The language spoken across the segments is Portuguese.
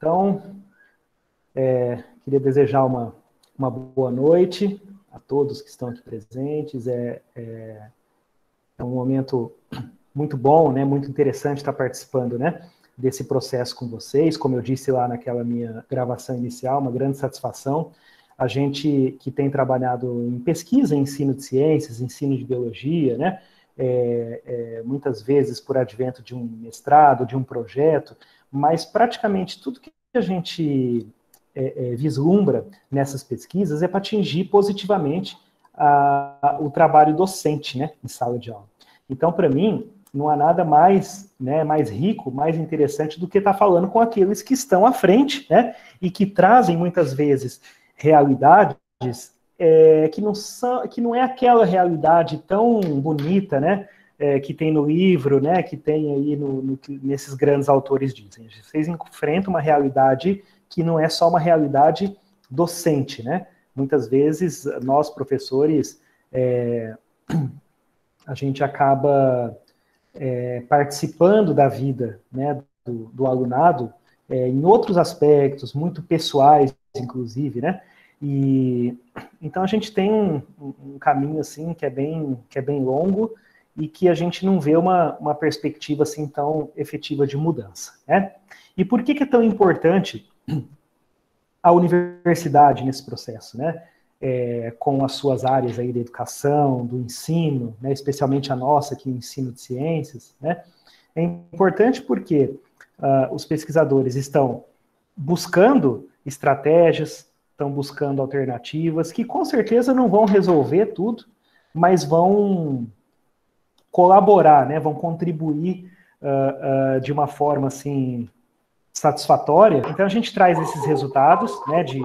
Então, queria desejar uma boa noite a todos que estão aqui presentes. É um momento muito bom, né, muito interessante estar participando, né, desse processo com vocês. Como eu disse lá naquela minha gravação inicial, uma grande satisfação. A gente que tem trabalhado em pesquisa, em ensino de ciências, ensino de biologia, né, muitas vezes por advento de um mestrado, de um projeto, mas praticamente tudo que a gente vislumbra nessas pesquisas é para atingir positivamente o trabalho docente, né, em sala de aula. Então, para mim, não há nada mais, né, mais rico, mais interessante do que estar falando com aqueles que estão à frente, né, e que trazem muitas vezes realidades que não é aquela realidade tão bonita, né, que tem no livro, né, que tem aí nesses grandes autores dizem. Vocês enfrentam uma realidade que não é só uma realidade docente, né? Muitas vezes nós professores a gente acaba participando da vida, né, do alunado em outros aspectos muito pessoais, inclusive, né? E então a gente tem um caminho assim que é bem longo e que a gente não vê uma perspectiva assim tão efetiva de mudança, né? E por que é tão importante a universidade nesse processo, né? Com as suas áreas aí da educação, do ensino, né? Especialmente a nossa aqui, o ensino de ciências, né? É importante porque os pesquisadores estão buscando estratégias, estão buscando alternativas que com certeza não vão resolver tudo, mas vão colaborar, né? Vão contribuir de uma forma assim satisfatória. Então a gente traz esses resultados, né, de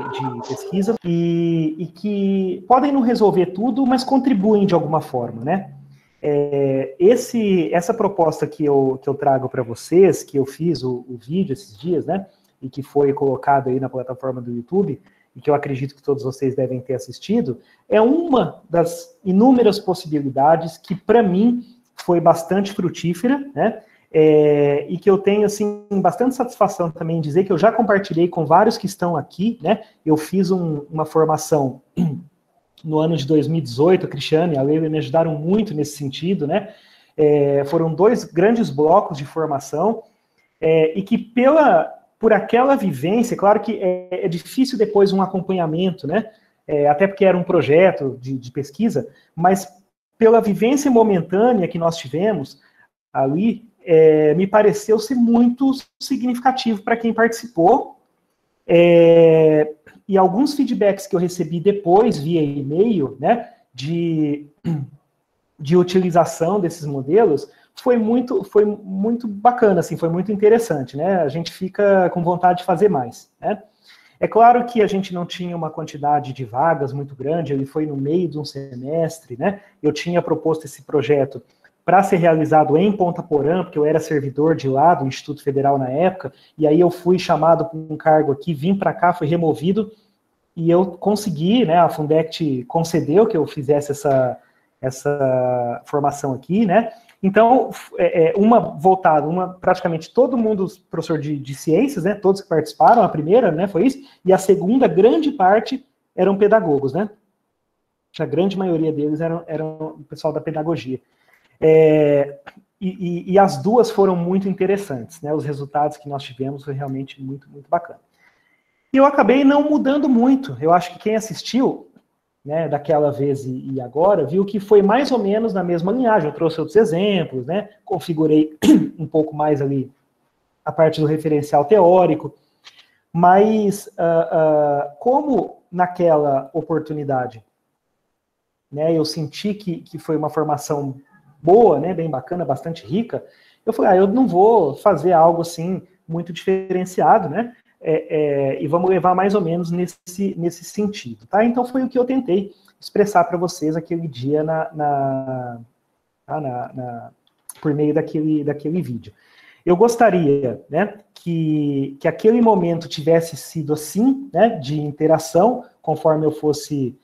pesquisa e que podem não resolver tudo, mas contribuem de alguma forma, né? Essa proposta que eu trago para vocês, que eu fiz o vídeo esses dias, né, e que foi colocado aí na plataforma do YouTube, e que eu acredito que todos vocês devem ter assistido, é uma das inúmeras possibilidades que, para mim, foi bastante frutífera, né, e que eu tenho, assim, bastante satisfação também em dizer que eu já compartilhei com vários que estão aqui, né, eu fiz uma formação no ano de 2018, a Cristiane e a Leila me ajudaram muito nesse sentido, né, foram 2 grandes blocos de formação, e que por aquela vivência, claro que é difícil depois um acompanhamento, né, até porque era um projeto de pesquisa, mas pela vivência momentânea que nós tivemos ali, me pareceu ser muito significativo para quem participou, e alguns feedbacks que eu recebi depois, via e-mail, né, de utilização desses modelos, foi muito bacana, assim, foi muito interessante, né, a gente fica com vontade de fazer mais, né. É claro que a gente não tinha uma quantidade de vagas muito grande, ele foi no meio de um semestre, né, eu tinha proposto esse projeto para ser realizado em Ponta Porã, porque eu era servidor de lá, do Instituto Federal na época, e aí eu fui chamado para um cargo aqui, vim para cá, fui removido, e eu consegui, né, a Fundect concedeu que eu fizesse essa formação aqui, né, então, praticamente todo mundo, professor de ciências, né, todos que participaram, a primeira, né, foi isso, e a segunda, grande parte, eram pedagogos, né, a grande maioria deles eram o pessoal da pedagogia. E as duas foram muito interessantes, né? Os resultados que nós tivemos foi realmente muito, muito bacana. E eu acabei não mudando muito. Eu acho que quem assistiu, né, daquela vez e agora, viu que foi mais ou menos na mesma linhagem. Eu trouxe outros exemplos, né? Configurei um pouco mais ali a parte do referencial teórico. Mas como naquela oportunidade, né, eu senti que foi uma formação boa, né, bem bacana, bastante rica, eu falei, eu não vou fazer algo assim muito diferenciado, né, e vamos levar mais ou menos nesse sentido, tá? Então foi o que eu tentei expressar para vocês aquele dia por meio daquele vídeo. Eu gostaria, né, que aquele momento tivesse sido assim, né, de interação, conforme eu fosse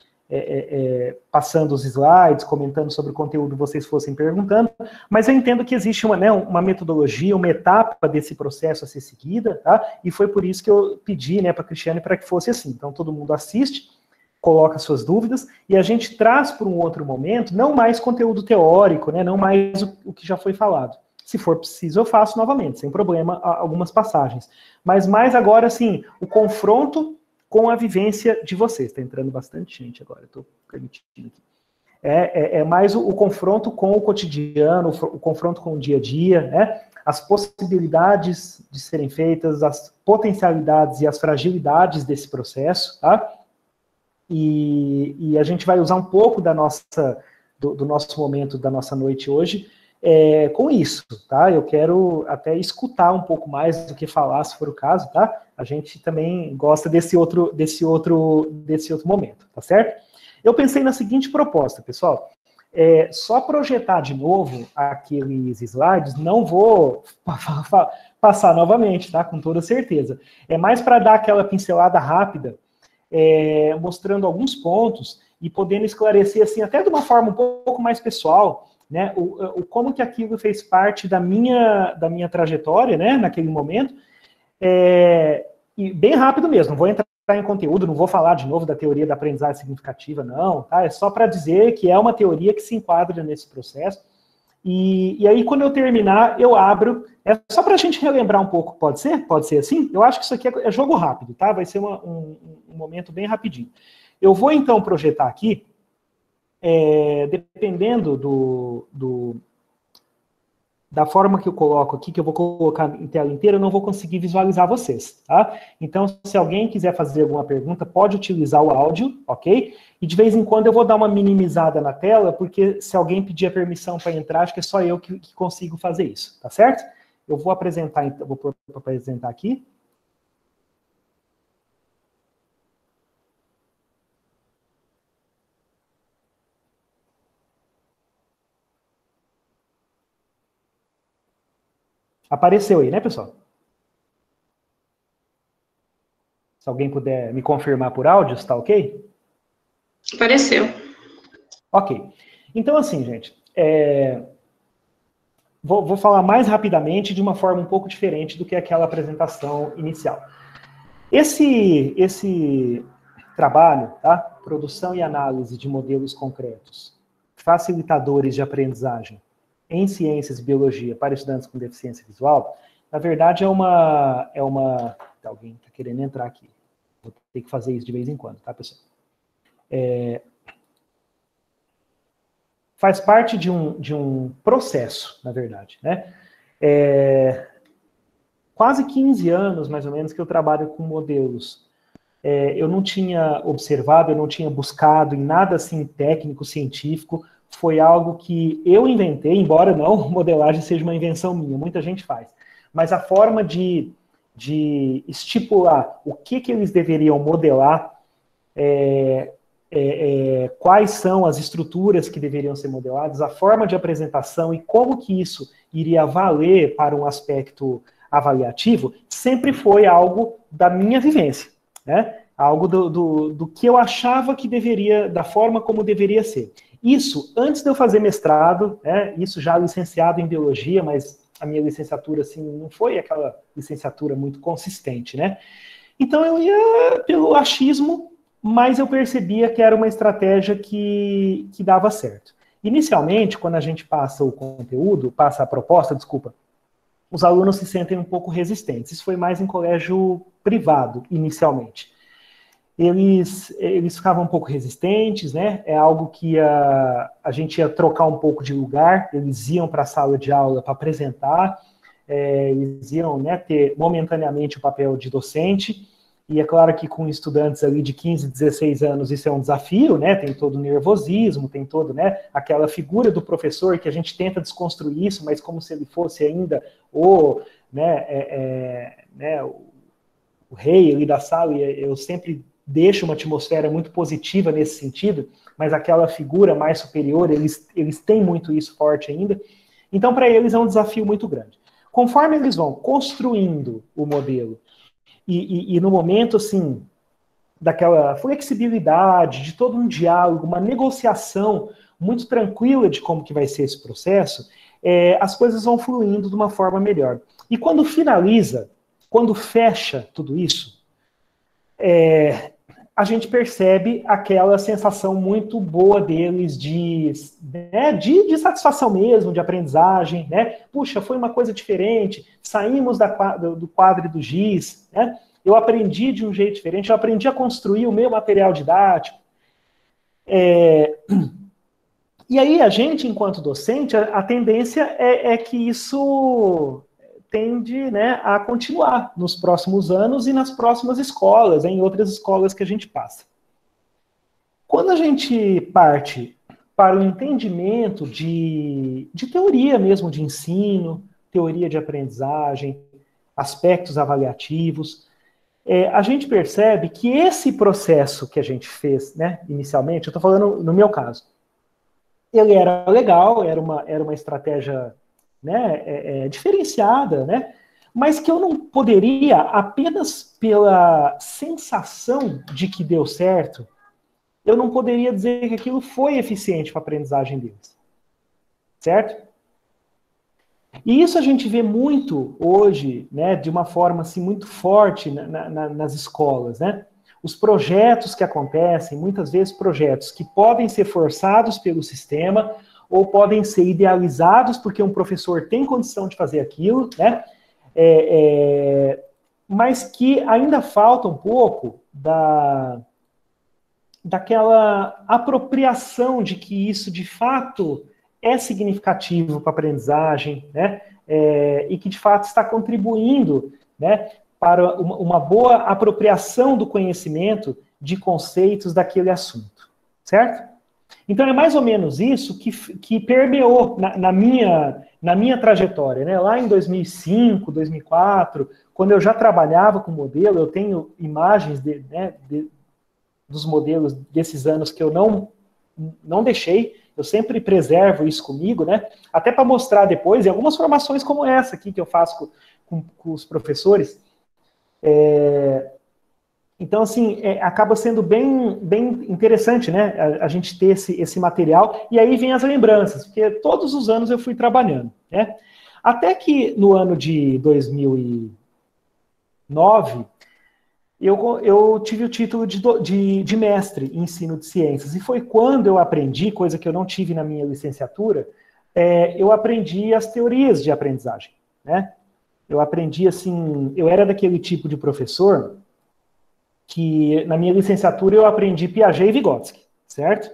passando os slides, comentando sobre o conteúdo, vocês fossem perguntando, mas eu entendo que existe uma metodologia, uma etapa desse processo a ser seguida, tá? E foi por isso que eu pedi, né, para a Cristiane para que fosse assim. Então, todo mundo assiste, coloca suas dúvidas, e a gente traz para um outro momento, não mais conteúdo teórico, né, não mais o que já foi falado. Se for preciso, eu faço novamente, sem problema, algumas passagens. Mas mais agora, assim, o confronto com a vivência de vocês. Está entrando bastante gente agora, estou permitindo aqui. É mais o confronto com o cotidiano, o confronto com o dia a dia, né? As possibilidades de serem feitas, as potencialidades e as fragilidades desse processo, tá? E a gente vai usar um pouco do nosso momento, da nossa noite hoje, com isso, tá? Eu quero até escutar um pouco mais do que falar, se for o caso, tá? A gente também gosta desse outro momento, tá certo? Eu pensei na seguinte proposta, pessoal. Só projetar de novo aqueles slides, não vou passar novamente, tá? Com toda certeza. É mais para dar aquela pincelada rápida, mostrando alguns pontos e podendo esclarecer, assim, até de uma forma um pouco mais pessoal, né, como que aquilo fez parte da minha trajetória, né, naquele momento, e bem rápido mesmo, não vou entrar em conteúdo, não vou falar de novo da teoria da aprendizagem significativa, não, tá? É só para dizer que é uma teoria que se enquadra nesse processo, e aí quando eu terminar, eu abro, só para a gente relembrar um pouco, pode ser? Pode ser assim? Eu acho que isso aqui é jogo rápido, tá? Vai ser um momento bem rapidinho. Eu vou então projetar aqui, dependendo da forma que eu coloco aqui, que eu vou colocar em tela inteira, eu não vou conseguir visualizar vocês, tá? Então, se alguém quiser fazer alguma pergunta, pode utilizar o áudio, ok? E de vez em quando eu vou dar uma minimizada na tela, porque se alguém pedir a permissão para entrar, acho que é só eu que consigo fazer isso, tá certo? Eu vou apresentar, então, vou apresentar aqui. Apareceu aí, né, pessoal? Se alguém puder me confirmar por áudio, está ok? Apareceu. Ok. Então, assim, gente, vou falar mais rapidamente de uma forma um pouco diferente do que aquela apresentação inicial. Esse trabalho, tá? Produção e análise de modelos concretos, facilitadores de aprendizagem em ciências e biologia para estudantes com deficiência visual, na verdade alguém está querendo entrar aqui. Vou ter que fazer isso de vez em quando, tá, pessoal? Faz parte de um processo, na verdade, né? Quase 15 anos, mais ou menos, que eu trabalho com modelos. Eu não tinha observado, eu não tinha buscado em nada assim técnico, científico. Foi algo que eu inventei, embora não modelagem seja uma invenção minha, muita gente faz. Mas a forma de estipular o que eles deveriam modelar, quais são as estruturas que deveriam ser modeladas, a forma de apresentação e como que isso iria valer para um aspecto avaliativo, sempre foi algo da minha vivência, né? Algo do que eu achava que deveria, da forma como deveria ser. Isso, antes de eu fazer mestrado, né? Isso já licenciado em biologia, mas a minha licenciatura, assim, não foi aquela licenciatura muito consistente, né? Então eu ia pelo achismo, mas eu percebia que era uma estratégia que dava certo. Inicialmente, quando a gente passa o conteúdo, passa a proposta, desculpa, os alunos se sentem um pouco resistentes. Isso foi mais em colégio privado, inicialmente. Eles ficavam um pouco resistentes, né? É algo que a gente ia trocar um pouco de lugar, eles iam para a sala de aula para apresentar, eles iam, né, ter momentaneamente o papel de docente, e é claro que com estudantes ali de 15, 16 anos isso é um desafio, né? Tem todo o nervosismo, tem todo, né, aquela figura do professor que a gente tenta desconstruir isso, mas como se ele fosse ainda o rei ali da sala, e eu sempre deixo uma atmosfera muito positiva nesse sentido, mas aquela figura mais superior, eles têm muito isso forte ainda. Então, para eles é um desafio muito grande. Conforme eles vão construindo o modelo, e no momento, assim, daquela flexibilidade, de todo um diálogo, uma negociação muito tranquila de como que vai ser esse processo, as coisas vão fluindo de uma forma melhor. E quando finaliza, quando fecha tudo isso, a gente percebe aquela sensação muito boa deles de satisfação mesmo, de aprendizagem, né? Puxa, foi uma coisa diferente, saímos do quadro e do giz, né? Eu aprendi de um jeito diferente, eu aprendi a construir o meu material didático. E aí a gente, enquanto docente, a tendência é que isso tende, né, a continuar nos próximos anos e nas próximas escolas, em outras escolas que a gente passa. Quando a gente parte para o entendimento de teoria mesmo de ensino, teoria de aprendizagem, aspectos avaliativos, a gente percebe que esse processo que a gente fez, né, inicialmente, eu estou falando no meu caso, ele era legal, era uma estratégia, né, diferenciada, né, mas que eu não poderia, apenas pela sensação de que deu certo, eu não poderia dizer que aquilo foi eficiente para a aprendizagem deles. Certo? E isso a gente vê muito hoje, né, de uma forma assim, muito forte nas escolas, né? Os projetos que acontecem, muitas vezes projetos que podem ser forçados pelo sistema ou podem ser idealizados porque um professor tem condição de fazer aquilo, né? Mas que ainda falta um pouco daquela apropriação de que isso de fato é significativo para a aprendizagem, né? E que de fato está contribuindo, né, para uma boa apropriação do conhecimento de conceitos daquele assunto, certo? Então é mais ou menos isso que permeou na minha trajetória, né? Lá em 2005, 2004, quando eu já trabalhava com modelo, eu tenho imagens dos modelos desses anos que eu não deixei, eu sempre preservo isso comigo, né? Até para mostrar depois, em algumas formações como essa aqui que eu faço com os professores. Então, assim, acaba sendo bem interessante, né? A gente ter esse material, e aí vem as lembranças, porque todos os anos eu fui trabalhando, né? Até que no ano de 2009, eu tive o título de mestre em ensino de ciências, e foi quando eu aprendi, coisa que eu não tive na minha licenciatura, eu aprendi as teorias de aprendizagem, né? Eu aprendi, assim, eu era daquele tipo de professor que, na minha licenciatura, eu aprendi Piaget e Vygotsky, certo?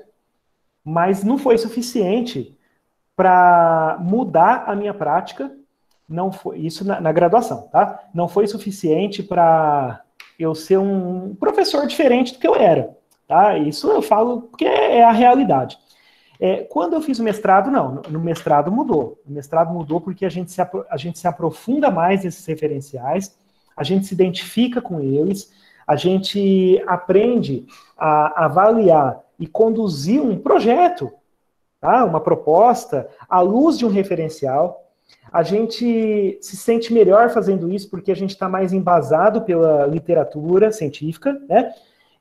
Mas não foi suficiente para mudar a minha prática, não foi, isso na graduação, tá? Não foi suficiente para eu ser um professor diferente do que eu era, tá? Isso eu falo porque é a realidade. Quando eu fiz o mestrado, não. No mestrado mudou. O mestrado mudou porque a gente se aprofunda mais nesses referenciais, a gente se identifica com eles, a gente aprende a avaliar e conduzir um projeto, tá? Uma proposta, à luz de um referencial. A gente se sente melhor fazendo isso porque a gente está mais embasado pela literatura científica, né?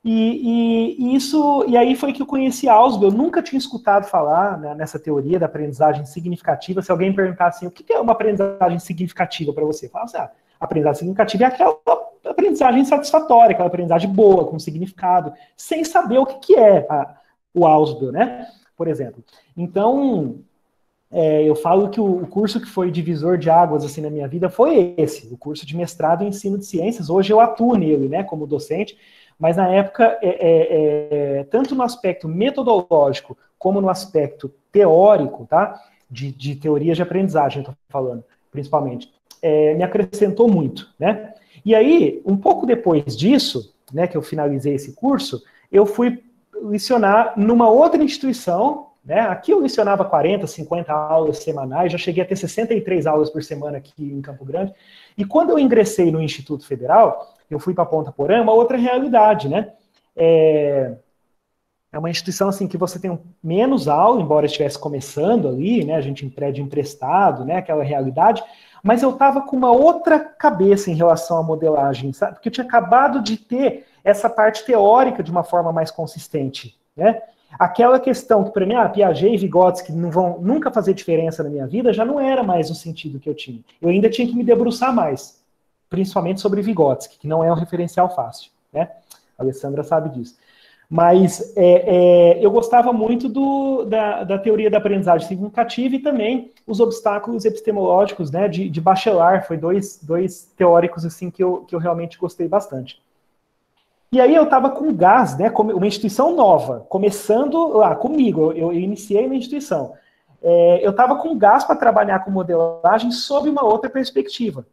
E aí foi que eu conheci Ausubel. Eu nunca tinha escutado falar, né, nessa teoria da aprendizagem significativa. Se alguém perguntasse assim, o que é uma aprendizagem significativa para você? Eu falava assim, a aprendizagem significativa é aquela aprendizagem satisfatória, aquela aprendizagem boa, com significado, sem saber o que é o Ausubel, né? Por exemplo. Então, eu falo que o curso que foi divisor de águas assim na minha vida foi esse, o curso de mestrado em ensino de ciências. Hoje eu atuo nele, né, como docente, mas na época, tanto no aspecto metodológico como no aspecto teórico, tá, de teorias de aprendizagem, eu estou falando, principalmente, me acrescentou muito, né? E aí, um pouco depois disso, né, que eu finalizei esse curso, eu fui lecionar numa outra instituição, né? Aqui eu lecionava 40, 50 aulas semanais, já cheguei a ter 63 aulas por semana aqui em Campo Grande, e quando eu ingressei no Instituto Federal, eu fui para Ponta Porã, é uma outra realidade, né? É uma instituição assim que você tem menos aula, embora estivesse começando ali, né? A gente em prédio emprestado, né? Aquela realidade, mas eu estava com uma outra cabeça em relação à modelagem, sabe? Porque eu tinha acabado de ter essa parte teórica de uma forma mais consistente, né? Aquela questão que, para mim, Piaget e Vygotsky não vão nunca fazer diferença na minha vida, já não era mais o sentido que eu tinha. Eu ainda tinha que me debruçar mais, principalmente sobre Vygotsky, que não é um referencial fácil, né? A Alessandra sabe disso. Mas eu gostava muito da teoria da aprendizagem significativa e também os obstáculos epistemológicos, né, de Bachelard. Foi dois teóricos assim, que eu realmente gostei bastante. E aí eu estava com o GAS, né, uma instituição nova, começando lá comigo, eu iniciei na instituição. Eu estava com o GAS para trabalhar com modelagem sob uma outra perspectiva,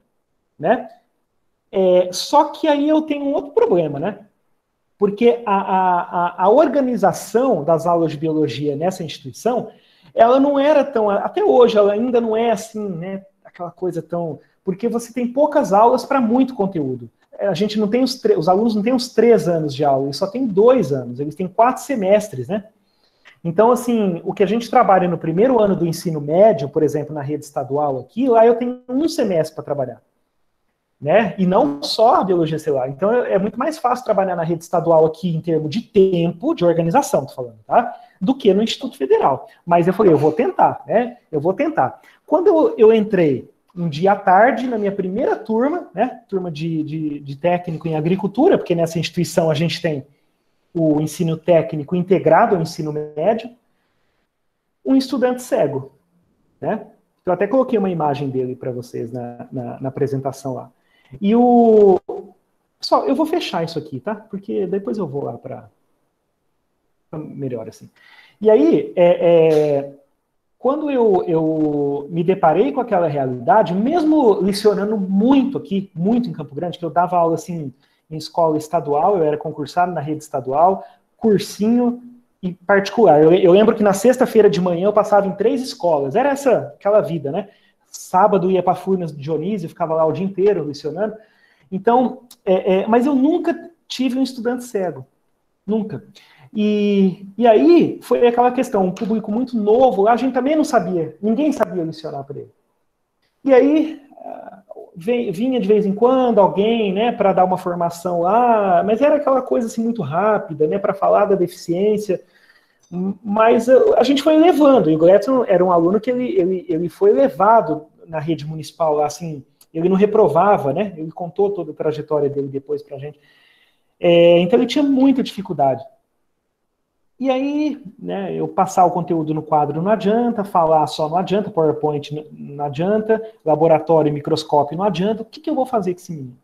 né? Só que aí eu tenho um outro problema, né? Porque a organização das aulas de biologia nessa instituição, ela não era tão... Até hoje, ela ainda não é assim, né? Aquela coisa tão... Porque você tem poucas aulas para muito conteúdo. A gente não tem os alunos não têm os 3 anos de aula, eles só têm 2 anos, eles têm 4 semestres, né? Então, assim, o que a gente trabalha no primeiro ano do ensino médio, por exemplo, na rede estadual aqui, lá eu tenho 1 semestre para trabalhar. Né? E não só a biologia celular. Então é muito mais fácil trabalhar na rede estadual aqui em termos de tempo, de organização, tô falando, tá? Do que no Instituto Federal. Mas eu falei, eu vou tentar, né? Eu vou tentar. Quando eu entrei um dia à tarde na minha primeira turma, né? Turma de técnico em agricultura, porque nessa instituição a gente tem o ensino técnico integrado ao ensino médio, um estudante cego, né? Eu até coloquei uma imagem dele para vocês na apresentação lá. E Pessoal, eu vou fechar isso aqui, tá? Porque depois eu vou lá para melhor assim. E aí, quando eu me deparei com aquela realidade, mesmo lecionando muito aqui, muito em Campo Grande, que eu dava aula assim em escola estadual, eu era concursado na rede estadual, cursinho e particular. Eu lembro que na sexta-feira de manhã eu passava em 3 escolas. Era aquela vida, né? Sábado ia para Furnas do Dionísio, ficava lá o dia inteiro lecionando. Então, mas eu nunca tive um estudante cego. Nunca. E aí foi aquela questão, um público muito novo, a gente também não sabia, ninguém sabia lecionar para ele. E aí vinha de vez em quando alguém, né, para dar uma formação lá, mas era aquela coisa assim muito rápida, né, para falar da deficiência. Mas a gente foi levando, e o Gletson era um aluno que ele foi levado na rede municipal lá, assim, ele não reprovava, né? Ele contou toda a trajetória dele depois pra gente. Então ele tinha muita dificuldade. E aí, né, eu passar o conteúdo no quadro não adianta, falar só não adianta, PowerPoint não adianta, laboratório e microscópio não adianta, o que eu vou fazer com esse menino?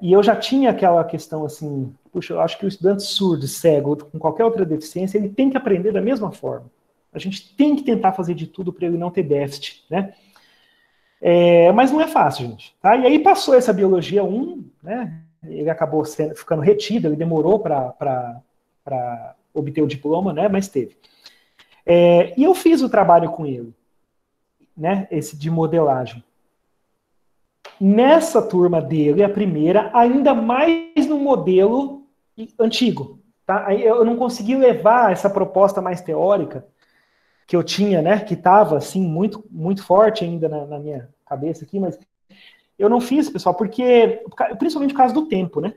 E eu já tinha aquela questão assim, puxa, eu acho que o estudante surdo, cego, com qualquer outra deficiência, ele tem que aprender da mesma forma. A gente tem que tentar fazer de tudo para ele não ter déficit, né? Mas não é fácil, gente. Tá? E aí passou essa biologia 1, né? Ele acabou ficando retido, ele demorou para obter o diploma, né? Mas teve. E eu fiz o trabalho com ele, né? Esse de modelagem. Nessa turma dele, a primeira, ainda mais no modelo antigo. Tá? Aí eu não consegui levar essa proposta mais teórica que eu tinha, né, que estava assim, muito, muito forte ainda na minha cabeça aqui, mas eu não fiz, pessoal, principalmente por causa do tempo, né?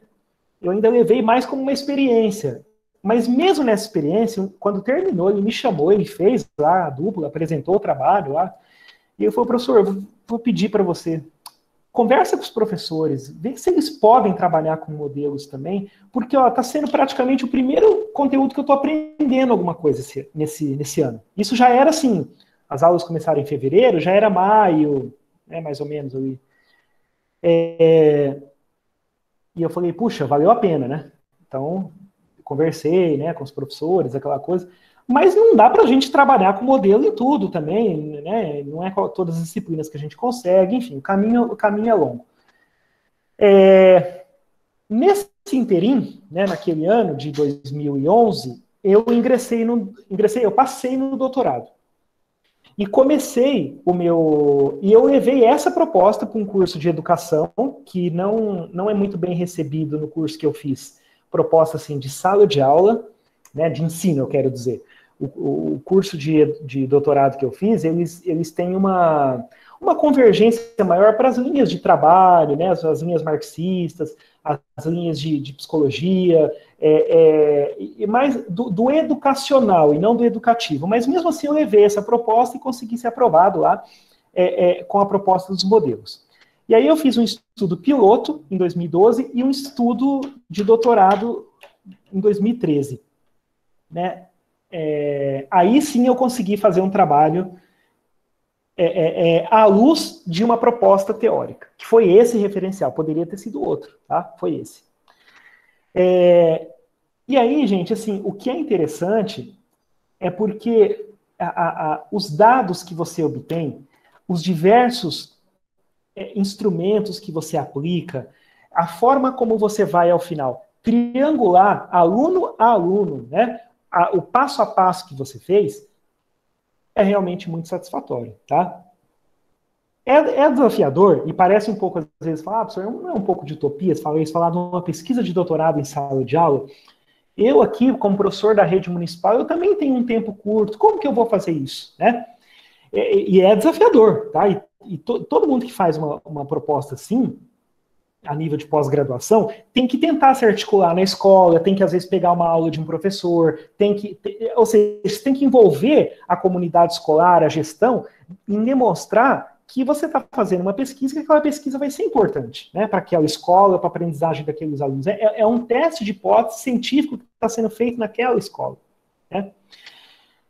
Eu ainda levei mais como uma experiência. Mas mesmo nessa experiência, quando terminou, ele me chamou, ele fez lá a dupla, apresentou o trabalho lá, e eu falei, professor, vou pedir para você, conversa com os professores, vê se eles podem trabalhar com modelos também, porque está sendo praticamente o primeiro conteúdo que eu estou aprendendo alguma coisa nesse ano. Isso já era assim, as aulas começaram em fevereiro, já era maio, né, mais ou menos ali. E eu falei, puxa, valeu a pena, né? Então, conversei, né, com os professores, aquela coisa. Mas não dá para a gente trabalhar com modelo em tudo também, né? Não é todas as disciplinas que a gente consegue, enfim, o caminho é longo. Nesse interim, né, naquele ano de 2011, eu passei no doutorado. E comecei e eu levei essa proposta para um curso de educação, que não é muito bem recebido no curso que eu fiz, proposta assim de sala de aula, né, de ensino, eu quero dizer. O curso de doutorado que eu fiz, eles têm uma convergência maior para as linhas de trabalho, né, as linhas marxistas, as linhas de psicologia, e mais do educacional e não do educativo. Mas mesmo assim eu levei essa proposta e consegui ser aprovado lá com a proposta dos modelos. E aí eu fiz um estudo piloto em 2012 e um estudo de doutorado em 2013. Né? Aí sim eu consegui fazer um trabalho à luz de uma proposta teórica, que foi esse referencial, poderia ter sido outro, tá? Foi esse. E aí, gente, assim, o que é interessante é porque os dados que você obtém, os diversos instrumentos que você aplica, a forma como você vai ao final triangular aluno a aluno, né? O passo a passo que você fez é realmente muito satisfatório, tá? É desafiador e parece um pouco, às vezes, falar, professor, não é um pouco de utopia, falar de uma pesquisa de doutorado em sala de aula. Eu aqui, como professor da rede municipal, eu também tenho um tempo curto, como que eu vou fazer isso, né? E é desafiador, tá? E todo mundo que faz uma proposta assim, a nível de pós-graduação, tem que tentar se articular na escola, tem que, às vezes, pegar uma aula de um professor, ou seja, você tem que envolver a comunidade escolar, a gestão, em demonstrar que você está fazendo uma pesquisa, que aquela pesquisa vai ser importante, né, para aquela escola, para a aprendizagem daqueles alunos. É um teste de hipótese científico que está sendo feito naquela escola, né?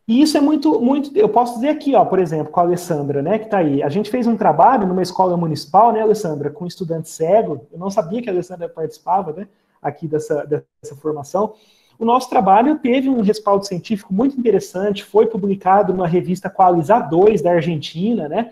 E isso é muito, eu posso dizer aqui, ó, por exemplo, com a Alessandra, né, que está aí. A gente fez um trabalho numa escola municipal, né, Alessandra, com estudante cego. Eu não sabia que a Alessandra participava, né, aqui dessa formação. O nosso trabalho teve um respaldo científico muito interessante, foi publicado numa revista Qualiza 2 da Argentina, né,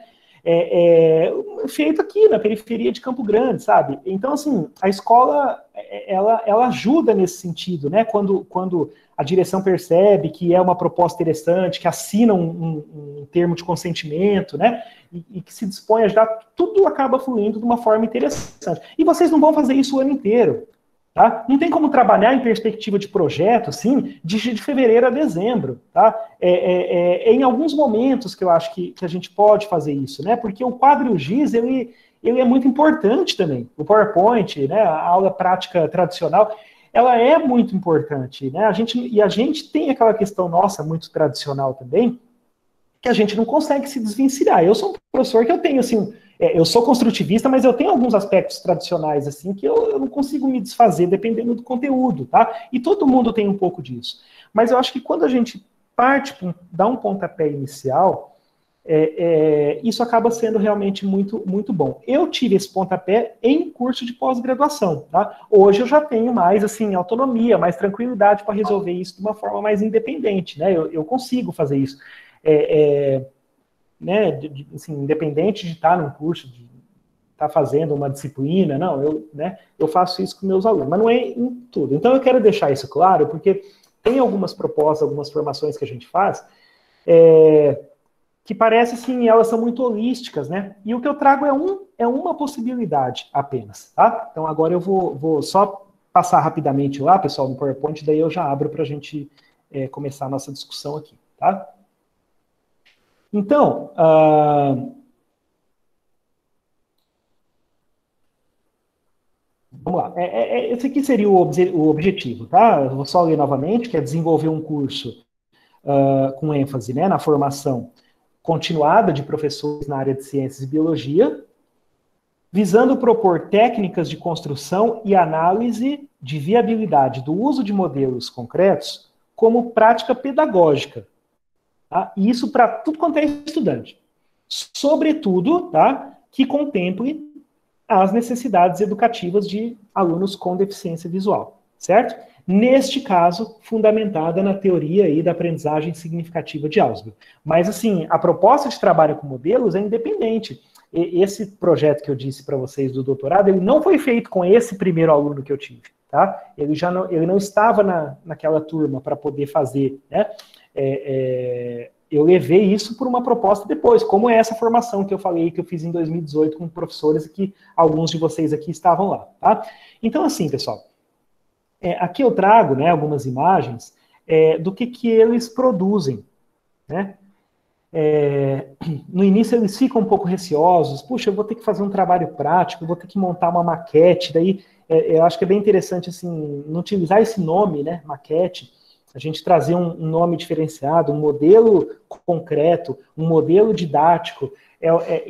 feito aqui na periferia de Campo Grande, sabe? Então, assim, a escola, ela ajuda nesse sentido, né? Quando a direção percebe que é uma proposta interessante, que assina um termo de consentimento, né? E que se dispõe a ajudar, tudo acaba fluindo de uma forma interessante. E vocês não vão fazer isso o ano inteiro, tá? Não tem como trabalhar em perspectiva de projeto, assim, de fevereiro a dezembro, tá? Em alguns momentos que eu acho que a gente pode fazer isso, né? Porque o quadro e o GIS, ele é muito importante também. O PowerPoint, né? A aula prática tradicional, ela é muito importante, né? A gente tem aquela questão nossa muito tradicional também, que a gente não consegue se desvencilhar. Eu sou um professor que eu tenho, assim, eu sou construtivista, mas eu tenho alguns aspectos tradicionais, assim, que eu não consigo me desfazer dependendo do conteúdo, tá? E todo mundo tem um pouco disso. Mas eu acho que quando a gente parte, dá um pontapé inicial, isso acaba sendo realmente muito, muito bom. Eu tive esse pontapé em curso de pós-graduação, tá? Hoje eu já tenho mais, assim, autonomia, mais tranquilidade para resolver isso de uma forma mais independente, né? Eu consigo fazer isso. Né, assim, independente de estar num curso, de estar fazendo uma disciplina, não, eu faço isso com meus alunos, mas não é em tudo. Então eu quero deixar isso claro, porque tem algumas propostas, algumas formações que a gente faz, que parece assim, elas são muito holísticas, né? E o que eu trago é uma possibilidade apenas, tá? Então agora eu vou só passar rapidamente lá, pessoal, no PowerPoint, daí eu já abro para a gente começar a nossa discussão aqui, tá? Então, vamos lá. Esse aqui seria o objetivo, tá? Eu vou só ler novamente, que é desenvolver um curso com ênfase, né, na formação continuada de professores na área de ciências e biologia, visando propor técnicas de construção e análise de viabilidade do uso de modelos concretos como prática pedagógica. Tá? E isso para tudo quanto é estudante. Sobretudo, tá, que contemple as necessidades educativas de alunos com deficiência visual, certo? Neste caso, fundamentada na teoria aí da aprendizagem significativa de Ausubel. Mas, assim, a proposta de trabalho com modelos é independente. Esse projeto que eu disse para vocês do doutorado, ele não foi feito com esse primeiro aluno que eu tive, tá? Ele não estava naquela turma para poder fazer, né? Eu levei isso por uma proposta depois, como é essa formação que eu falei, que eu fiz em 2018 com professores, e que alguns de vocês aqui estavam lá, tá? Então, assim, pessoal, aqui eu trago, né, algumas imagens do que eles produzem, né? No início eles ficam um pouco receosos, puxa, eu vou ter que fazer um trabalho prático, eu vou ter que montar uma maquete, daí eu acho que é bem interessante, assim, não utilizar esse nome, né, maquete, a gente trazer um nome diferenciado, um modelo concreto, um modelo didático,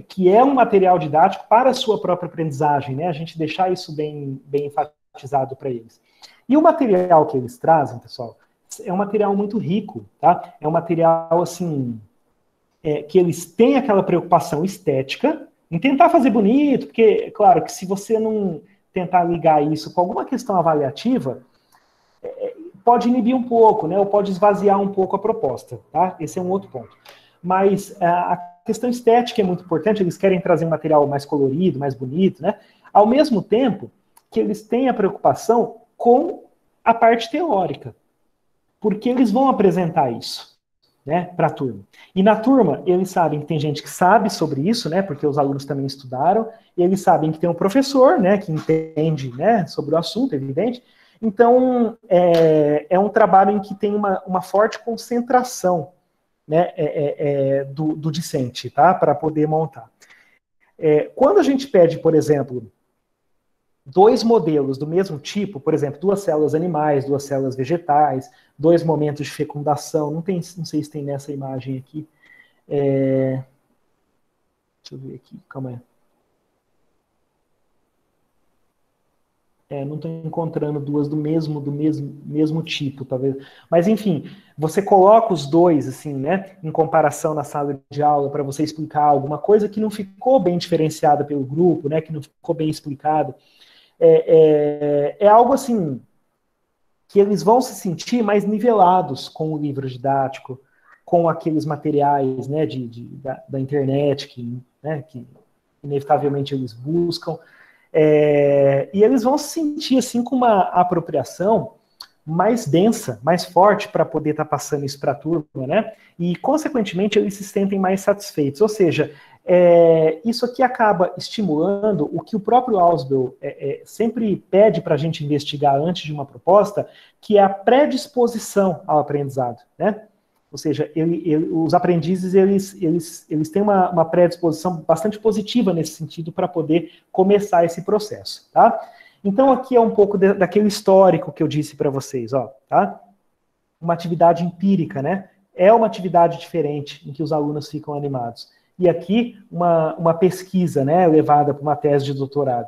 que é um material didático para a sua própria aprendizagem, né? A gente deixar isso bem enfatizado para eles. E o material que eles trazem, pessoal, é um material muito rico, tá? É um material, assim, que eles têm aquela preocupação estética em tentar fazer bonito, porque, claro, que se você não tentar ligar isso com alguma questão avaliativa, pode inibir um pouco, né? Ou pode esvaziar um pouco a proposta, tá? Esse é um outro ponto. Mas a questão estética é muito importante, eles querem trazer um material mais colorido, mais bonito, né? Ao mesmo tempo que eles têm a preocupação com a parte teórica, porque eles vão apresentar isso, né, para a turma. E na turma, eles sabem que tem gente que sabe sobre isso, né, porque os alunos também estudaram, e eles sabem que tem um professor, né, que entende, né, sobre o assunto, evidente. Então, é um trabalho em que tem uma forte concentração, né, do discente, tá, para poder montar. Quando a gente pede, por exemplo, dois modelos do mesmo tipo, por exemplo, 2 células animais, 2 células vegetais, 2 momentos de fecundação, não sei se tem nessa imagem aqui. Deixa eu ver aqui, calma aí. Não estou encontrando 2 do mesmo tipo, talvez. Mas, enfim, você coloca os dois, assim, né, em comparação na sala de aula para você explicar alguma coisa que não ficou bem diferenciada pelo grupo, né, que não ficou bem explicado. É algo, assim, que eles vão se sentir mais nivelados com o livro didático, com aqueles materiais, né, da internet que inevitavelmente eles buscam. E eles vão se sentir assim com uma apropriação mais densa, mais forte para poder estar passando isso para a turma, né? E, consequentemente, eles se sentem mais satisfeitos. Ou seja, isso aqui acaba estimulando o que o próprio Ausubel sempre pede para a gente investigar antes de uma proposta, que é a predisposição ao aprendizado, né? Ou seja, os aprendizes eles têm uma predisposição bastante positiva nesse sentido para poder começar esse processo, tá? Então aqui é um pouco daquele histórico que eu disse para vocês, ó, tá? Uma atividade empírica, né? É uma atividade diferente em que os alunos ficam animados. E aqui uma pesquisa, né, levada para uma tese de doutorado,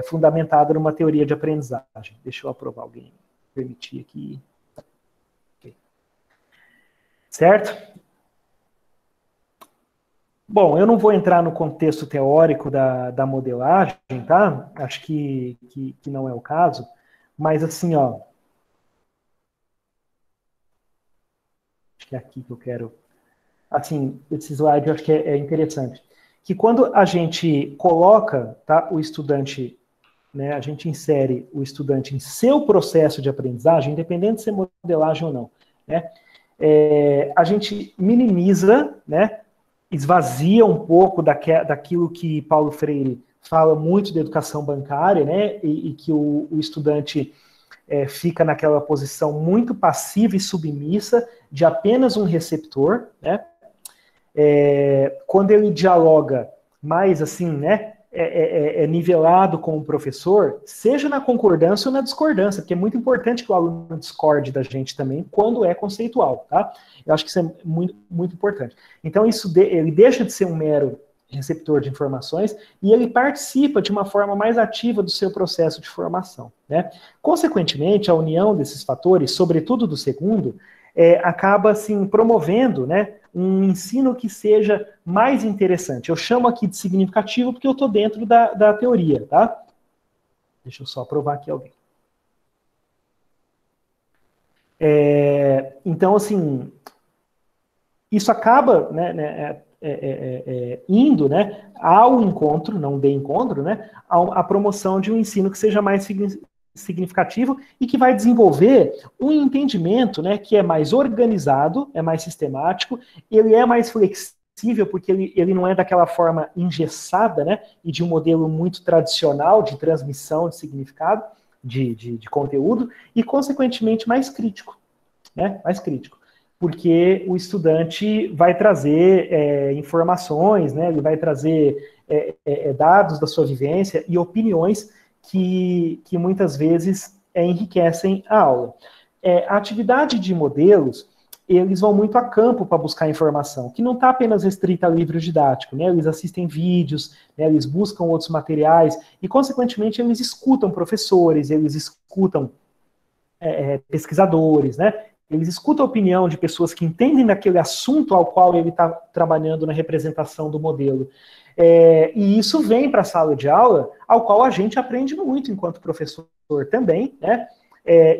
fundamentada numa teoria de aprendizagem. Deixa eu aprovar alguém, permitir aqui. Certo? Bom, eu não vou entrar no contexto teórico da modelagem, tá? Acho que não é o caso, mas assim, ó, acho que é aqui que eu quero, assim, esse slide eu acho que é interessante, que quando a gente coloca, tá, o estudante, né, a gente insere o estudante em seu processo de aprendizagem, independente de ser modelagem ou não, né, a gente minimiza, né, esvazia um pouco daquilo que Paulo Freire fala muito da educação bancária, né, e que o estudante fica naquela posição muito passiva e submissa de apenas um receptor, né, quando ele dialoga mais assim, né, nivelado com o professor, seja na concordância ou na discordância, porque é muito importante que o aluno discorde da gente também quando é conceitual, tá? Eu acho que isso é muito, muito importante. Então, ele deixa de ser um mero receptor de informações e ele participa de uma forma mais ativa do seu processo de formação, né? Consequentemente, a união desses fatores, sobretudo do segundo, acaba, assim, promovendo, né, um ensino que seja mais interessante. Eu chamo aqui de significativo porque eu estou dentro da teoria, tá? Deixa eu só provar aqui alguém. Então, assim, isso acaba, né, indo, né, ao encontro, não de encontro, né, à promoção de um ensino que seja mais significativo e que vai desenvolver um entendimento, né, que é mais organizado, é mais sistemático, ele é mais flexível porque ele não é daquela forma engessada, né, e de um modelo muito tradicional de transmissão de significado, de conteúdo, e consequentemente mais crítico, né, mais crítico, porque o estudante vai trazer informações, né, ele vai trazer dados da sua vivência e opiniões que muitas vezes enriquecem a aula. A atividade de modelos, eles vão muito a campo para buscar informação, que não está apenas restrita ao livro didático, né? Eles assistem vídeos, né? Eles buscam outros materiais, e, consequentemente, eles escutam professores, eles escutam pesquisadores, né? Eles escutam a opinião de pessoas que entendem daquele assunto ao qual ele está trabalhando na representação do modelo. E isso vem para a sala de aula, ao qual a gente aprende muito enquanto professor também, né?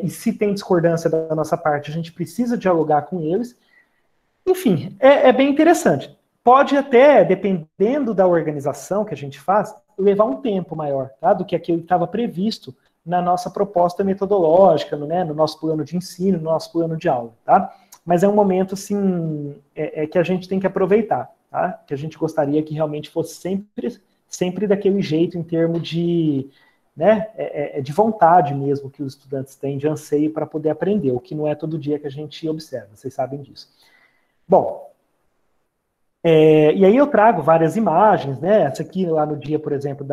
E se tem discordância da nossa parte, a gente precisa dialogar com eles. Enfim, é bem interessante. Pode até, dependendo da organização que a gente faz, levar um tempo maior, tá? Do que aquilo que estava previsto na nossa proposta metodológica, né? No nosso plano de ensino, no nosso plano de aula, tá? Mas é um momento, assim, que a gente tem que aproveitar, tá? Que a gente gostaria que realmente fosse sempre daquele jeito, em termos de, né, de vontade mesmo que os estudantes têm, de anseio para poder aprender, o que não é todo dia que a gente observa, vocês sabem disso. Bom, e aí eu trago várias imagens, né? Essa aqui lá no dia, por exemplo,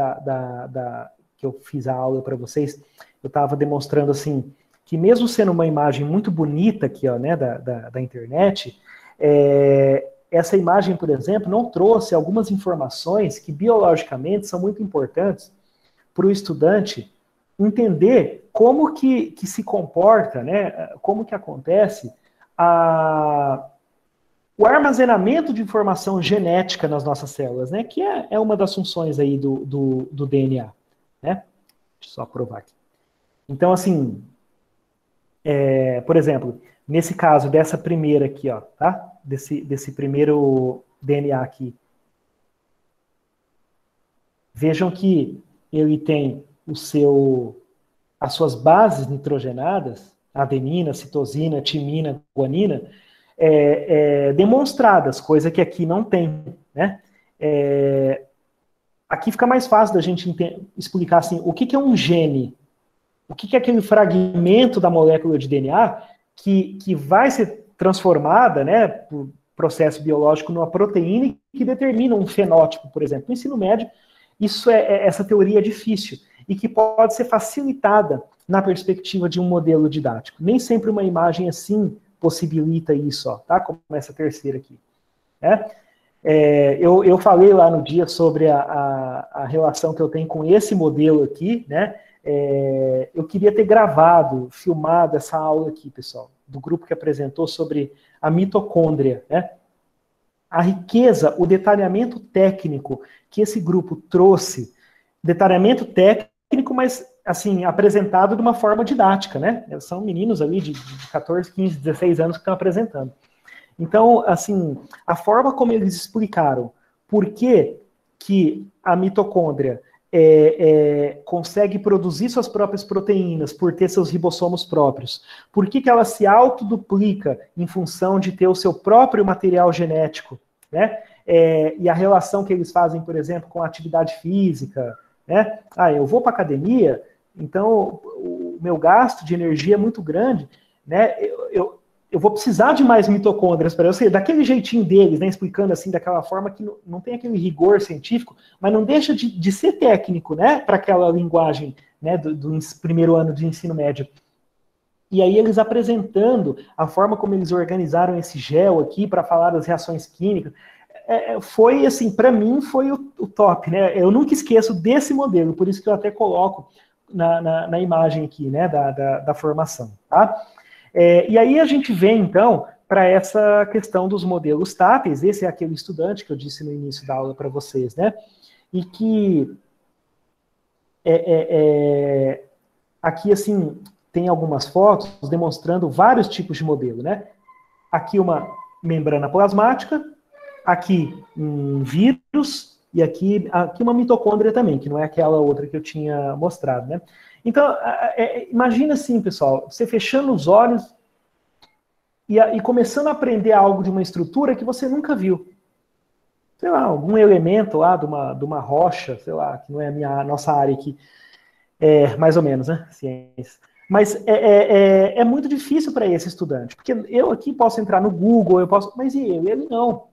que eu fiz a aula para vocês, eu estava demonstrando assim, que mesmo sendo uma imagem muito bonita aqui, ó, né, da internet, essa imagem, por exemplo, não trouxe algumas informações que biologicamente são muito importantes para o estudante entender como que se comporta, né, como que acontece o armazenamento de informação genética nas nossas células, né, que é uma das funções aí do DNA, né? Deixa eu só provar aqui. Então, assim, por exemplo, nesse caso dessa primeira aqui, ó, tá? Desse primeiro DNA aqui, vejam que ele tem as suas bases nitrogenadas, adenina, citosina, timina, guanina, demonstradas, coisa que aqui não tem, né? Aqui fica mais fácil da gente explicar assim, o que é um gene, o que é aquele fragmento da molécula de DNA que vai ser transformada, né, por processo biológico, numa proteína que determina um fenótipo, por exemplo. No ensino médio, essa teoria é difícil e que pode ser facilitada na perspectiva de um modelo didático. Nem sempre uma imagem assim possibilita isso, ó, tá? Como essa terceira aqui. Eu falei lá no dia sobre a relação que eu tenho com esse modelo aqui, né? Eu queria ter gravado, filmado essa aula aqui, pessoal, do grupo que apresentou sobre a mitocôndria, né? A riqueza, o detalhamento técnico que esse grupo trouxe, detalhamento técnico, mas, assim, apresentado de uma forma didática, né? São meninos ali de 14, 15, 16 anos que estão apresentando. Então, assim, a forma como eles explicaram por que a mitocôndria consegue produzir suas próprias proteínas por ter seus ribossomos próprios, por que ela se autoduplica em função de ter o seu próprio material genético, né? E a relação que eles fazem, por exemplo, com a atividade física, né? Eu vou para academia, então o meu gasto de energia é muito grande, né? Eu vou precisar de mais mitocôndrias para eu ser daquele jeitinho deles, né, explicando assim, daquela forma que não tem aquele rigor científico, mas não deixa de ser técnico, né, para aquela linguagem, né, do primeiro ano de ensino médio. E aí eles apresentando a forma como eles organizaram esse gel aqui para falar das reações químicas, foi assim, para mim foi o top, né? Eu nunca esqueço desse modelo, por isso que eu até coloco na imagem aqui, né, da formação, tá? E aí a gente vem, então, para essa questão dos modelos táteis. Esse é aquele estudante que eu disse no início da aula para vocês, né? E que aqui, assim, tem algumas fotos demonstrando vários tipos de modelo, né? Aqui uma membrana plasmática, aqui um vírus, e aqui uma mitocôndria também, que não é aquela outra que eu tinha mostrado, né? Então, imagina assim, pessoal, você fechando os olhos e começando a aprender algo de uma estrutura que você nunca viu. Sei lá, algum elemento lá de uma rocha, sei lá, que não é a nossa área aqui, mais ou menos, né, ciência. Mas é muito difícil para esse estudante, porque eu aqui posso entrar no Google, mas e ele? Ele não.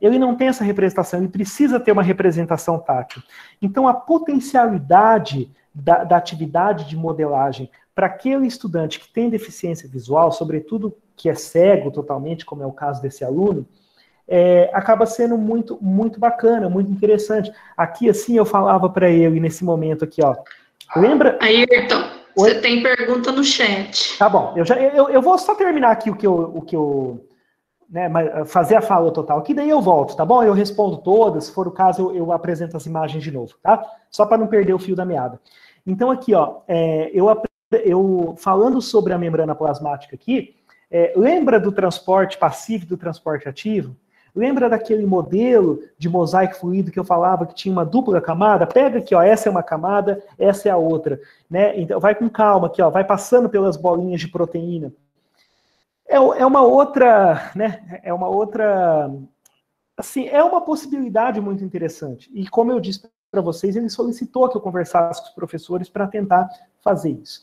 Ele não tem essa representação, ele precisa ter uma representação tátil. Então, a potencialidade da atividade de modelagem para aquele estudante que tem deficiência visual, sobretudo que é cego totalmente, como é o caso desse aluno, acaba sendo muito, muito bacana, muito interessante. Aqui, assim, eu falava para ele nesse momento aqui, ó. Lembra? Ayrton, você tem pergunta no chat. Tá bom, eu vou só terminar aqui o que eu né, fazer a fala total aqui, daí eu volto, tá bom? Eu respondo todas, se for o caso, eu apresento as imagens de novo, tá? Só para não perder o fio da meada. Então, aqui, ó, eu falando sobre a membrana plasmática aqui, lembra do transporte passivo e do transporte ativo? Lembra daquele modelo de mosaico fluido que eu falava que tinha uma dupla camada? Pega aqui, ó, essa é uma camada, essa é a outra, né? Então, vai com calma aqui, ó, vai passando pelas bolinhas de proteína. É uma outra, né? É uma outra, assim, é uma possibilidade muito interessante. E como eu disse para vocês, ele solicitou que eu conversasse com os professores para tentar fazer isso.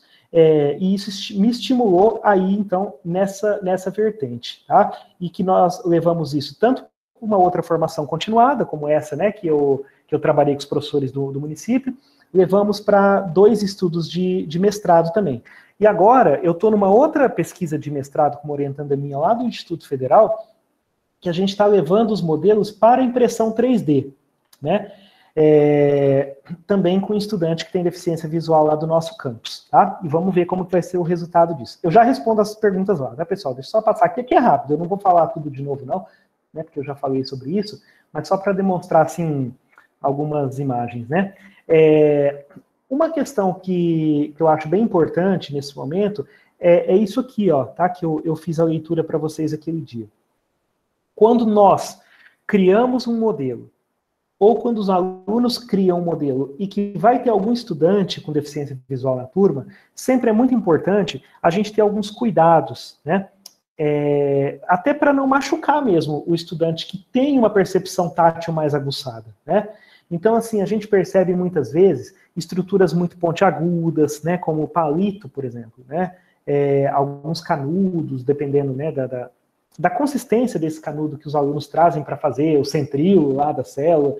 E isso me estimulou aí, então, nessa vertente, tá? E que nós levamos isso tanto para uma outra formação continuada, como essa, né, que eu trabalhei com os professores do município, levamos para 2 estudos de mestrado também. E agora, eu estou numa outra pesquisa de mestrado com uma orientanda minha lá do Instituto Federal, que a gente está levando os modelos para impressão 3D, né? Também com um estudante que tem deficiência visual lá do nosso campus, tá? E vamos ver como que vai ser o resultado disso. Eu já respondo as perguntas lá, né, pessoal? Deixa eu só passar aqui é rápido, eu não vou falar tudo de novo, não, né, porque eu já falei sobre isso, mas só para demonstrar, assim, algumas imagens, né? Uma questão que eu acho bem importante nesse momento é isso aqui, ó, tá? Que eu fiz a leitura para vocês aquele dia. Quando nós criamos um modelo, ou quando os alunos criam um modelo e que vai ter algum estudante com deficiência visual na turma, sempre é muito importante a gente ter alguns cuidados, né? Até para não machucar mesmo o estudante que tem uma percepção tátil mais aguçada, né? Então, assim, a gente percebe muitas vezes estruturas muito pontiagudas, né? Como o palito, por exemplo, né? Alguns canudos, dependendo, né, da consistência desse canudo que os alunos trazem para fazer, o centrilo lá da célula,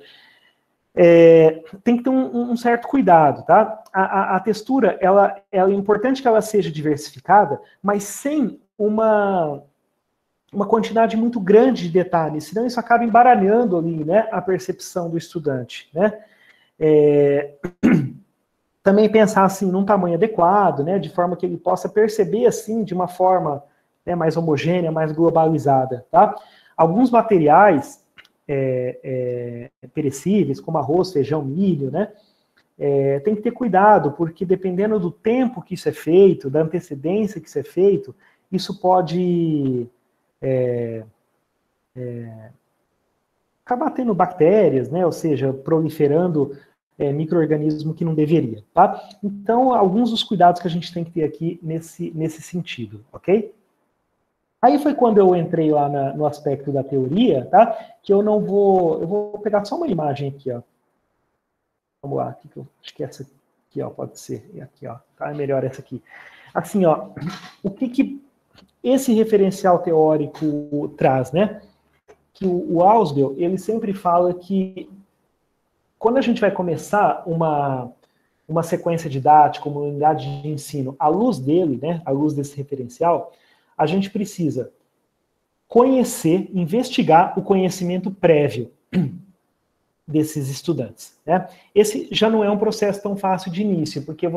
tem que ter um certo cuidado, tá? A textura, ela é importante que ela seja diversificada, mas sem uma quantidade muito grande de detalhes, senão isso acaba embaralhando ali, né, a percepção do estudante, né? Também pensar, assim, num tamanho adequado, né, de forma que ele possa perceber, assim, de uma forma, né, mais homogênea, mais globalizada, tá? Alguns materiais perecíveis, como arroz, feijão, milho, né, tem que ter cuidado, porque dependendo do tempo que isso é feito, da antecedência que isso é feito, isso pode acabar tendo bactérias, né, ou seja, proliferando micro-organismo que não deveria, tá? Então, alguns dos cuidados que a gente tem que ter aqui nesse sentido, ok? Aí foi quando eu entrei lá no aspecto da teoria, tá? Que eu vou pegar só uma imagem aqui, ó. Vamos lá, aqui, acho que essa aqui, ó, pode ser. E aqui, ó, tá? É melhor essa aqui. Assim, ó, o que esse referencial teórico traz, né? Que o Ausubel, ele sempre fala que quando a gente vai começar uma sequência didática, uma unidade de ensino, à luz dele, né, à luz desse referencial, a gente precisa conhecer, investigar o conhecimento prévio desses estudantes, né? Esse já não é um processo tão fácil de início, porque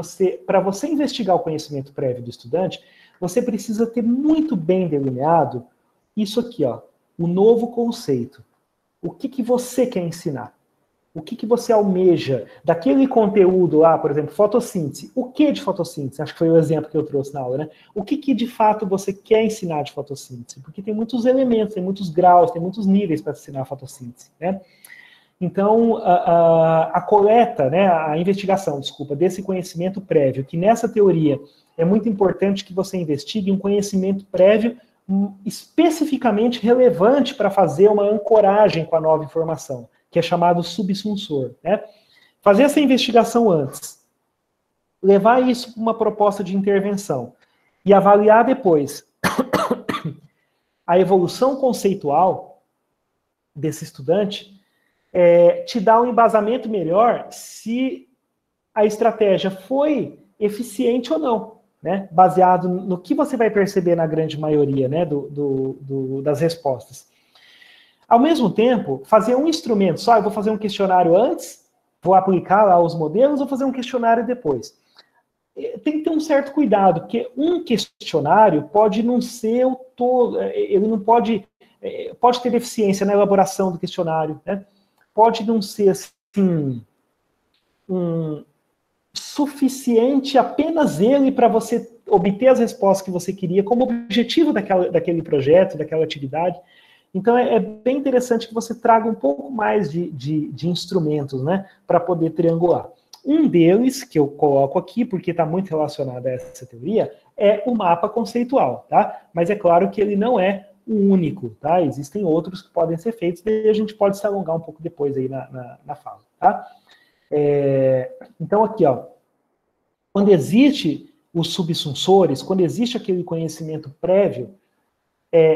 para você investigar o conhecimento prévio do estudante, você precisa ter muito bem delineado isso aqui, ó, o novo conceito. O que você quer ensinar? O que você almeja daquele conteúdo lá, por exemplo, fotossíntese. O que de fotossíntese? Acho que foi o exemplo que eu trouxe na aula, né? O que de fato você quer ensinar de fotossíntese? Porque tem muitos elementos, tem muitos graus, tem muitos níveis para ensinar a fotossíntese, né? Então, a coleta, né, a investigação, desculpa, desse conhecimento prévio, que nessa teoria é muito importante que você investigue um conhecimento prévio especificamente relevante para fazer uma ancoragem com a nova informação, que é chamado subsunsor, né? Fazer essa investigação antes, levar isso para uma proposta de intervenção e avaliar depois a evolução conceitual desse estudante, te dá um embasamento melhor se a estratégia foi eficiente ou não, né? Baseado no que você vai perceber na grande maioria, né, das respostas. Ao mesmo tempo, fazer um instrumento só, eu vou fazer um questionário antes, vou aplicar lá os modelos, vou fazer um questionário depois. Tem que ter um certo cuidado, porque um questionário pode não ser o todo, ele não pode ter deficiência na elaboração do questionário, né? Pode não ser assim suficiente apenas ele para você obter as respostas que você queria como objetivo daquele projeto, daquela atividade. Então é bem interessante que você traga um pouco mais de instrumentos, né, para poder triangular. Um deles, que eu coloco aqui, porque está muito relacionado a essa teoria, é o mapa conceitual, tá? Mas é claro que ele não é o único, tá? Existem outros que podem ser feitos, e a gente pode se alongar um pouco depois aí na fala, tá? Então aqui, ó, quando existe os subsunsores, quando existe aquele conhecimento prévio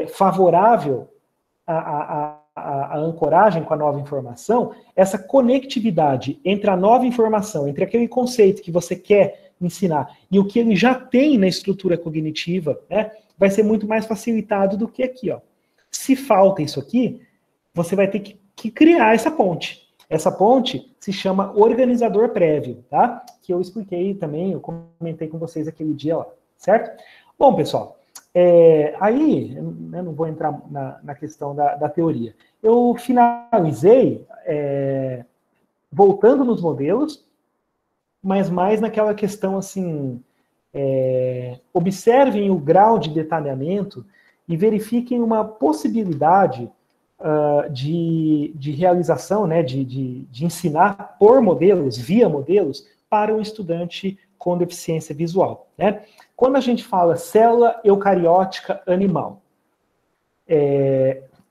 favorável a ancoragem com a nova informação, essa conectividade entre a nova informação, entre aquele conceito que você quer ensinar e o que ele já tem na estrutura cognitiva, né, vai ser muito mais facilitado do que aqui, ó. Se falta isso aqui, você vai ter que criar essa ponte. Essa ponte se chama organizador prévio, tá? Que eu expliquei também, eu comentei com vocês aquele dia lá, certo? Bom, pessoal, aí, eu não vou entrar na questão da teoria. Eu finalizei voltando nos modelos, mas mais naquela questão assim, observem o grau de detalhamento e verifiquem uma possibilidade de realização, né, de ensinar por modelos, via modelos, para um estudante com deficiência visual, né? Quando a gente fala célula eucariótica animal,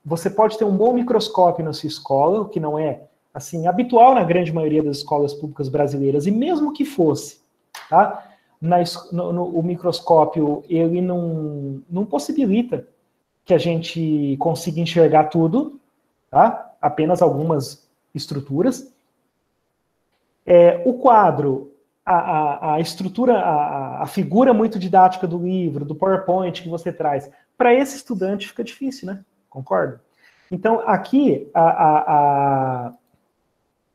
você pode ter um bom microscópio na sua escola, o que não é assim habitual na grande maioria das escolas públicas brasileiras, e mesmo que fosse, tá? O microscópio ele não possibilita que a gente consiga enxergar tudo, tá? Apenas algumas estruturas. O quadro, a estrutura, a figura muito didática do livro, do PowerPoint que você traz, para esse estudante fica difícil, né? Concorda? Então, aqui,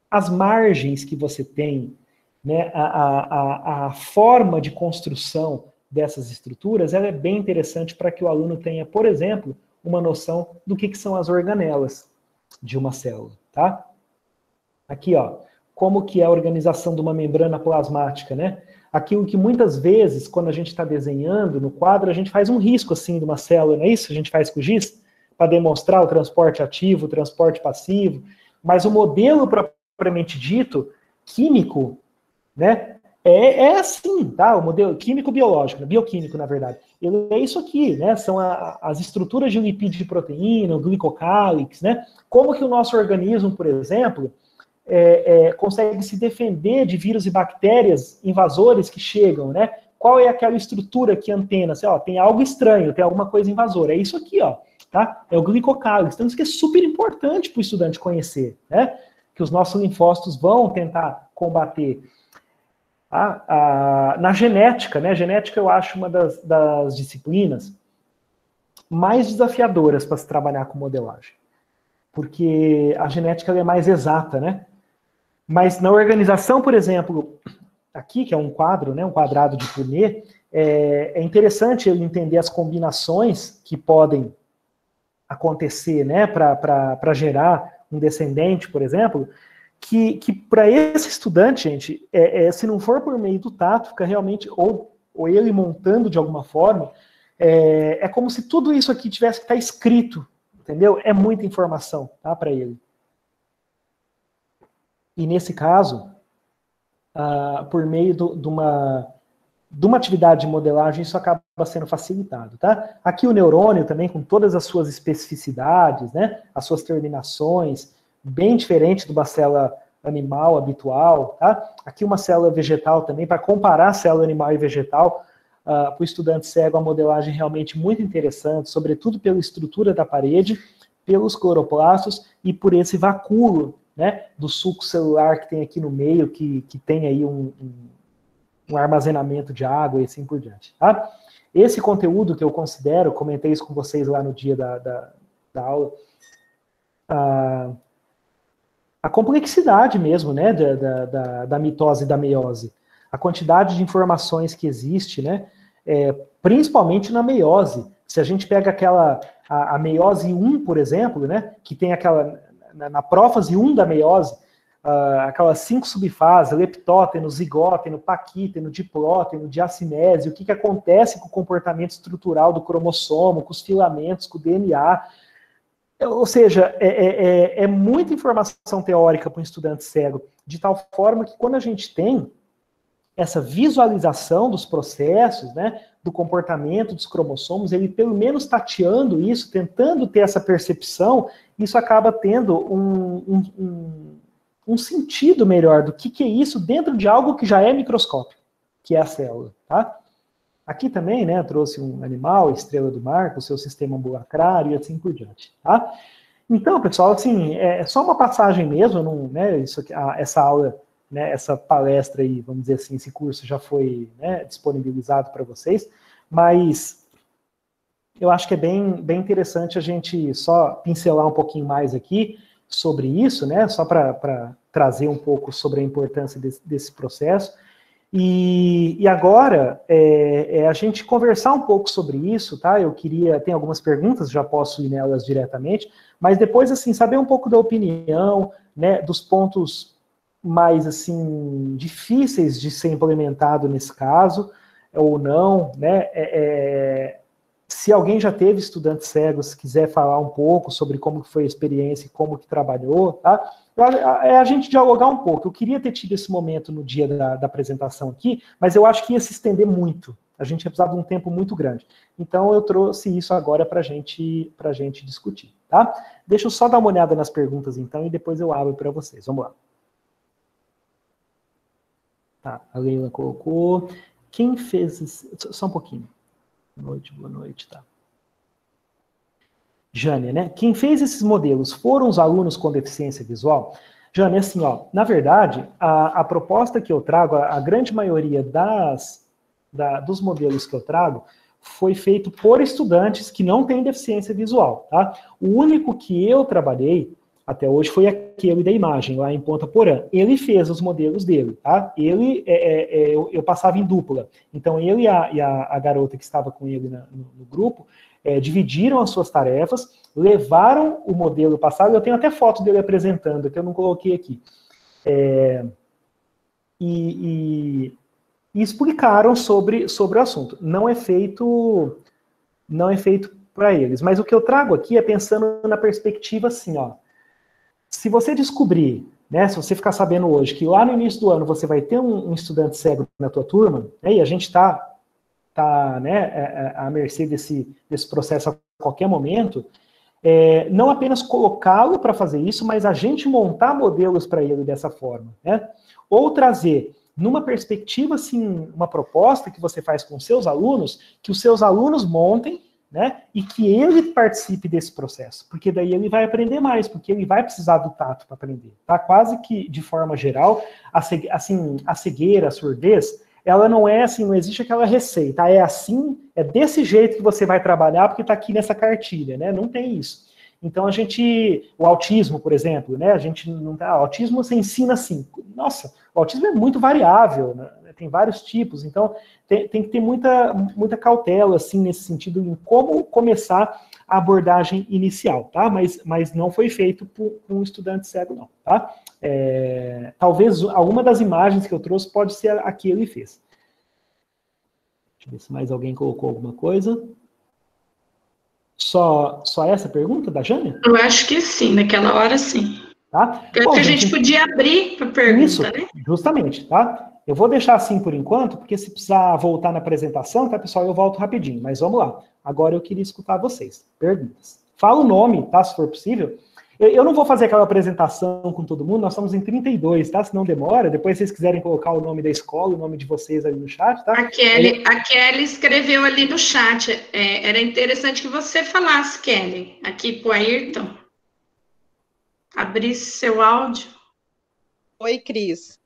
as margens que você tem, né, a forma de construção dessas estruturas, ela é bem interessante para que o aluno tenha, por exemplo, uma noção do que são as organelas de uma célula, tá? Aqui, ó, como que é a organização de uma membrana plasmática, né? Aquilo que muitas vezes, quando a gente está desenhando no quadro, a gente faz um risco assim de uma célula, não é isso? A gente faz com o giz, para demonstrar o transporte ativo, o transporte passivo, mas o modelo propriamente dito, químico, né? É assim, tá? O modelo químico-biológico, né? Bioquímico, na verdade. Ele é isso aqui, né? São as estruturas de lipídio de proteína, o glicocálix, né? Como que o nosso organismo, por exemplo, consegue se defender de vírus e bactérias invasores que chegam, né? Qual é aquela estrutura que antena? Assim, ó, tem algo estranho, tem alguma coisa invasora. É isso aqui, ó, tá? É o glicocálix. Então isso que é super importante para o estudante conhecer, né? Que os nossos linfócitos vão tentar combater. Na genética, né? Genética eu acho uma das disciplinas mais desafiadoras para se trabalhar com modelagem. Porque a genética ela é mais exata, né? Mas na organização, por exemplo, aqui, que é um quadro, né? Um quadrado de Punnett, é interessante ele entender as combinações que podem acontecer, né? Para gerar um descendente, por exemplo, que para esse estudante, gente, se não for por meio do tato, fica realmente, ou ele montando de alguma forma, é como se tudo isso aqui tivesse que estar escrito, entendeu? É muita informação, tá, para ele. E nesse caso, por meio de uma atividade de modelagem, isso acaba sendo facilitado, tá? Aqui o neurônio também, com todas as suas especificidades, né, as suas terminações, bem diferente de uma célula animal habitual, tá? Aqui uma célula vegetal também, para comparar célula animal e vegetal, para o estudante cego, a modelagem realmente muito interessante, sobretudo pela estrutura da parede, pelos cloroplastos e por esse vacúolo né, do suco celular que tem aqui no meio, que tem aí um armazenamento de água e assim por diante, tá? Esse conteúdo que eu considero, comentei isso com vocês lá no dia da aula, a complexidade mesmo, né, da mitose e da meiose, a quantidade de informações que existe, né, principalmente na meiose. Se a gente pega a meiose 1, por exemplo, né, que tem aquela, na prófase 1 da meiose, aquelas 5 subfases, leptóteno, zigóteno, paquíteno, diplóteno, diacinese, o que acontece com o comportamento estrutural do cromossomo, com os filamentos, com o DNA. Ou seja, é muita informação teórica para um estudante cego, de tal forma que quando a gente tem essa visualização dos processos, né, do comportamento dos cromossomos, ele pelo menos tateando isso, tentando ter essa percepção, isso acaba tendo um sentido melhor do que é isso dentro de algo que já é microscópico, que é a célula, tá? Aqui também, né, trouxe um animal, estrela do mar, com o seu sistema ambulacrário e assim por diante, tá? Então, pessoal, assim, é só uma passagem mesmo, não, né, isso aqui, essa aula, né, essa palestra aí, vamos dizer assim, esse curso já foi, né, disponibilizado para vocês, mas eu acho que é bem interessante a gente só pincelar um pouquinho mais aqui sobre isso, né, só para trazer um pouco sobre a importância desse processo. E agora, a gente conversar um pouco sobre isso, tá? Tem algumas perguntas, já posso ir nelas diretamente, mas depois, assim, saber um pouco da opinião, né, dos pontos mais, assim, difíceis de ser implementado nesse caso, ou não, né? Se alguém já teve estudantes cegos, quiser falar um pouco sobre como foi a experiência e como que trabalhou, tá? É a gente dialogar um pouco. Eu queria ter tido esse momento no dia da apresentação aqui, mas eu acho que ia se estender muito. A gente ia precisar de um tempo muito grande. Então, eu trouxe isso agora para a gente discutir, tá? Deixa eu só dar uma olhada nas perguntas, então, e depois eu abro para vocês. Vamos lá. Tá, a Leila colocou. Quem fez isso? Só um pouquinho. Boa noite, tá. Jânia, né? Quem fez esses modelos foram os alunos com deficiência visual? Jânia, assim, ó, na verdade, a proposta que eu trago, a grande maioria dos modelos que eu trago, foi feito por estudantes que não têm deficiência visual, tá? O único que eu trabalhei até hoje foi aquele da imagem, lá em Ponta Porã. Ele fez os modelos dele, tá? Eu passava em dupla. Então, ele e a garota que estava com ele no grupo, dividiram as suas tarefas, levaram o modelo passado, eu tenho até foto dele apresentando, que eu não coloquei aqui, e explicaram sobre o assunto. Não é feito para eles, mas o que eu trago aqui é pensando na perspectiva assim, ó, se você descobrir, né, se você ficar sabendo hoje que lá no início do ano você vai ter um estudante cego na tua turma, né, e a gente está né, à mercê desse processo a qualquer momento, não apenas colocá-lo para fazer isso, mas a gente montar modelos para ele dessa forma, né? Ou trazer, numa perspectiva, assim, uma proposta que você faz com seus alunos, que os seus alunos montem, né, e que ele participe desse processo, porque daí ele vai aprender mais, porque ele vai precisar do tato para aprender, tá? Quase que, de forma geral, a cegueira, a surdez, ela não é assim, não existe aquela receita, é assim, é desse jeito que você vai trabalhar, porque está aqui nessa cartilha, né? Não tem isso. Então, o autismo, por exemplo, né? A gente não tá, autismo você ensina assim. Nossa, o autismo é muito variável, né? Tem vários tipos, então tem que ter muita cautela, assim, nesse sentido, em como começar a abordagem inicial, tá? Mas não foi feito por um estudante cego, não, tá? Talvez alguma das imagens que eu trouxe pode ser a que ele fez. Deixa eu ver se mais alguém colocou alguma coisa. Só essa pergunta da Jânia? Eu acho que sim, naquela hora sim. Tá? Eu acho que a gente podia abrir para pergunta, isso, né? Justamente, tá? Eu vou deixar assim por enquanto, porque se precisar voltar na apresentação, tá, pessoal, eu volto rapidinho. Mas vamos lá. Agora eu queria escutar vocês. Perguntas. Fala o nome, tá? Se for possível. Eu não vou fazer aquela apresentação com todo mundo, nós estamos em 32, tá? Se não demora, depois se vocês quiserem colocar o nome da escola, o nome de vocês ali no chat, tá? A Kelly escreveu ali no chat, era interessante que você falasse, Kelly, aqui pro Ayrton. abrir seu áudio. Oi, Cris.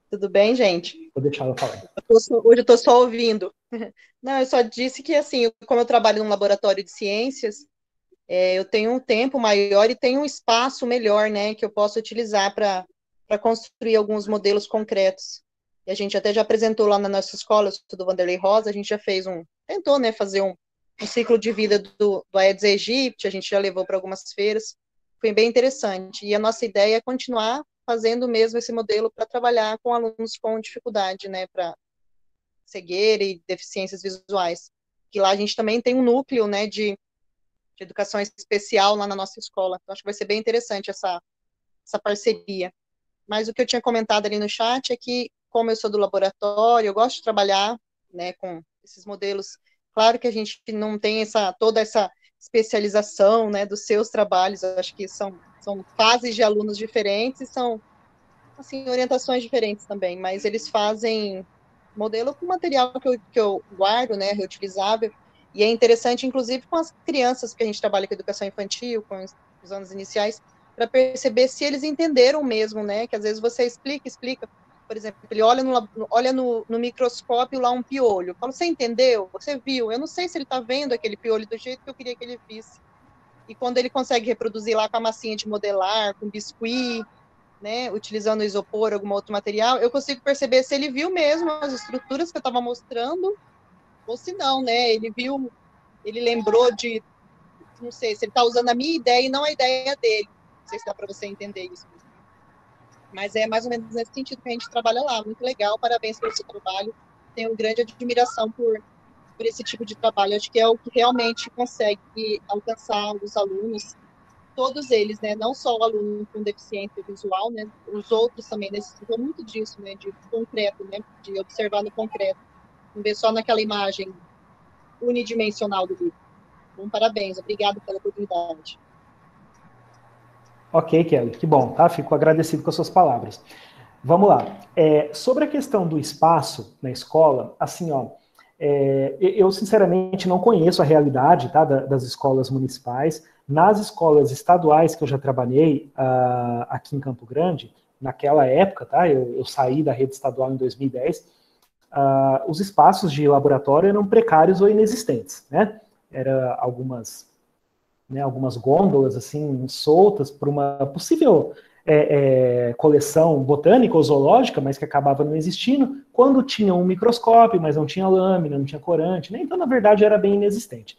Tudo bem, gente? Vou deixar ela falar. Hoje eu estou só ouvindo. Não, eu só disse que, assim, como eu trabalho num laboratório de ciências, eu tenho um tempo maior e tenho um espaço melhor, né, que eu posso utilizar para construir alguns modelos concretos. E a gente até já apresentou lá na nossa escola, do Vanderlei Rosa, a gente já tentou, né, fazer um ciclo de vida do Aedes aegypti, a gente já levou para algumas feiras, foi bem interessante. E a nossa ideia é continuar fazendo mesmo esse modelo para trabalhar com alunos com dificuldade, né, para cegueira e deficiências visuais. Que lá a gente também tem um núcleo, né, de educação especial lá na nossa escola. Então, acho que vai ser bem interessante essa parceria. Mas o que eu tinha comentado ali no chat é que, como eu sou do laboratório, eu gosto de trabalhar, né, com esses modelos. Claro que a gente não tem toda essa especialização, né, dos seus trabalhos. Eu acho que são fases de alunos diferentes e são, assim, orientações diferentes também. Mas eles fazem modelo com material que eu guardo, né, reutilizável. E é interessante, inclusive, com as crianças, que a gente trabalha com educação infantil, com os anos iniciais, para perceber se eles entenderam mesmo, né? Que às vezes você explica. Por exemplo, ele olha no microscópio lá um piolho. Eu falo, você entendeu? Você viu? Eu não sei se ele está vendo aquele piolho do jeito que eu queria que ele visse. E quando ele consegue reproduzir lá com a massinha de modelar, com biscuit, né, utilizando isopor, algum outro material, eu consigo perceber se ele viu mesmo as estruturas que eu estava mostrando, ou se não, né? Ele lembrou de, não sei, se ele está usando a minha ideia e não a ideia dele. Não sei se dá para você entender isso. Mas é mais ou menos nesse sentido que a gente trabalha lá. Muito legal, parabéns pelo seu trabalho. Tenho grande admiração por esse tipo de trabalho. Acho que é o que realmente consegue alcançar os alunos, todos eles, né? Não só o aluno com deficiência visual, né? Os outros também necessitam muito disso, né? De concreto, né? De observar no concreto. Não ver só naquela imagem unidimensional do livro. Então, parabéns. Obrigado pela oportunidade. Ok, Kelly, que bom, tá? Fico agradecido com as suas palavras. Vamos lá. Sobre a questão do espaço na escola, assim, ó, eu sinceramente não conheço a realidade, tá, das escolas municipais. Nas escolas estaduais que eu já trabalhei aqui em Campo Grande, naquela época, tá, eu saí da rede estadual em 2010, os espaços de laboratório eram precários ou inexistentes, né? Era algumas gôndolas assim soltas para uma possível coleção botânica ou zoológica, mas que acabava não existindo, quando tinha um microscópio, mas não tinha lâmina, não tinha corante, né? Então, na verdade, era bem inexistente.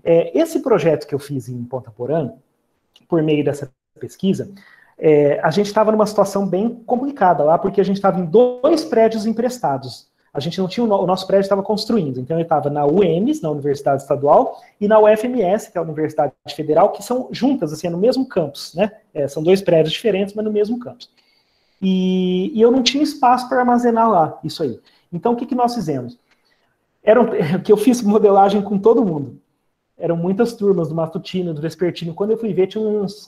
Esse projeto que eu fiz em Ponta Porã, por meio dessa pesquisa, a gente estava numa situação bem complicada lá, porque a gente estava em 2 prédios emprestados. A gente não tinha, o nosso prédio estava construindo, então ele estava na UEMS, na Universidade Estadual, e na UFMS, que é a Universidade Federal, que são juntas, assim, no mesmo campus, né? São 2 prédios diferentes, mas no mesmo campus. E eu não tinha espaço para armazenar lá, isso aí. Então, o que nós fizemos? Que eu fiz modelagem com todo mundo. Eram muitas turmas do matutino, do vespertino. Quando eu fui ver, tinha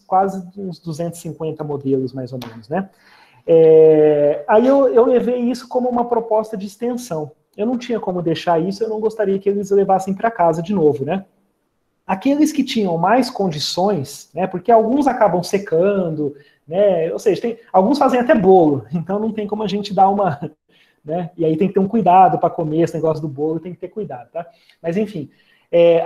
quase uns 250 modelos, mais ou menos, né? Aí eu levei isso como uma proposta de extensão. Eu não tinha como deixar isso, eu não gostaria que eles levassem para casa de novo, né? Aqueles que tinham mais condições, né? Porque alguns acabam secando, né? Ou seja, alguns fazem até bolo, então não tem como a gente dar uma, né? E aí tem que ter um cuidado para comer esse negócio do bolo, tem que ter cuidado, tá? Mas enfim,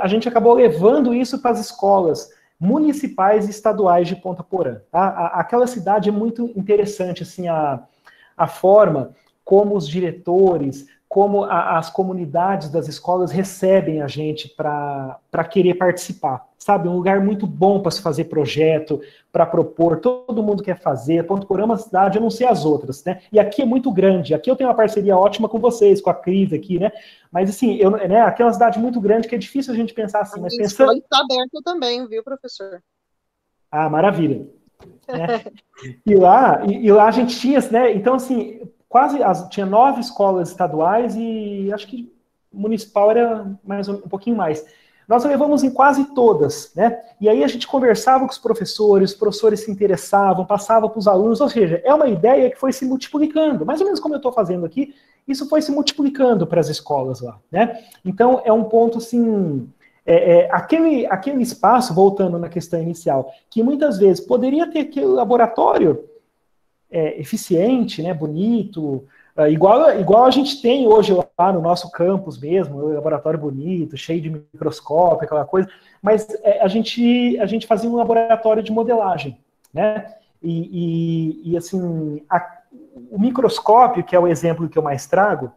a gente acabou levando isso para as escolas municipais e estaduais de Ponta Porã. Tá? Aquela cidade é muito interessante, assim, a forma como os diretores, como as comunidades das escolas recebem a gente para querer participar. Sabe, um lugar muito bom para se fazer projeto, para propor, todo mundo quer fazer. Ponta Porã é uma cidade, eu não sei as outras, né? E aqui é muito grande, aqui eu tenho uma parceria ótima com vocês, com a Cris aqui, né? Mas assim, aqui é uma cidade muito grande que é difícil a gente pensar assim. Mas A escola está aberta também, viu, professor? Ah, maravilha. Né? E lá a gente tinha, né? Então, assim, tinha 9 escolas estaduais e acho que municipal era um pouquinho mais. Nós levamos em quase todas, né? E aí a gente conversava com os professores se interessavam, passavam para os alunos, ou seja, é uma ideia que foi se multiplicando, mais ou menos como eu estou fazendo aqui, isso foi se multiplicando para as escolas lá, né? Então, é um ponto, assim, aquele espaço, voltando na questão inicial, que muitas vezes poderia ter aquele laboratório eficiente, né, bonito, igual a gente tem hoje lá no nosso campus mesmo, um laboratório bonito, cheio de microscópio, aquela coisa, mas a gente fazia um laboratório de modelagem, né? E assim, o microscópio, que é o exemplo que eu mais trago,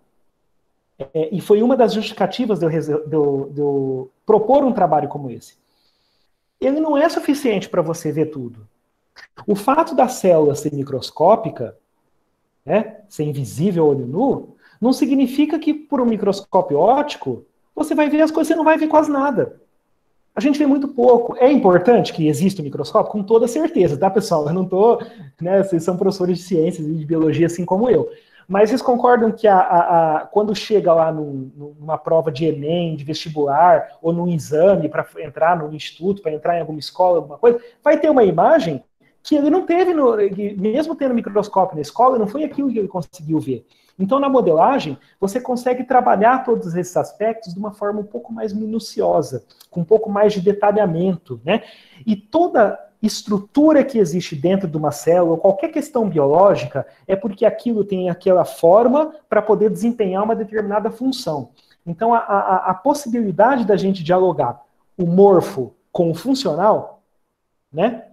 e foi uma das justificativas de eu propor um trabalho como esse. Ele não é suficiente para você ver tudo. O fato da célula ser microscópica, né, ser invisível ao olho nu, não significa que por um microscópio óptico você vai ver as coisas, você não vai ver quase nada. A gente vê muito pouco. É importante que exista um microscópio? Com toda certeza, tá, pessoal? Eu não tô, né, vocês são professores de ciências e de biologia assim como eu. Mas vocês concordam que quando chega lá numa prova de Enem, de vestibular, ou num exame para entrar no instituto, para entrar em alguma escola, alguma coisa, vai ter uma imagem que ele não teve, mesmo tendo microscópio na escola, não foi aquilo que ele conseguiu ver. Então, na modelagem, você consegue trabalhar todos esses aspectos de uma forma um pouco mais minuciosa, com um pouco mais de detalhamento, né? E toda estrutura que existe dentro de uma célula, qualquer questão biológica, é porque aquilo tem aquela forma para poder desempenhar uma determinada função. Então, a possibilidade da gente dialogar o morfo com o funcional, né?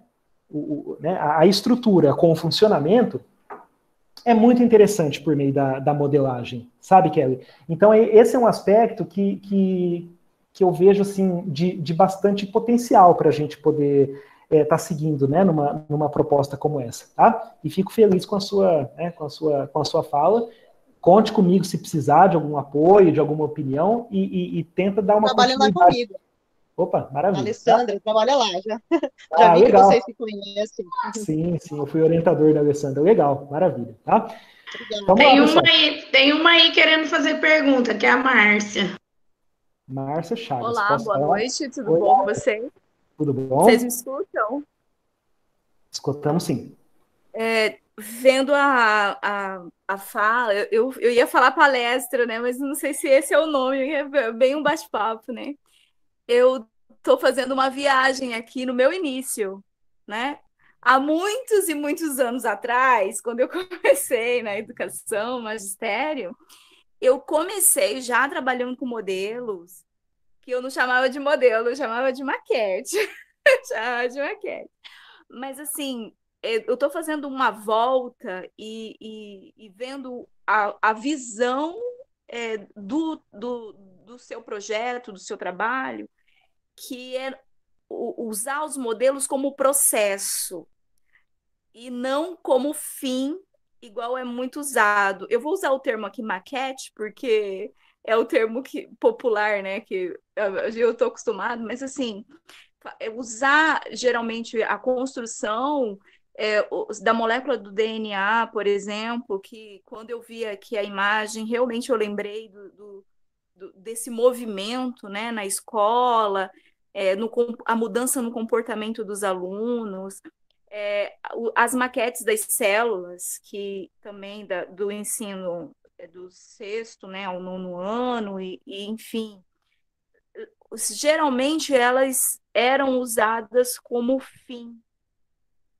A estrutura com o funcionamento, é muito interessante por meio da modelagem, sabe, Kelly? Então, esse é um aspecto que eu vejo assim, de bastante potencial para a gente poder tá seguindo, né, numa proposta como essa, tá? E fico feliz com a sua, né, com a sua fala. Conte comigo se precisar de algum apoio, de alguma opinião, e tenta dar uma Trabalha lá continuidade. comigo. Opa, maravilha. Alessandra, trabalha lá já. Já vi legal. que vocês se conhecem. Sim, eu fui orientador da Alessandra. Legal, maravilha, tá? Tem uma aí querendo fazer pergunta, que é a Márcia. Márcia Chagas. Olá, boa noite, tudo bom com vocês? Tudo bom? Vocês me escutam? Escutamos sim. Vendo a fala, eu ia falar palestra, né? Mas não sei se esse é o nome, é bem um bate-papo, né? Eu estou fazendo uma viagem aqui no meu início, né? Há muitos e muitos anos atrás, quando eu comecei na educação, magistério, eu comecei já trabalhando com modelos, que eu não chamava de modelo, eu chamava de maquete. chamava de maquete. Mas, assim, eu estou fazendo uma volta e vendo a visão do seu projeto, do seu trabalho, que é usar os modelos como processo e não como fim, igual é muito usado. Eu vou usar o termo aqui maquete, porque é o termo popular, né, que eu estou acostumado, mas assim, usar geralmente a construção da molécula do DNA, por exemplo, que quando eu vi aqui a imagem, realmente eu lembrei desse movimento, né, na escola, a mudança no comportamento dos alunos, as maquetes das células, que também do ensino do sexto, né, ao nono ano, e enfim, geralmente elas eram usadas como fim,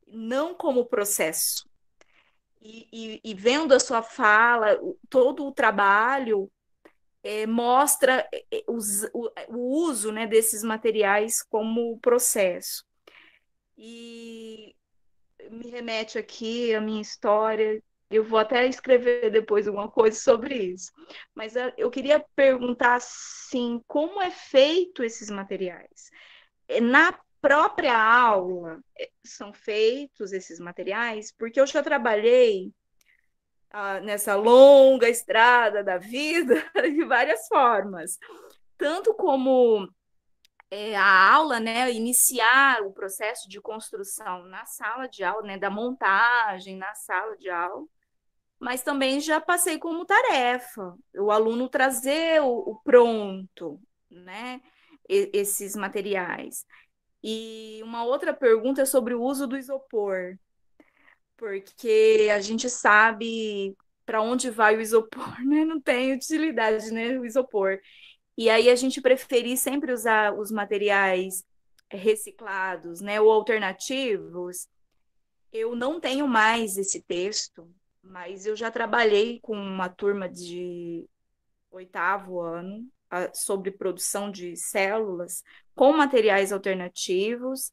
não como processo. E vendo a sua fala, todo o trabalho mostra o uso, né, desses materiais como processo. E me remete aqui a minha história. Eu vou até escrever depois alguma coisa sobre isso. Mas eu queria perguntar, assim, como é feito esses materiais? Na própria aula são feitos esses materiais? Porque eu já trabalhei nessa longa estrada da vida de várias formas. Tanto como a aula, né, iniciar o processo de construção na sala de aula, né, da montagem na sala de aula, mas também já passei como tarefa, o aluno trazer o pronto, né, esses materiais. E uma outra pergunta é sobre o uso do isopor, porque a gente sabe para onde vai o isopor, né? Não tem utilidade, né, o isopor. E aí a gente preferir sempre usar os materiais reciclados, né, ou alternativos. Eu não tenho mais esse texto, mas eu já trabalhei com uma turma de 8º ano sobre produção de células com materiais alternativos,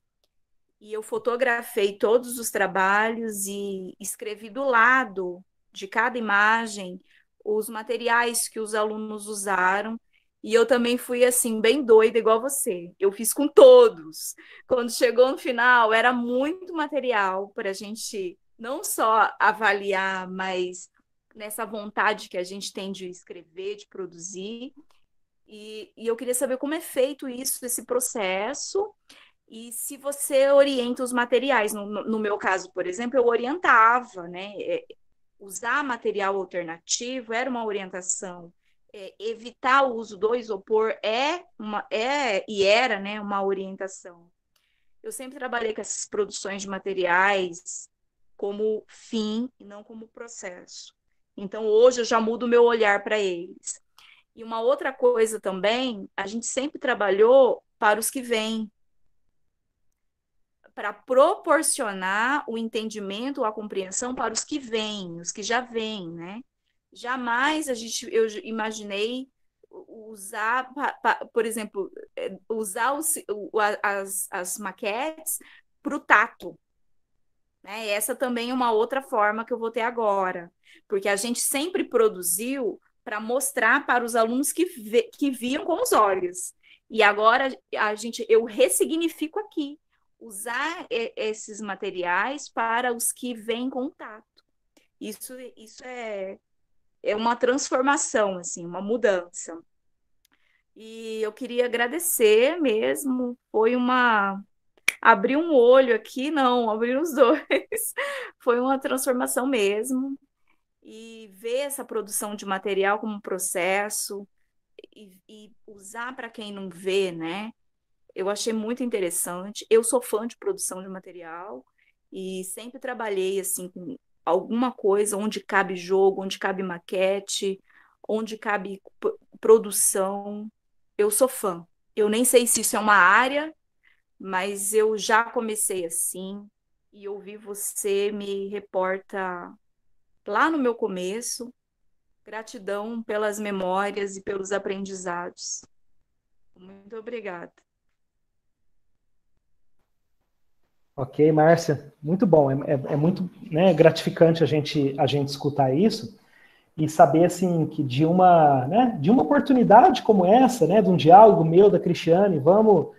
e eu fotografei todos os trabalhos e escrevi do lado de cada imagem os materiais que os alunos usaram. E eu também fui assim, bem doida, igual você. Eu fiz com todos. Quando chegou no final, era muito material para a gente não só avaliar, mas nessa vontade que a gente tem de escrever, de produzir. E eu queria saber como é feito isso, esse processo, e se você orienta os materiais. No meu caso, por exemplo, eu orientava, né? Usar material alternativo era uma orientação. Evitar o uso do isopor e era, né, uma orientação. Eu sempre trabalhei com essas produções de materiais como fim e não como processo. Então, hoje eu já mudo o meu olhar para eles. E uma outra coisa também, a gente sempre trabalhou para os que vêm, para proporcionar o entendimento, a compreensão para os que vêm, os que já vêm, né? Jamais eu imaginei usar, por exemplo, usar as maquetes para o tato, né? Essa também é uma outra forma que eu vou ter agora, porque a gente sempre produziu para mostrar para os alunos que viam com os olhos. E agora eu ressignifico aqui, usar esses materiais para os que vêm com contato. Isso é uma transformação, assim, uma mudança. E eu queria agradecer mesmo, abrir um olho aqui, não, abrir os dois. Foi uma transformação mesmo. E ver essa produção de material como processo e usar para quem não vê, né? Eu achei muito interessante. Eu sou fã de produção de material e sempre trabalhei assim com alguma coisa onde cabe jogo, onde cabe maquete, onde cabe produção. Eu sou fã. Eu nem sei se isso é uma área, mas eu já comecei assim e ouvir você me reporta lá no meu começo. Gratidão pelas memórias e pelos aprendizados. Muito obrigada. Ok, Márcia, muito bom. É muito, né, gratificante a gente escutar isso e saber assim que de uma oportunidade como essa, né, de um diálogo meu da Cristiane, vamos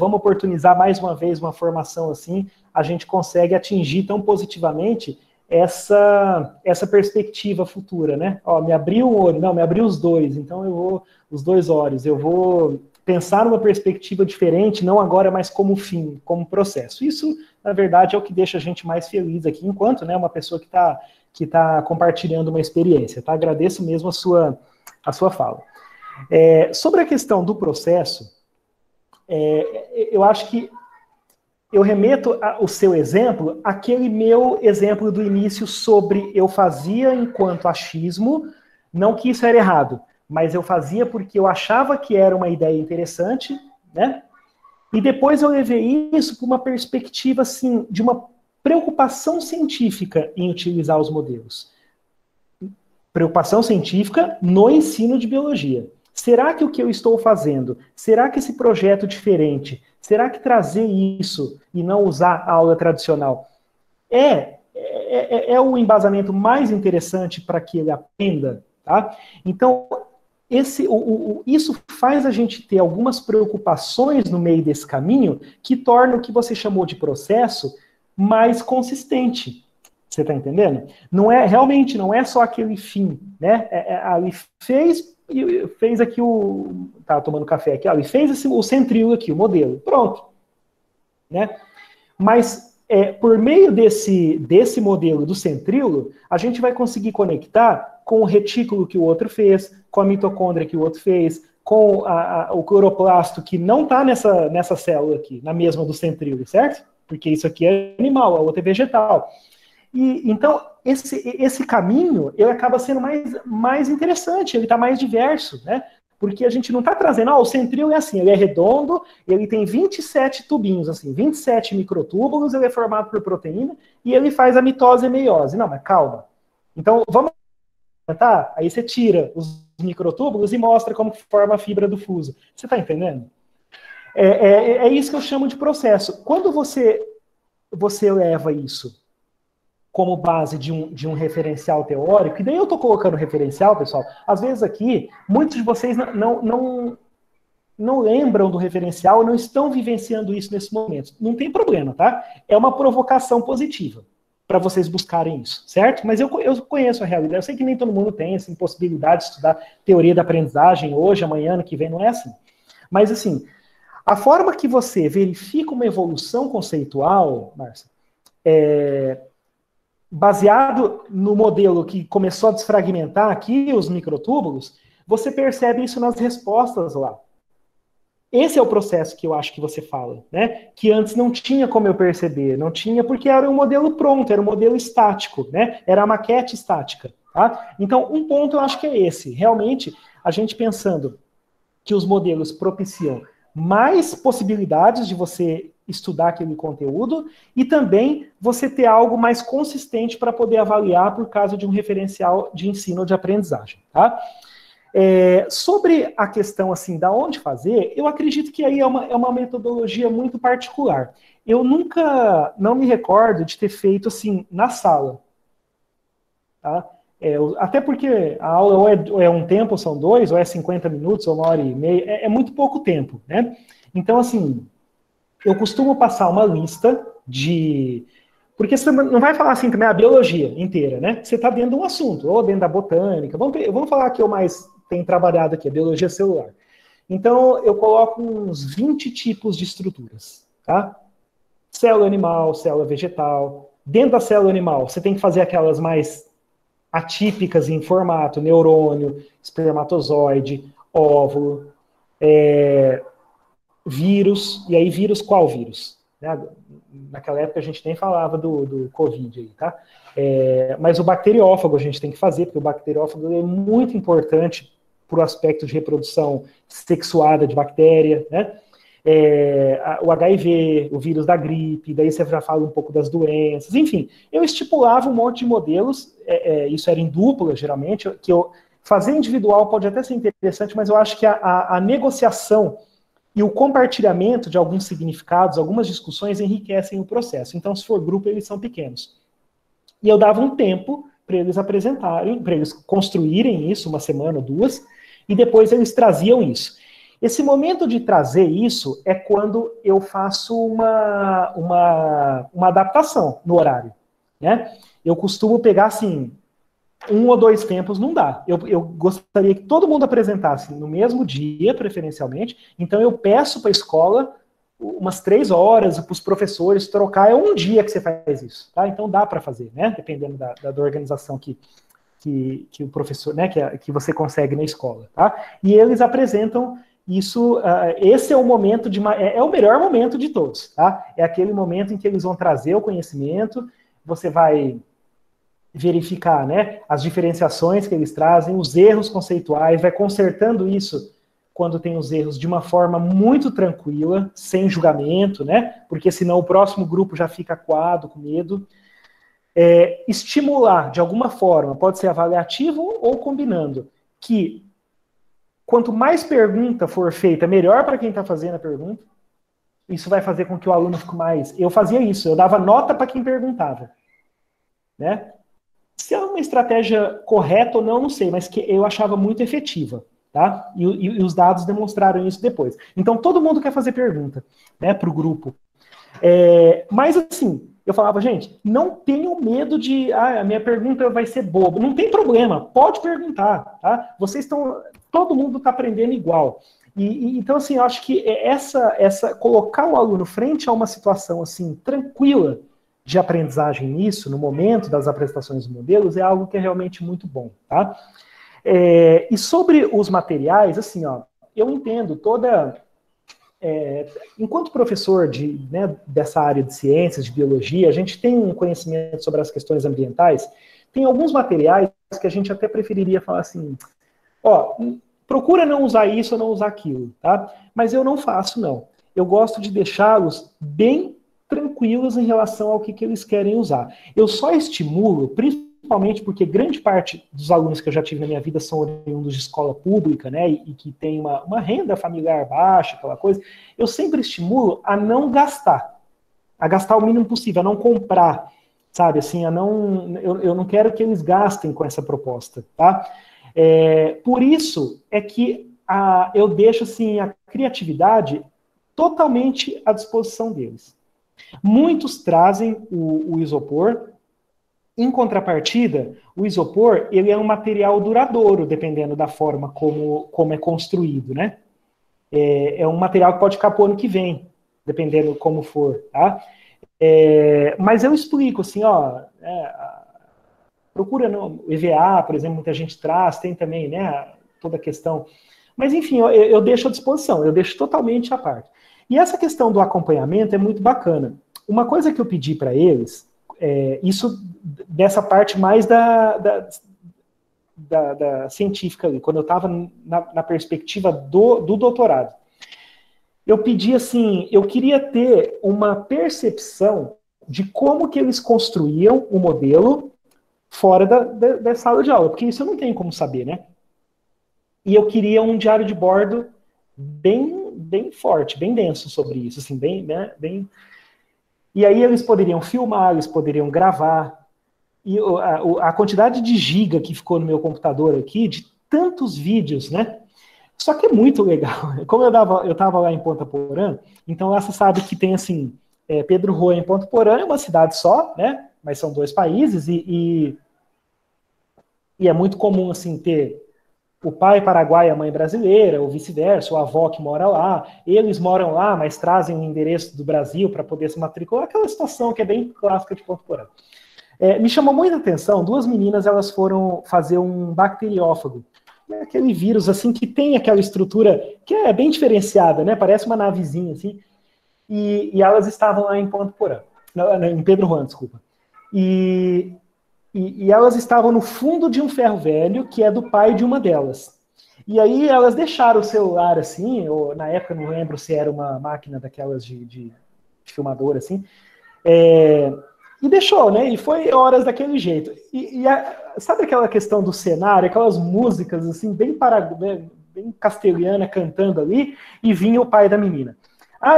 oportunizar mais uma vez uma formação assim, a gente consegue atingir tão positivamente essa perspectiva futura, né? Ó, me abriu um olho, não, me abriu os dois, então os dois olhos, eu vou pensar numa perspectiva diferente, não agora mais como fim, como processo. Isso, na verdade, é o que deixa a gente mais feliz aqui, enquanto, né, uma pessoa que tá compartilhando uma experiência, tá? Agradeço mesmo a sua fala. Sobre a questão do processo, eu acho que eu remeto o seu exemplo àquele meu exemplo do início sobre eu fazia enquanto achismo, não que isso era errado, mas eu fazia porque eu achava que era uma ideia interessante, né? E depois eu levei isso para uma perspectiva, assim, de uma preocupação científica em utilizar os modelos. Preocupação científica no ensino de biologia. Será que o que eu estou fazendo, será que esse projeto diferente, será que trazer isso e não usar a aula tradicional é o embasamento mais interessante para que ele aprenda? Tá? Então, isso faz a gente ter algumas preocupações no meio desse caminho que torna o que você chamou de processo mais consistente. Você está entendendo? Realmente não é só aquele fim, né? Ali fez aqui Tava tomando café aqui, ele fez o centríolo aqui, o modelo. Pronto. Né? Mas por meio desse modelo do centríolo, a gente vai conseguir conectar com o retículo que o outro fez, com a mitocôndria que o outro fez, com o cloroplasto que não está nessa célula aqui, na mesma do centríolo, certo? Porque isso aqui é animal, a outra é vegetal. E então, esse caminho, ele acaba sendo mais interessante, ele está mais diverso, né? Porque a gente não está trazendo, o centríolo é assim, ele é redondo, ele tem 27 tubinhos, assim, 27 microtúbulos, ele é formado por proteína, e ele faz a mitose e meiose. Não, mas calma. Então, vamos tentar? Aí você tira os microtúbulos e mostra como forma a fibra do fuso. Você está entendendo? É isso que eu chamo de processo. Quando você leva isso como base de um referencial teórico, e daí eu estou colocando referencial, pessoal, às vezes aqui, muitos de vocês não lembram do referencial, não estão vivenciando isso nesse momento. Não tem problema, tá? É uma provocação positiva para vocês buscarem isso, certo? Mas eu conheço a realidade, eu sei que nem todo mundo tem essa impossibilidade de estudar teoria da aprendizagem hoje, amanhã, ano que vem, não é assim. Mas, assim, a forma que você verifica uma evolução conceitual, Márcia, baseado no modelo que começou a desfragmentar aqui os microtúbulos, você percebe isso nas respostas lá. Esse é o processo que eu acho que você fala, né? Que antes não tinha como eu perceber, não tinha porque era um modelo pronto, era um modelo estático, né? Era a maquete estática, tá? Então, um ponto eu acho que é esse. Realmente, a gente pensando que os modelos propiciam mais possibilidades de você estudar aquele conteúdo e também você ter algo mais consistente para poder avaliar por causa de um referencial de ensino ou de aprendizagem, tá? Sobre a questão, assim, da onde fazer, eu acredito que aí é uma metodologia muito particular. Eu não me recordo de ter feito, assim, na sala, tá? Até porque a aula ou é um tempo, ou são 2, ou é 50 minutos, ou 1h30, é muito pouco tempo, né? Então, assim, eu costumo passar uma lista de... Porque você não vai falar assim também a biologia inteira, né? Você está dentro de um assunto, ou dentro da botânica. Vamos falar que eu mais tenho trabalhado aqui, a biologia celular. Então, eu coloco uns 20 tipos de estruturas, tá? Célula animal, célula vegetal. Dentro da célula animal, você tem que fazer aquelas mais atípicas em formato, neurônio, espermatozoide, óvulo, vírus, e aí vírus, qual vírus? Naquela época a gente nem falava do Covid aí, tá? Mas o bacteriófago a gente tem que fazer, porque o bacteriófago é muito importante para o aspecto de reprodução sexuada de bactéria, né? O HIV, o vírus da gripe, daí você já fala um pouco das doenças, enfim, eu estipulava um monte de modelos, isso era em dupla, geralmente, que fazer individual pode até ser interessante, mas eu acho que a negociação e o compartilhamento de alguns significados, algumas discussões enriquecem o processo. Então, se for grupo, eles são pequenos. E eu dava um tempo para eles apresentarem, para eles construírem isso, 1 semana ou 2, e depois eles traziam isso. Esse momento de trazer isso é quando eu faço uma adaptação no horário, né? Eu costumo pegar, assim, 1 ou 2 tempos não dá. Eu gostaria que todo mundo apresentasse no mesmo dia, preferencialmente. Então eu peço para a escola umas 3 horas para os professores trocar. É um dia que você faz isso, tá? Então dá para fazer, né? Dependendo da organização que o professor, né? Que você consegue na escola, tá? E eles apresentam isso. Esse é o momento é o melhor momento de todos, tá? É aquele momento em que eles vão trazer o conhecimento. Você vai verificar, né, as diferenciações que eles trazem, os erros conceituais, vai consertando isso quando tem os erros de uma forma muito tranquila, sem julgamento, né, porque senão o próximo grupo já fica acuado, com medo. Estimular, de alguma forma, pode ser avaliativo ou combinando, que quanto mais pergunta for feita, melhor para quem está fazendo a pergunta. Isso vai fazer com que o aluno fique mais... Eu fazia isso, eu dava nota para quem perguntava, né? Se é uma estratégia correta ou não, não sei, mas que eu achava muito efetiva, tá? E os dados demonstraram isso depois. Então, todo mundo quer fazer pergunta, né, para o grupo. Mas, assim, eu falava, gente, não tenham medo de, a minha pergunta vai ser boba. Não tem problema, pode perguntar, tá? Todo mundo está aprendendo igual. Então, assim, eu acho que colocar o aluno frente a uma situação, assim, tranquila, de aprendizagem nisso, no momento das apresentações dos modelos, é algo que é realmente muito bom, tá? E sobre os materiais, assim, ó, eu entendo enquanto professor dessa área de ciências, de biologia, a gente tem um conhecimento sobre as questões ambientais, tem alguns materiais que a gente até preferiria falar assim, ó, procura não usar isso ou não usar aquilo, tá? Mas eu não faço, não. Eu gosto de deixá-los bem tranquilos em relação ao que eles querem usar. Eu só estimulo, principalmente porque grande parte dos alunos que eu já tive na minha vida são oriundos de escola pública, né, e que tem uma renda familiar baixa, aquela coisa, eu sempre estimulo a não gastar, a gastar o mínimo possível, a não comprar, sabe, assim, eu não quero que eles gastem com essa proposta, tá? Por isso é que eu deixo, assim, a criatividade totalmente à disposição deles. Muitos trazem o isopor. Em contrapartida, o isopor ele é um material duradouro, dependendo da forma como é construído, né? É um material que pode ficar para o ano que vem, dependendo como for, tá? Mas eu explico assim, ó, procura no EVA, por exemplo, muita gente traz, tem também, né, toda a questão. Mas enfim, eu deixo à disposição, eu deixo totalmente à parte. E essa questão do acompanhamento é muito bacana. Uma coisa que eu pedi para eles, isso dessa parte mais da científica ali, quando eu estava na perspectiva do doutorado. Eu pedi assim, eu queria ter uma percepção de como que eles construíam o modelo fora da sala de aula, porque isso eu não tenho como saber, né? E eu queria um diário de bordo bem forte, bem denso sobre isso, assim, bem... E aí eles poderiam filmar, eles poderiam gravar. E a quantidade de giga que ficou no meu computador aqui, de tantos vídeos, né? Só que é muito legal. Como eu estava lá em Ponta Porã, então lá você sabe que tem, assim, Pedro Juan em Ponta Porã é uma cidade só, né? Mas são 2 países e é muito comum, assim, ter o pai paraguaio e a mãe brasileira, ou vice-versa, o avó que mora lá, eles moram lá, mas trazem o endereço do Brasil para poder se matricular, aquela situação que é bem clássica de Ponta Porã. Me chamou muita atenção, 2 meninas, elas foram fazer um bacteriófago, aquele vírus, assim, que tem aquela estrutura que é bem diferenciada, né, parece uma navezinha, assim, e elas estavam lá em Ponta Porã, em Pedro Juan, desculpa, e elas estavam no fundo de um ferro velho, que é do pai de uma delas. E aí elas deixaram o celular assim, ou na época não lembro se era uma máquina daquelas de filmador assim, e deixou, né? E foi horas daquele jeito. Sabe aquela questão do cenário, aquelas músicas assim, bem castelhana cantando ali, e vinha o pai da menina.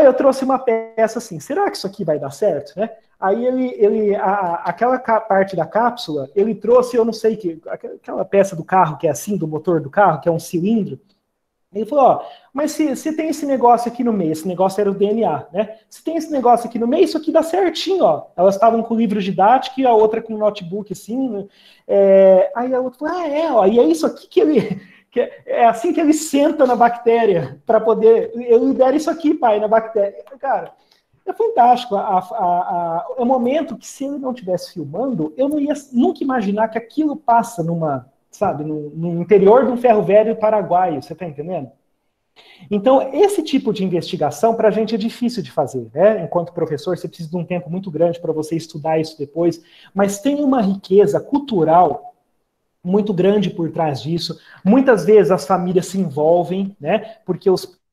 Eu trouxe uma peça assim, será que isso aqui vai dar certo, né? Aí aquela parte da cápsula, ele trouxe, eu não sei, aquela peça do carro que é assim, do motor do carro, que é um cilindro. Ele falou, mas se tem esse negócio aqui no meio, esse negócio era o DNA, né? Se tem esse negócio aqui no meio, isso aqui dá certinho, ó. Elas estavam com livro didático e a outra com notebook, assim, né? Aí a outra falou, e é isso aqui que ele... é assim que ele senta na bactéria, para poder... Eu libero isso aqui, pai, na bactéria. Cara... É fantástico. É um momento que, se ele não estivesse filmando, eu não ia nunca imaginar que aquilo passa no interior de um ferro velho paraguaio, você está entendendo? Então, esse tipo de investigação, para a gente, é difícil de fazer, né? Enquanto professor, você precisa de um tempo muito grande para você estudar isso depois, mas tem uma riqueza cultural muito grande por trás disso. Muitas vezes as famílias se envolvem, né? Porque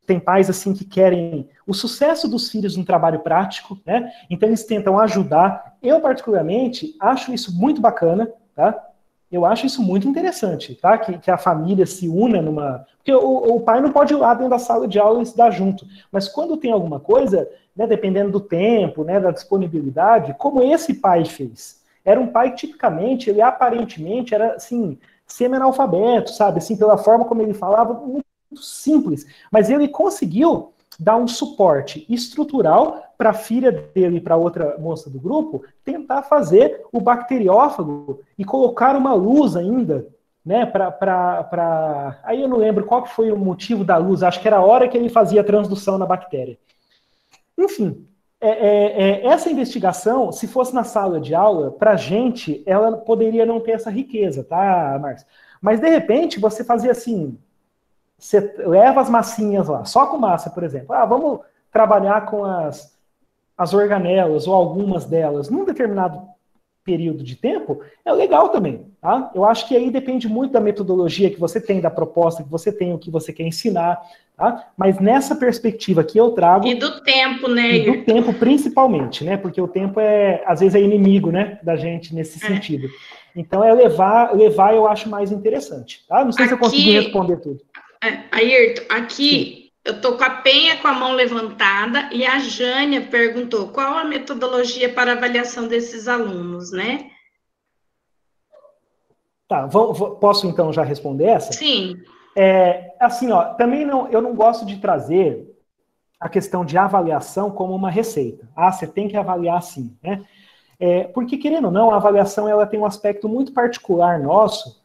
tem pais assim que querem o sucesso dos filhos no trabalho prático, né? Então eles tentam ajudar. Eu, particularmente, acho isso muito bacana, tá? Eu acho isso muito interessante, tá? Que a família se una numa... Porque o pai não pode ir lá dentro da sala de aula e estudar junto. Mas quando tem alguma coisa, né, dependendo do tempo, né, da disponibilidade, como esse pai fez. Era um pai que, tipicamente, ele aparentemente era, assim, semi-analfabeto, sabe? Assim, pela forma como ele falava, muito simples, mas ele conseguiu dar um suporte estrutural para a filha dele e para outra moça do grupo tentar fazer o bacteriófago e colocar uma luz ainda, né, aí eu não lembro qual foi o motivo da luz, acho que era a hora que ele fazia a transdução na bactéria. Enfim, essa investigação, se fosse na sala de aula, para a gente, ela poderia não ter essa riqueza, tá, Marcos? Mas, de repente, você fazia assim... Você leva as massinhas lá, só com massa, por exemplo. Vamos trabalhar com as organelas, ou algumas delas, num determinado período de tempo, é legal também, tá? Eu acho que aí depende muito da metodologia que você tem, da proposta que você tem, o que você quer ensinar, tá? Mas nessa perspectiva que eu trago... E do tempo, né, E do Ayrton? tempo principalmente, né? Porque o tempo às vezes é inimigo, né, da gente nesse sentido. Então levar eu acho mais interessante, tá? Não sei se eu consegui responder tudo. Ayrton, aqui eu tô com a Penha com a mão levantada e a Jânia perguntou qual a metodologia para avaliação desses alunos, né? Tá, posso então já responder essa? Sim. Assim, ó, também eu não gosto de trazer a questão de avaliação como uma receita. Ah, você tem que avaliar assim, né? Porque, querendo ou não, a avaliação ela tem um aspecto muito particular nosso,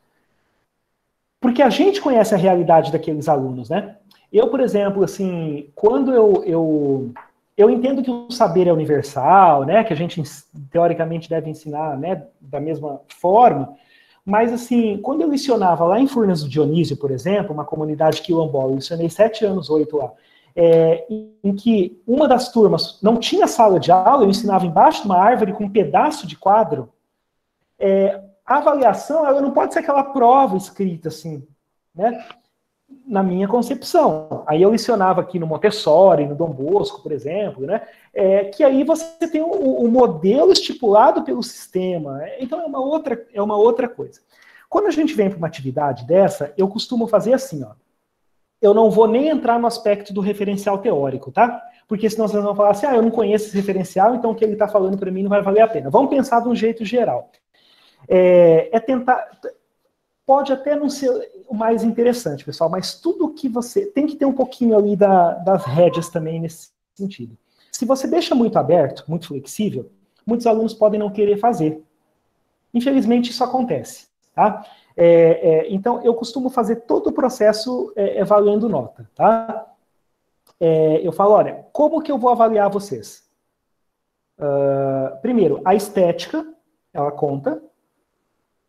porque a gente conhece a realidade daqueles alunos, né? Eu, por exemplo, assim, quando eu entendo que o saber é universal, né? Que a gente, teoricamente, deve ensinar, né, da mesma forma, mas, assim, quando eu lecionava lá em Furnas do Dionísio, por exemplo, uma comunidade quilombola, eu lecionei 7 anos, 8 lá, em que uma das turmas não tinha sala de aula, eu ensinava embaixo de uma árvore com um pedaço de quadro, a avaliação ela não pode ser aquela prova escrita, assim, né? Na minha concepção. Aí eu lecionava aqui no Montessori, no Dom Bosco, por exemplo, né? Que aí você tem o modelo estipulado pelo sistema. Então é uma outra coisa. Quando a gente vem para uma atividade dessa, eu costumo fazer assim, ó. Eu não vou nem entrar no aspecto do referencial teórico, tá? Porque senão vocês vão falar assim, eu não conheço esse referencial, então o que ele está falando para mim não vai valer a pena. Vamos pensar de um jeito geral. Tentar... Pode até não ser o mais interessante, pessoal, mas tudo que você... Tem que ter um pouquinho ali das rédeas também nesse sentido. Se você deixa muito aberto, muito flexível, muitos alunos podem não querer fazer. Infelizmente, isso acontece, tá? Então, eu costumo fazer todo o processo valendo nota, tá? Eu falo, olha, como que eu vou avaliar vocês? Primeiro, a estética, ela conta,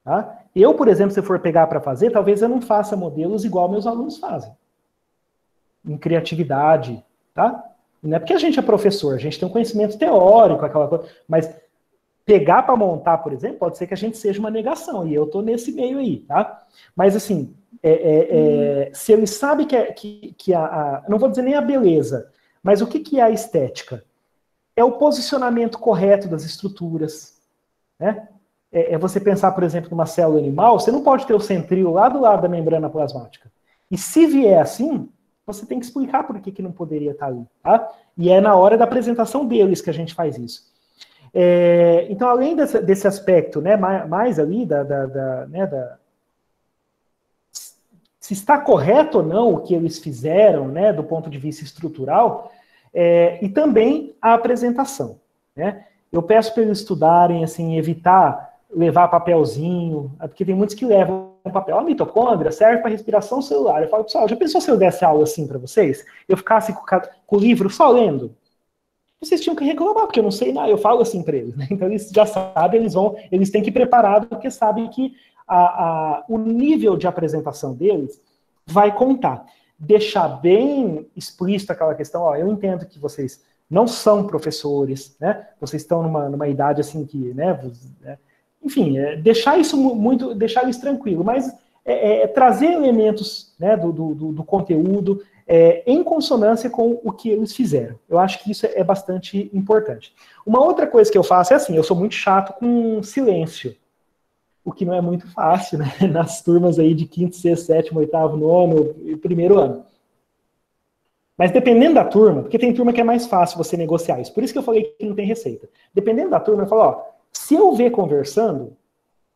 tá? Eu, por exemplo, se eu for pegar para fazer, talvez eu não faça modelos igual meus alunos fazem. Em criatividade, tá? Não é porque a gente é professor, a gente tem um conhecimento teórico, aquela coisa, mas pegar para montar, por exemplo, pode ser que a gente seja uma negação, e eu estou nesse meio aí, tá? Mas, assim, se ele sabe que não vou dizer nem a beleza, mas o que é a estética? É o posicionamento correto das estruturas, né? Você pensar, por exemplo, numa célula animal, você não pode ter o centríolo lá do lado da membrana plasmática. E se vier assim, você tem que explicar por que não poderia estar ali, tá? E é na hora da apresentação deles que a gente faz isso. Então, além desse aspecto, né, mais ali se está correto ou não o que eles fizeram, né, do ponto de vista estrutural, e também a apresentação, né? Eu peço para eles estudarem, assim, evitar levar papelzinho, porque tem muitos que levam papel. A mitocôndria serve para respiração celular. Eu falo, pessoal, já pensou se eu desse aula assim para vocês? Eu ficasse com o livro só lendo? Vocês tinham que reclamar, porque eu não sei nada. Eu falo assim para eles, né? Então eles já sabem, eles têm que ir preparados, porque sabem que o nível de apresentação deles vai contar. Deixar bem explícito aquela questão, ó, eu entendo que vocês não são professores, né? Vocês estão numa idade assim que, né? Enfim, deixar isso deixar eles tranquilos, mas trazer elementos, né, do conteúdo em consonância com o que eles fizeram. Eu acho que isso é bastante importante. Uma outra coisa que eu faço é assim, eu sou muito chato com silêncio, o que não é muito fácil, né? Nas turmas aí de 5º, 6º, 7º, 8º, 9º e 1º ano. Mas dependendo da turma, porque tem turma que é mais fácil você negociar isso, por isso que eu falei que não tem receita. Dependendo da turma, eu falo, ó, se eu ver conversando,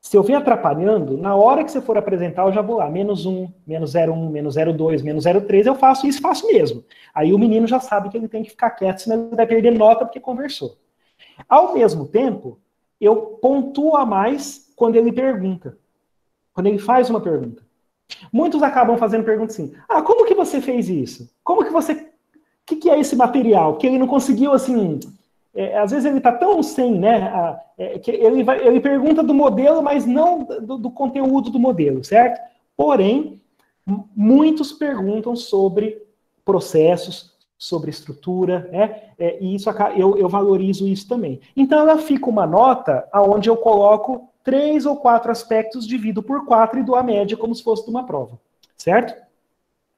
se eu ver atrapalhando, na hora que você for apresentar, eu já vou lá, -1, -0,1, -0,2, -0,3, eu faço isso, faço mesmo. Aí o menino já sabe que ele tem que ficar quieto, senão ele vai perder nota porque conversou. Ao mesmo tempo, eu pontuo a mais quando ele pergunta, quando ele faz uma pergunta. Muitos acabam fazendo perguntas assim, como que você fez isso? Como que você... O que é esse material? Porque ele não conseguiu, assim... às vezes ele está tão sem, né? Que ele pergunta do modelo, mas não do conteúdo do modelo, certo? Porém, muitos perguntam sobre processos, sobre estrutura, né? E isso eu valorizo isso também. Então ela fica uma nota onde eu coloco 3 ou 4 aspectos, divido por 4 e dou a média como se fosse de uma prova, certo?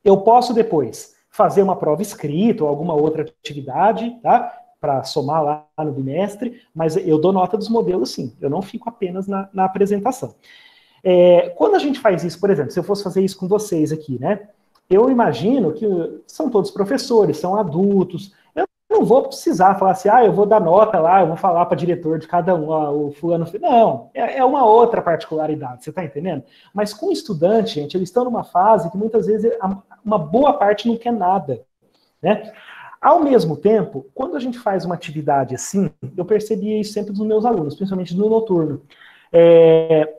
Eu posso depois fazer uma prova escrita ou alguma outra atividade, tá? Para somar lá no bimestre, mas eu dou nota dos modelos sim, eu não fico apenas na apresentação. Quando a gente faz isso, por exemplo, se eu fosse fazer isso com vocês aqui, né? Eu imagino que são todos professores, são adultos, eu não vou precisar falar assim, eu vou dar nota lá, eu vou falar para o diretor de cada um, o fulano... Não, é uma outra particularidade, você está entendendo? Mas com estudante, gente, eles estão numa fase que muitas vezes uma boa parte não quer nada, né? Ao mesmo tempo, quando a gente faz uma atividade assim, eu percebia isso sempre dos meus alunos, principalmente no noturno.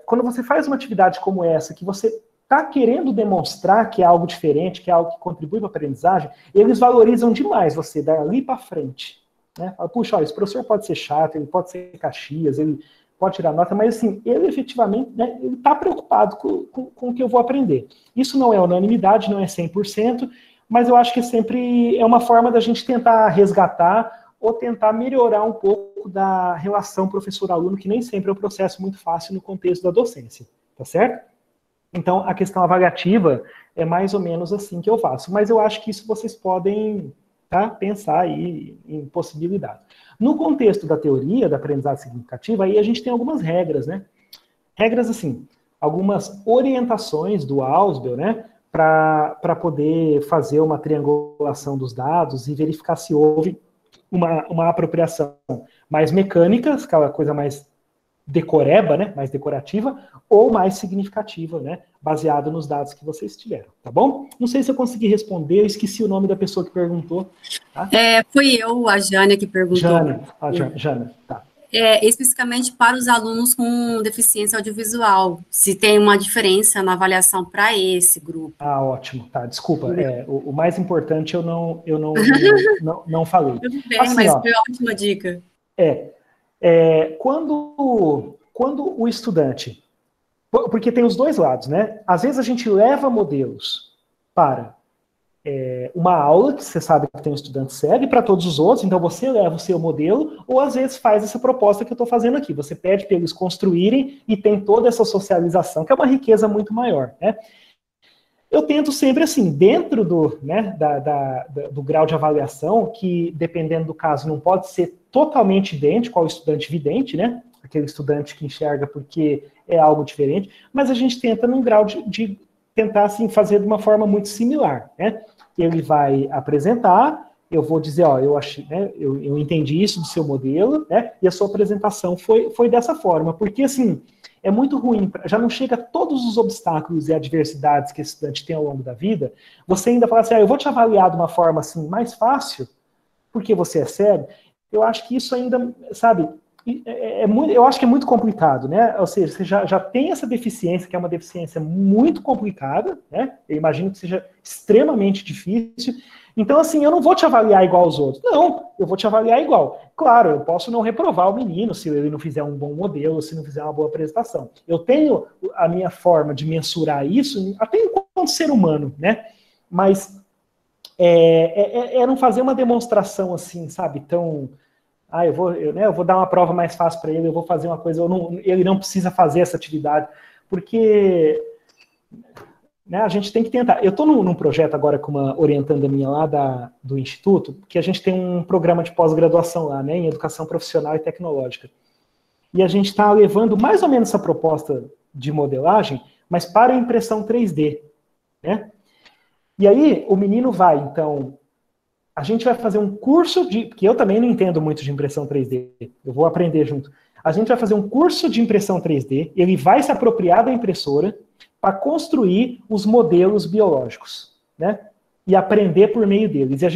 Quando você faz uma atividade como essa, que você está querendo demonstrar que é algo diferente, que é algo que contribui para a aprendizagem, eles valorizam demais você dali para frente. Né? Fala, puxa, olha, esse professor pode ser chato, ele pode ser Caxias, ele pode tirar nota, mas assim, ele efetivamente, né, ele está preocupado com o que eu vou aprender. Isso não é unanimidade, não é 100%, mas eu acho que sempre é uma forma da gente tentar resgatar ou tentar melhorar um pouco da relação professor-aluno, que nem sempre é um processo muito fácil no contexto da docência, tá certo? Então, a questão avaliativa é mais ou menos assim que eu faço, mas eu acho que isso vocês podem pensar aí em possibilidades. No contexto da teoria da aprendizagem significativa, aí a gente tem algumas regras, né? Regras assim, algumas orientações do Ausubel, né? Para poder fazer uma triangulação dos dados e verificar se houve uma apropriação mais mecânica, aquela coisa mais decoreba, né, mais decorativa, ou mais significativa, né, baseado nos dados que vocês tiveram, tá bom? Não sei se eu consegui responder, eu esqueci o nome da pessoa que perguntou. Tá? Foi eu, a Jânia, que perguntou. Jânia, tá. Especificamente para os alunos com deficiência audiovisual, se tem uma diferença na avaliação para esse grupo. Ótimo, tá, desculpa, o mais importante eu não falei. Tudo bem, assim, mas foi ótima dica. Quando o estudante, porque tem os dois lados, né? Às vezes a gente leva modelos para uma aula, que você sabe que tem um estudante cego, e para todos os outros, então você leva o seu modelo, ou às vezes faz essa proposta que eu estou fazendo aqui, você pede para eles construírem e tem toda essa socialização, que é uma riqueza muito maior, né? Eu tento sempre assim, dentro do grau de avaliação, que dependendo do caso não pode ser totalmente idêntico ao estudante vidente, né? Aquele estudante que enxerga porque é algo diferente, mas a gente tenta num grau de tentar assim, fazer de uma forma muito similar, né? Ele vai apresentar, eu vou dizer, eu achei, né, eu entendi isso do seu modelo, né? E a sua apresentação foi dessa forma, porque assim, é muito ruim, já não chega a todos os obstáculos e adversidades que esse estudante tem ao longo da vida, você ainda fala assim, eu vou te avaliar de uma forma assim mais fácil, porque você é cego. Eu acho que isso ainda, sabe, eu acho que é muito complicado, né? Ou seja, você já tem essa deficiência, que é uma deficiência muito complicada, né? Eu imagino que seja extremamente difícil. Então, assim, eu não vou te avaliar igual aos outros. Não, eu vou te avaliar igual. Claro, eu posso não reprovar o menino se ele não fizer um bom modelo, se não fizer uma boa apresentação. Eu tenho a minha forma de mensurar isso, até enquanto ser humano, né? Mas não fazer uma demonstração assim, sabe, tão... eu vou dar uma prova mais fácil para ele, eu vou fazer uma coisa, ele não precisa fazer essa atividade, porque... Né, a gente tem que tentar. Eu estou num projeto agora com uma orientanda minha lá do Instituto, que a gente tem um programa de pós-graduação lá, né, em Educação Profissional e Tecnológica. E a gente está levando mais ou menos essa proposta de modelagem, mas para impressão 3D. Né? E aí o menino vai, então, a gente vai fazer um curso porque eu também não entendo muito de impressão 3D, eu vou aprender junto. A gente vai fazer um curso de impressão 3D, ele vai se apropriar da impressora, para construir os modelos biológicos, né? E aprender por meio deles. E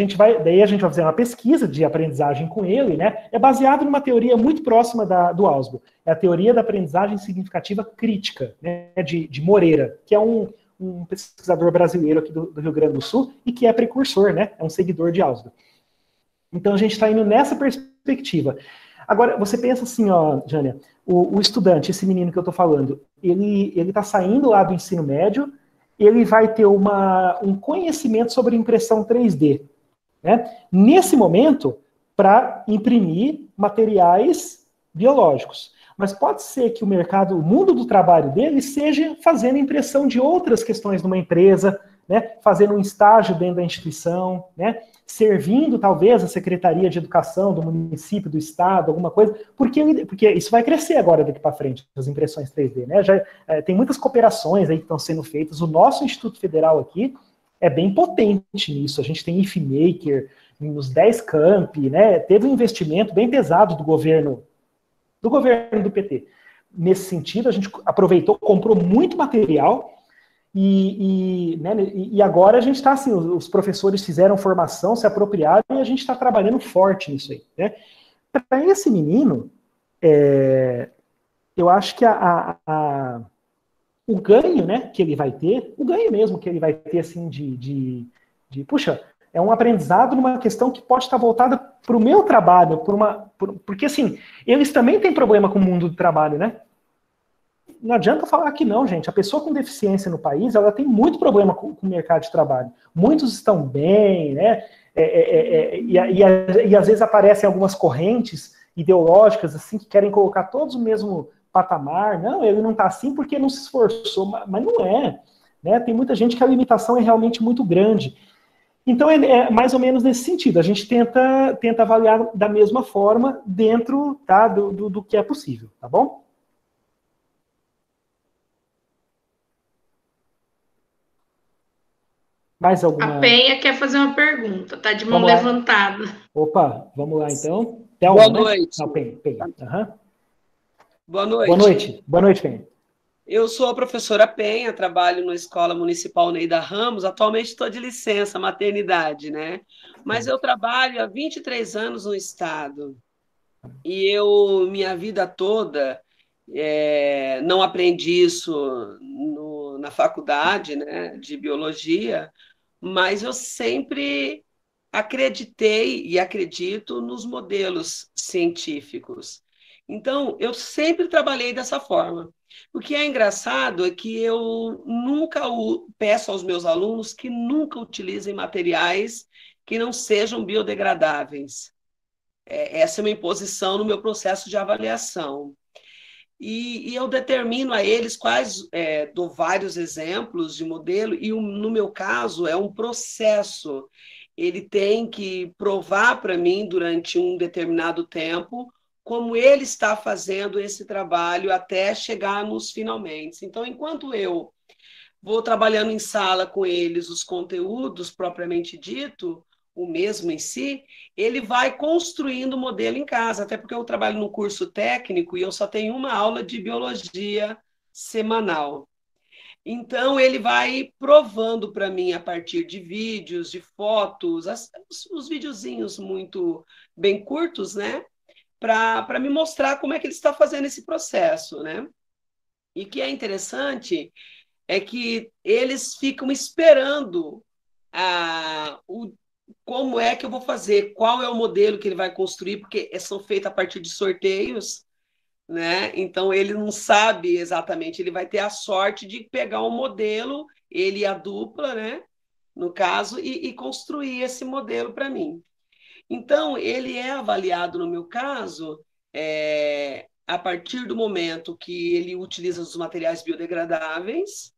daí a gente vai fazer uma pesquisa de aprendizagem com ele, né? É baseado numa teoria muito próxima do Ausubel. É a teoria da aprendizagem significativa crítica, né? De Moreira, que é um pesquisador brasileiro aqui do Rio Grande do Sul e que é precursor, né? É um seguidor de Ausubel. Então a gente está indo nessa perspectiva. Agora, você pensa assim, Jânia, o estudante, esse menino que eu estou falando, ele está saindo lá do ensino médio, ele vai ter um conhecimento sobre impressão 3D. né? Nesse momento, para imprimir materiais biológicos. Mas pode ser que o mercado, o mundo do trabalho dele seja fazendo impressão de outras questões numa empresa, né? Fazendo um estágio dentro da instituição, né? Servindo talvez a Secretaria de Educação do município, do estado, alguma coisa, porque isso vai crescer agora daqui para frente, as impressões 3D, né? Já, tem muitas cooperações aí que estão sendo feitas. O nosso Instituto Federal aqui é bem potente nisso. A gente tem IFMaker nos 10 campi, né? Teve um investimento bem pesado do governo do PT. Nesse sentido, a gente aproveitou, comprou muito material e agora a gente está assim, os professores fizeram formação, se apropriaram e a gente está trabalhando forte nisso aí, né? Para esse menino, eu acho que o ganho, né, que ele vai ter, o ganho mesmo que ele vai ter, assim, puxa, é um aprendizado numa questão que pode estar voltada para o meu trabalho, porque, assim, eles também têm problema com o mundo do trabalho, né? Não adianta falar que não, gente. A pessoa com deficiência no país, ela tem muito problema com o mercado de trabalho. Muitos estão bem, né? E às vezes aparecem algumas correntes ideológicas, assim, que querem colocar todos no mesmo patamar. Não, ele não está assim porque não se esforçou, mas não é, né? Tem muita gente que a limitação é realmente muito grande. Então, é mais ou menos nesse sentido. A gente tenta avaliar da mesma forma dentro, tá, do que é possível, tá bom? Mais alguma? A Penha quer fazer uma pergunta, tá de mão levantada. Opa, vamos lá então. Boa noite. Não, Penha. Uhum. Boa noite. Boa noite. Boa noite, Penha. Eu sou a professora Penha, trabalho na Escola Municipal Neida Ramos, atualmente estou de licença, maternidade, né? Mas eu trabalho há 23 anos no Estado. E minha vida toda, não aprendi isso na faculdade, né, de biologia, mas eu sempre acreditei e acredito nos modelos científicos. Então, eu sempre trabalhei dessa forma. O que é engraçado é que eu nunca peço aos meus alunos que nunca utilizem materiais que não sejam biodegradáveis. Essa é uma imposição no meu processo de avaliação. E eu determino a eles dou vários exemplos de modelo, e no meu caso é um processo. Ele tem que provar para mim, durante um determinado tempo, como ele está fazendo esse trabalho até chegar nos finalmente. Então, enquanto eu vou trabalhando em sala com eles os conteúdos propriamente dito, o mesmo em si, ele vai construindo o modelo em casa, até porque eu trabalho num curso técnico e eu só tenho uma aula de biologia semanal. Então, ele vai provando para mim a partir de vídeos, de fotos, os videozinhos muito bem curtos, né? Para me mostrar como é que ele está fazendo esse processo, né? E o que é interessante é que eles ficam esperando como é que eu vou fazer, qual é o modelo que ele vai construir, porque são feitos a partir de sorteios, né? Então ele não sabe exatamente, ele vai ter a sorte de pegar um modelo, ele e a dupla, né? No caso, e construir esse modelo para mim. Então, ele é avaliado, no meu caso, a partir do momento que ele utiliza os materiais biodegradáveis.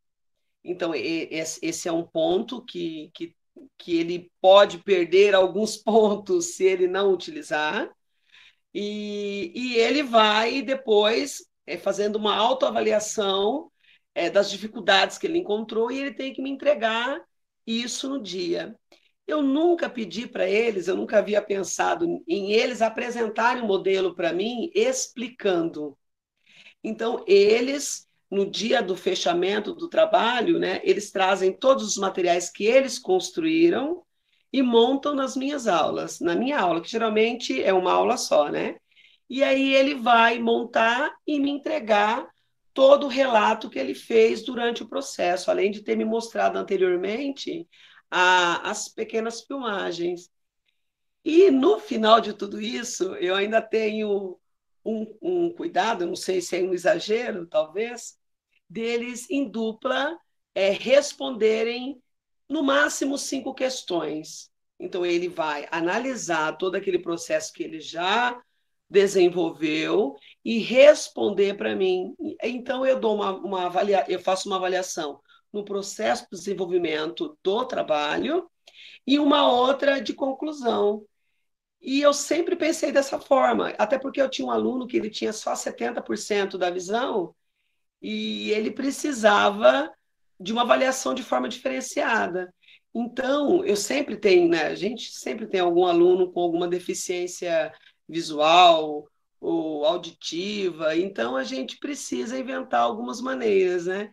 Então, esse é um ponto que ele pode perder alguns pontos se ele não utilizar. E ele vai depois fazendo uma autoavaliação das dificuldades que ele encontrou, e ele tem que me entregar isso no dia. Eu nunca pedi para eles, eu nunca havia pensado em eles apresentarem um modelo para mim explicando. Então, eles, no dia do fechamento do trabalho, né, eles trazem todos os materiais que eles construíram e montam nas minhas aulas, na minha aula, que geralmente é uma aula só, né? E aí ele vai montar e me entregar todo o relato que ele fez durante o processo, além de ter me mostrado anteriormente as pequenas filmagens. E no final de tudo isso, eu ainda tenho um cuidado, não sei se é um exagero, talvez, deles em dupla responderem no máximo 5 questões. Então, ele vai analisar todo aquele processo que ele já desenvolveu e responder para mim. Então, eu dou eu faço uma avaliação no processo de desenvolvimento do trabalho e uma outra de conclusão. E eu sempre pensei dessa forma, até porque eu tinha um aluno que ele tinha só 70% da visão e ele precisava de uma avaliação de forma diferenciada. Então, eu sempre tenho, né? A gente sempre tem algum aluno com alguma deficiência visual ou auditiva, então a gente precisa inventar algumas maneiras, né?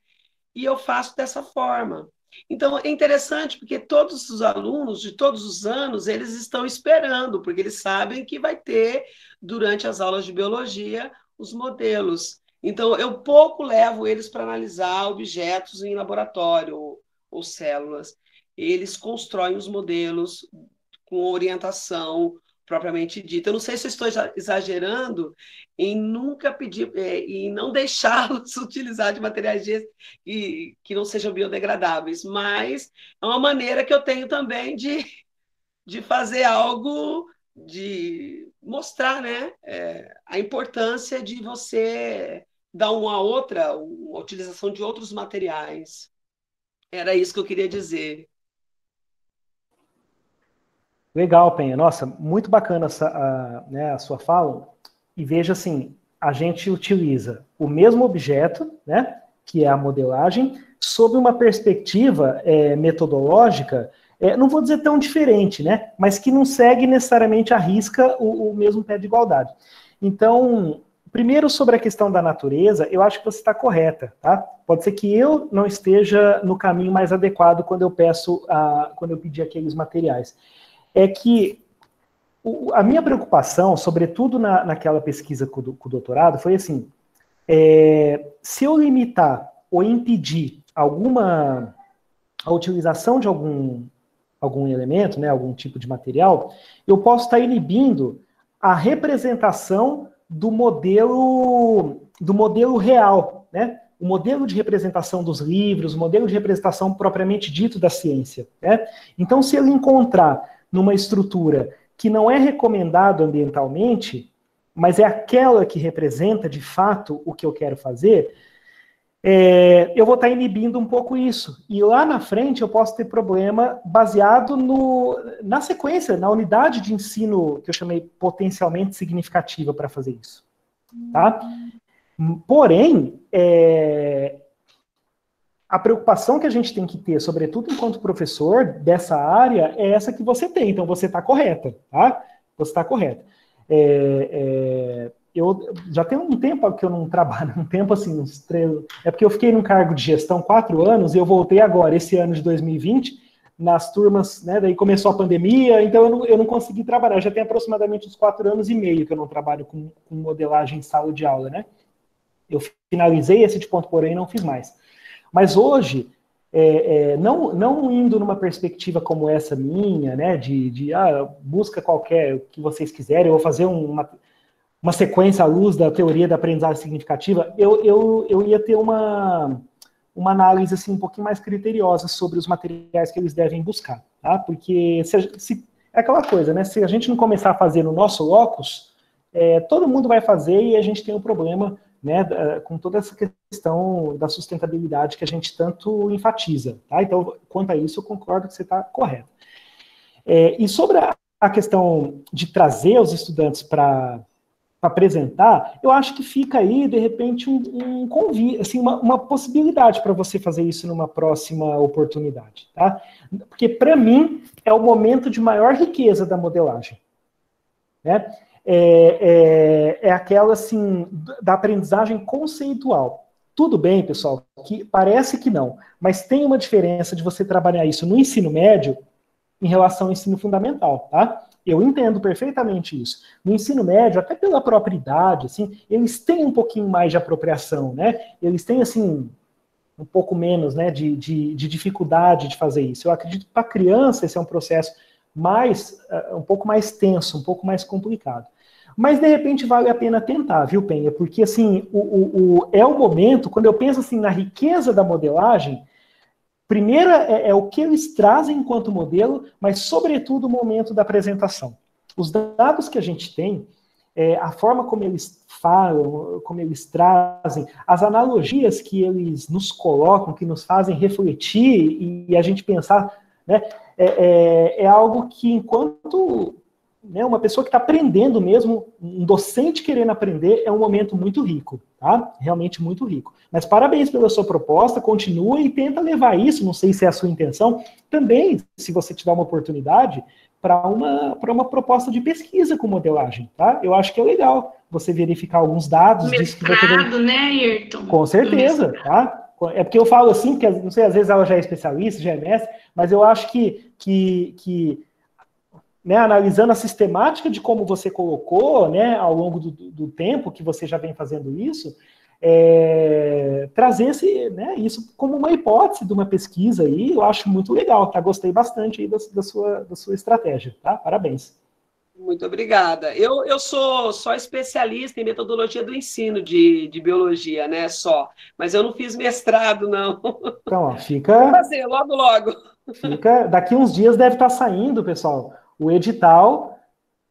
E eu faço dessa forma. Então, é interessante porque todos os alunos de todos os anos, eles estão esperando, porque eles sabem que vai ter, durante as aulas de biologia, os modelos. Então, eu pouco levo eles para analisar objetos em laboratório ou células. Eles constroem os modelos com orientação propriamente dita. Eu não sei se eu estou exagerando em nunca pedir, em não deixá-los utilizar de materiais que não sejam biodegradáveis, mas é uma maneira que eu tenho também de fazer algo, de mostrar, né, a importância de você dar uma utilização de outros materiais. Era isso que eu queria dizer. Legal, Penha. Nossa, muito bacana a sua fala. E veja assim, a gente utiliza o mesmo objeto, né, que é a modelagem, sob uma perspectiva metodológica, não vou dizer tão diferente, né, mas que não segue necessariamente à risca o mesmo pé de igualdade. Então, primeiro sobre a questão da natureza, eu acho que você está correta, tá? Pode ser que eu não esteja no caminho mais adequado quando eu pedi aqueles materiais. É que a minha preocupação, sobretudo naquela pesquisa com o doutorado, foi assim, se eu limitar ou impedir a utilização de algum elemento, né, algum tipo de material, eu posso estar inibindo a representação do modelo real, né? O modelo de representação dos livros, o modelo de representação propriamente dito da ciência, né? Então, se ele encontrar numa estrutura que não é recomendado ambientalmente, mas é aquela que representa, de fato, o que eu quero fazer, eu vou estar inibindo um pouco isso. E lá na frente eu posso ter problema baseado na sequência, na unidade de ensino que eu chamei potencialmente significativa para fazer isso. Tá? Porém, a preocupação que a gente tem que ter, sobretudo enquanto professor dessa área, é essa que você tem. Então, você está correta, tá? Você está correta. Eu já tenho um tempo que eu não trabalho, um tempo assim, uns 3... É porque eu fiquei num cargo de gestão 4 anos e eu voltei agora, esse ano de 2020, nas turmas, né? Daí começou a pandemia, então eu não consegui trabalhar. Já tem aproximadamente uns 4 anos e meio que eu não trabalho com modelagem em sala de aula, né? Eu finalizei esse de ponto porém e não fiz mais. Mas hoje, não indo numa perspectiva como essa minha, né, busca qualquer que vocês quiserem, eu vou fazer uma sequência à luz da teoria da aprendizagem significativa, eu ia ter uma análise assim, um pouquinho mais criteriosa sobre os materiais que eles devem buscar, tá? Porque é aquela coisa, né, se a gente não começar a fazer no nosso locus, todo mundo vai fazer e a gente tem um problema, né, com toda essa questão da sustentabilidade que a gente tanto enfatiza, tá? Então, quanto a isso, eu concordo que você está correto. E sobre a questão de trazer os estudantes para apresentar, eu acho que fica aí, de repente, um convite, assim, uma possibilidade para você fazer isso numa próxima oportunidade, tá? Porque, para mim, é o momento de maior riqueza da modelagem, né? Aquela, assim, da aprendizagem conceitual. Tudo bem, pessoal, que parece que não, mas tem uma diferença de você trabalhar isso no ensino médio em relação ao ensino fundamental, tá? Eu entendo perfeitamente isso. No ensino médio, até pela própria idade, assim, eles têm um pouquinho mais de apropriação, né? Eles têm, assim, um pouco menos, né, de dificuldade de fazer isso. Eu acredito que para a criança esse é um processo um pouco mais tenso, um pouco mais complicado. Mas, de repente, vale a pena tentar, viu, Penha? Porque, assim, é o momento, quando eu penso, assim, na riqueza da modelagem, primeiro é o que eles trazem enquanto modelo, mas, sobretudo, o momento da apresentação. Os dados que a gente tem, a forma como eles falam, como eles trazem, as analogias que eles nos colocam, que nos fazem refletir e a gente pensar, né, é algo que, enquanto, né, uma pessoa que está aprendendo mesmo, um docente querendo aprender, é um momento muito rico, tá? Realmente muito rico. Mas parabéns pela sua proposta, continua e tenta levar isso, não sei se é a sua intenção, também, se você tiver uma oportunidade, para uma proposta de pesquisa com modelagem, tá? Eu acho que é legal você verificar alguns dados. Mestrado, né, Ayrton? Com certeza, tá? É porque eu falo assim, porque, não sei, às vezes ela já é especialista, já é mestre, mas eu acho que né, analisando a sistemática de como você colocou, né, ao longo do tempo que você já vem fazendo isso, trazer né, isso como uma hipótese de uma pesquisa aí, eu acho muito legal, tá? Gostei bastante aí da sua estratégia, tá? Parabéns. Muito obrigada. Eu sou só especialista em metodologia do ensino de biologia, né? Mas eu não fiz mestrado, não. Então, ó, fica. Vou fazer logo, logo. Daqui uns dias deve estar saindo, pessoal, o edital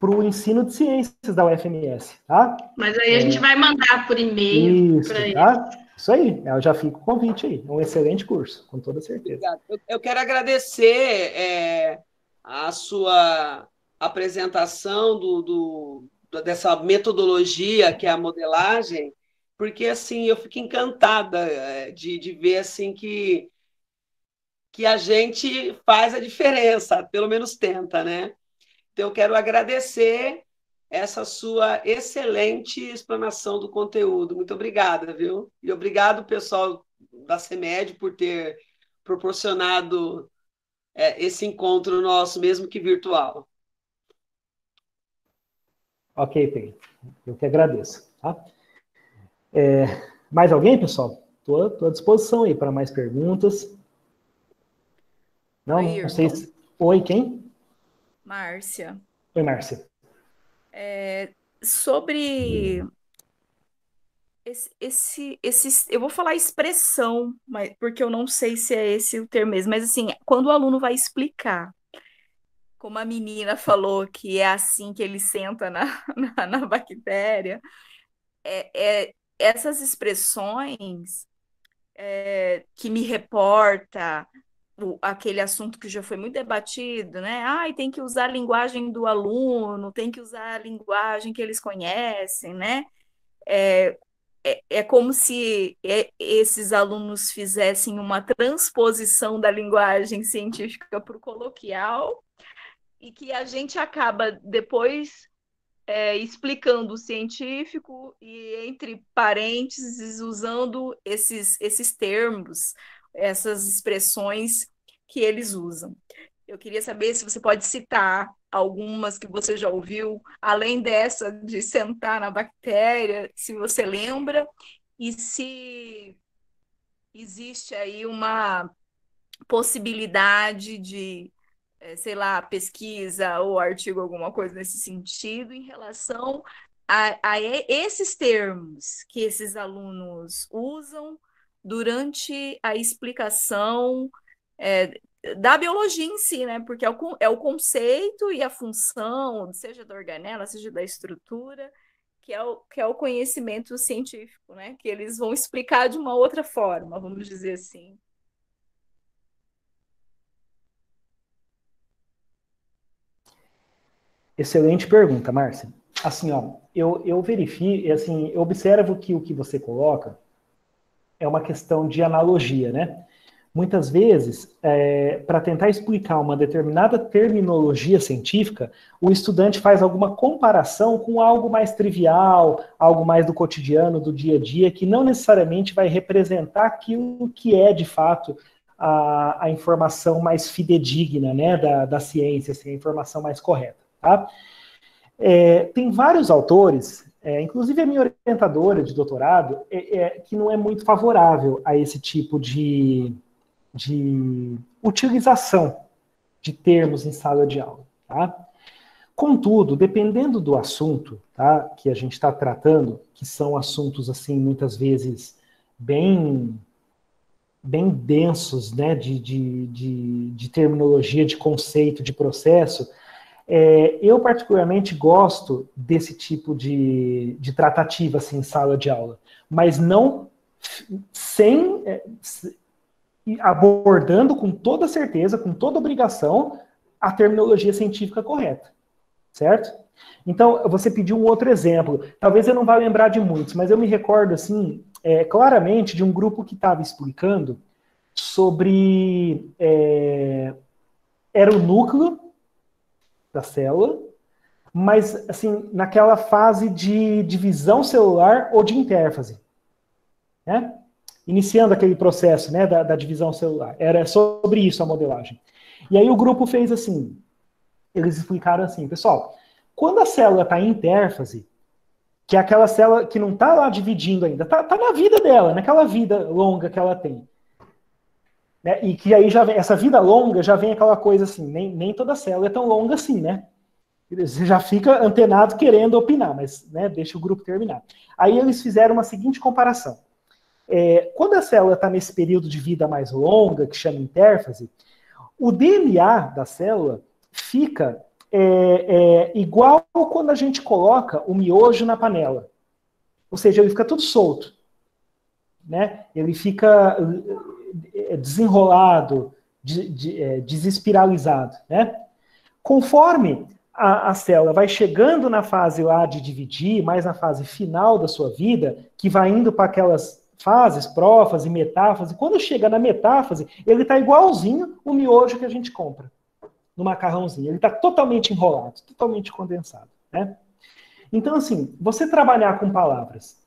para o ensino de ciências da UFMS, tá? Mas aí a gente vai mandar por e-mail para ele. Tá? Isso aí, eu já fico com o convite aí. É um excelente curso, com toda certeza. Obrigado. Eu quero agradecer a sua apresentação dessa metodologia que é a modelagem, porque assim eu fico encantada de ver assim que a gente faz a diferença, pelo menos tenta, né? Então eu quero agradecer essa sua excelente explanação do conteúdo. Muito obrigada, viu? E obrigado, pessoal da CEMED, por ter proporcionado esse encontro nosso, mesmo que virtual. Ok, Pedro. Eu que agradeço. Tá? Mais alguém, pessoal? Estou à disposição aí para mais perguntas. Não, Oi, não sei se... Oi, quem? Márcia. Oi, Márcia. Sobre eu vou falar expressão, porque eu não sei se é esse o termo mesmo, mas assim, quando o aluno vai explicar, como a menina falou que é assim que ele senta na bactéria, essas expressões que me reporta aquele assunto que já foi muito debatido, né? Tem que usar a linguagem do aluno, tem que usar a linguagem que eles conhecem, né? É como se esses alunos fizessem uma transposição da linguagem científica para o coloquial e que a gente acaba depois explicando o científico e, entre parênteses, usando esses termos, essas expressões que eles usam. Eu queria saber se você pode citar algumas que você já ouviu, além dessa de sentar na bactéria, se você lembra, e se existe aí uma possibilidade de, sei lá, pesquisa ou artigo, alguma coisa nesse sentido, em relação a esses termos que esses alunos usam durante a explicação da biologia em si, né? Porque é o conceito e a função, seja da organela, seja da estrutura, que é o conhecimento científico, né? Que eles vão explicar de uma outra forma, vamos dizer assim. Excelente pergunta, Márcia. Assim, ó, eu verifico, assim, eu observo que o que você coloca é uma questão de analogia, né? Muitas vezes, para tentar explicar uma determinada terminologia científica, o estudante faz alguma comparação com algo mais trivial, algo mais do cotidiano, do dia a dia, que não necessariamente vai representar aquilo que é, de fato, a informação mais fidedigna, né, da ciência, assim, a informação mais correta. Tá? Tem vários autores, inclusive a minha orientadora de doutorado, que não é muito favorável a esse tipo de utilização de termos em sala de aula. Tá? Contudo, dependendo do assunto, tá, que a gente está tratando, que são assuntos, assim, muitas vezes bem bem densos, né, de terminologia, de conceito, de processo. Eu particularmente gosto desse tipo de tratativa assim, em sala de aula, mas não sem abordando com toda certeza, com toda obrigação, a terminologia científica correta, certo? Então, você pediu um outro exemplo. Talvez eu não vá lembrar de muitos, mas eu me recordo, assim, claramente de um grupo que estava explicando sobre... era o núcleo da célula, mas, assim, naquela fase de divisão celular ou de intérfase, né? Iniciando aquele processo, né, da divisão celular. Era sobre isso a modelagem. E aí o grupo fez assim, eles explicaram assim, pessoal, quando a célula está em intérfase, que é aquela célula que não está lá dividindo ainda, está na vida dela, naquela vida longa que ela tem. Né? E que aí já vem, essa vida longa já vem aquela coisa assim, nem toda célula é tão longa assim, né? Você já fica antenado querendo opinar, mas né, deixa o grupo terminar. Aí eles fizeram uma seguinte comparação. Quando a célula está nesse período de vida mais longa, que chama intérfase, o DNA da célula fica igual quando a gente coloca o miojo na panela. Ou seja, ele fica tudo solto. Né? Ele fica desenrolado, desespiralizado. Né? Conforme a célula vai chegando na fase lá de dividir, mais na fase final da sua vida, que vai indo para aquelas fases, prófase, metáfase, quando chega na metáfase, ele está igualzinho o miojo que a gente compra no macarrãozinho. Ele está totalmente enrolado, totalmente condensado. Né? Então, assim, você trabalhar com palavras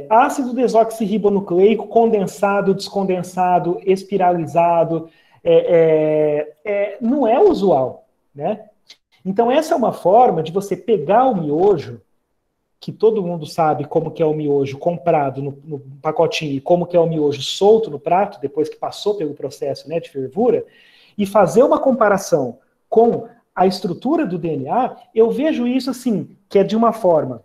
ácido desoxirribonucleico condensado, descondensado, espiralizado, não é usual. Né? Então, essa é uma forma de você pegar o miojo, que todo mundo sabe como que é o miojo comprado no pacotinho e como que é o miojo solto no prato, depois que passou pelo processo, né, de fervura, e fazer uma comparação com a estrutura do DNA, eu vejo isso assim, que é de uma forma